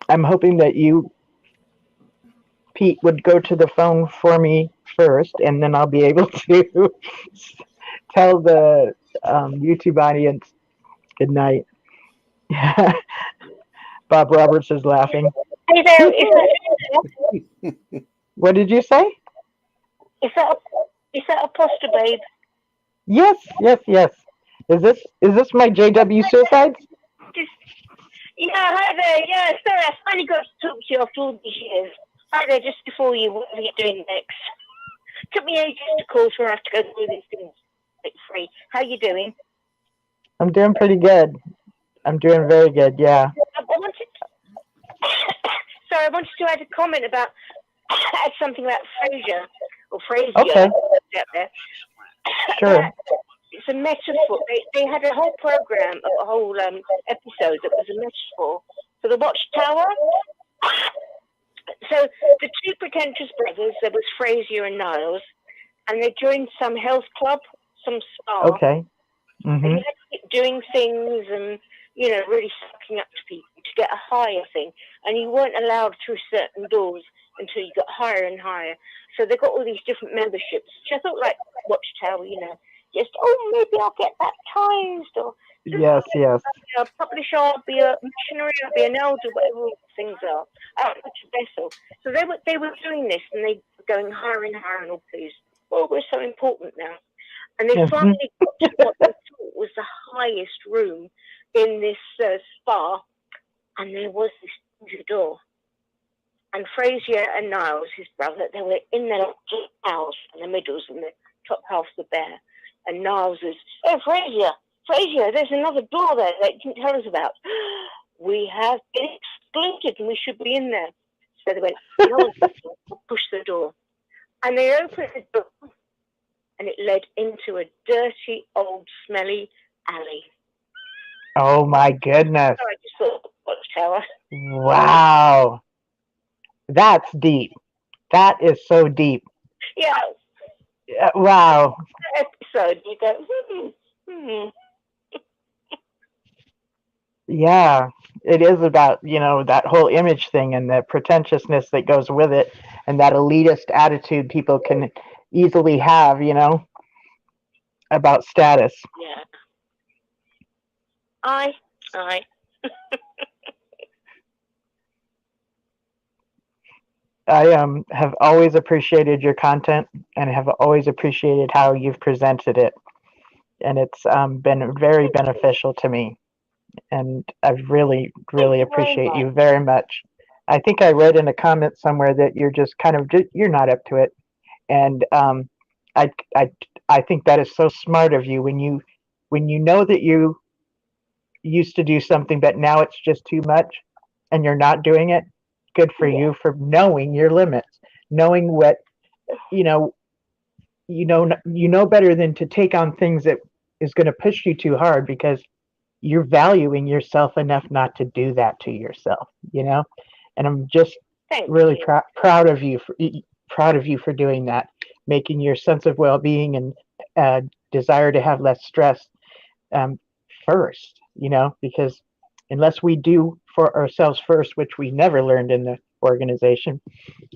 S5: hoping that you, Pete, would go to the phone for me first, and then I'll be able to tell the YouTube audience good night. Bob Roberts is laughing.
S8: Hey there,
S5: What did you say?
S8: is that a poster, babe?
S5: Yes. Is this my JW Suicides?
S8: Yeah, hi there. Yeah, sorry, I finally got to talk to you after all these years. Hi there, just before you, what are you doing next? Took me ages to call, so I have to go through these things free. How you doing?
S5: I'm doing pretty good. I'm doing very good, yeah.
S8: I wanted to add a comment about something about Frasier or Frasier.
S5: Okay.
S8: Out there.
S5: Sure.
S8: It's a metaphor. They had a whole program, a whole episode that was a metaphor for the Watchtower. So the two pretentious brothers, there was Frasier and Niles, and they joined some health club, some spa.
S5: Okay.
S8: And you had to keep doing things and, really sucking up to people to get a higher thing. And you weren't allowed through certain doors until you got higher and higher. So they got all these different memberships, which I thought like Watchtower, just, oh, maybe I'll get baptized, or
S5: Yes, yes.
S8: a publisher, I'll be a missionary, I'll be an elder, whatever all the things are. Out of a vessel. So they were doing this, and they were going higher and higher, and all please. Well, we're so important now. And they finally got to what they thought was the highest room in this spa, and there was this danger door. And Frazier and Niles, his brother, they were in their house in the middles, and the top half's the bear. And Niles was, oh, Frazier, there's another door there that you didn't tell us about. We have been excluded, and we should be in there. So they went, no, push the door. And they opened the door, and it led into a dirty, old, smelly alley.
S5: Oh my goodness.
S8: So I just thought, Watchtower.
S5: Wow. That's deep. That is so deep.
S8: Yeah.
S5: Wow.
S8: Episode, you go,
S5: Yeah, it is about, that whole image thing and the pretentiousness that goes with it, and that elitist attitude people can easily have, about status.
S8: Yeah. I.
S5: I have always appreciated your content and have always appreciated how you've presented it. And it's been very beneficial to me. And I really, really appreciate you very much. I think I read in a comment somewhere that you're just you're not up to it. And I think that is so smart of you when you know that you used to do something, but now it's just too much and you're not doing it. Good for you for knowing your limits, knowing what, you know better than to take on things that is going to push you too hard, because you're valuing yourself enough not to do that to yourself, and I'm just really proud of you for doing that, making your sense of well-being and desire to have less stress first, because unless we do for ourselves first, which we never learned in the organization,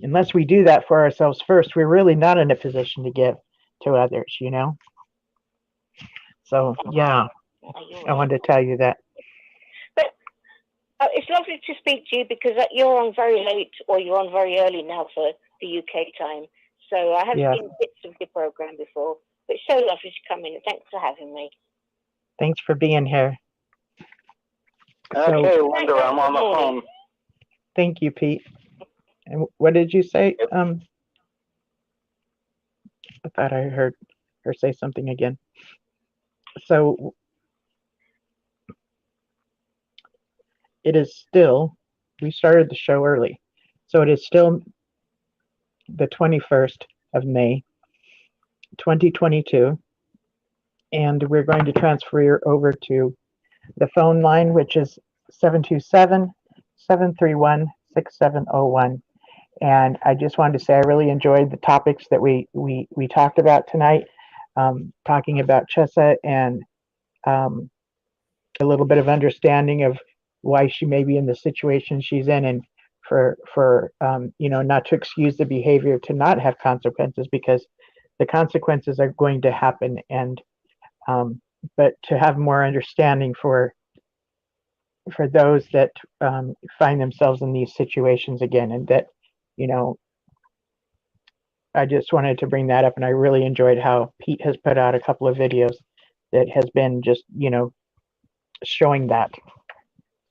S5: unless we do that for ourselves first, we're really not in a position to give to others, So, yeah, I wanted to tell you that.
S8: But it's lovely to speak to you, because you're on very late, or you're on very early now for the UK time. So I have seen bits of your program before, but it's so lovely to come in, and thanks for having me.
S5: Thanks for being here.
S6: Okay, Wanda, I'm on the phone.
S5: Thank you, Pete. And what did you say? I thought I heard her say something again. So it is still, we started the show early, so it is still the 21st of May, 2022, and we're going to transfer over to the phone line, which is 727-731-6701. And I just wanted to say I really enjoyed the topics that we talked about tonight, talking about Chessa and a little bit of understanding of why she may be in the situation she's in, and for not to excuse the behavior to not have consequences, because the consequences are going to happen, and but to have more understanding for those that find themselves in these situations again. And that, I just wanted to bring that up, and I really enjoyed how Pete has put out a couple of videos that has been just, showing that.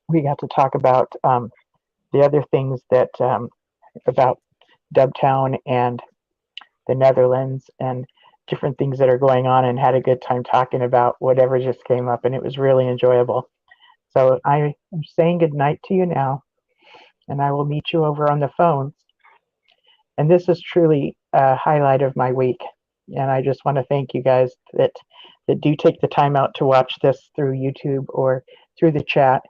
S5: We got to talk about the other things that about Dubtown and the Netherlands and different things that are going on, and had a good time talking about whatever just came up, and it was really enjoyable. So I am saying good night to you now, and I will meet you over on the phones. And this is truly a highlight of my week. And I just want to thank you guys that do take the time out to watch this through YouTube or through the chat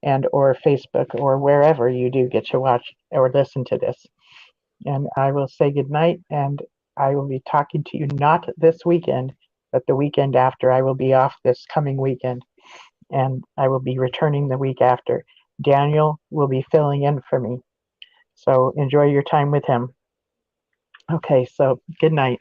S5: and or Facebook or wherever you do get to watch or listen to this. And I will say good night, and I will be talking to you not this weekend, but the weekend after. I will be off this coming weekend, and I will be returning the week after. Daniel will be filling in for me. So enjoy your time with him. Okay, so good night.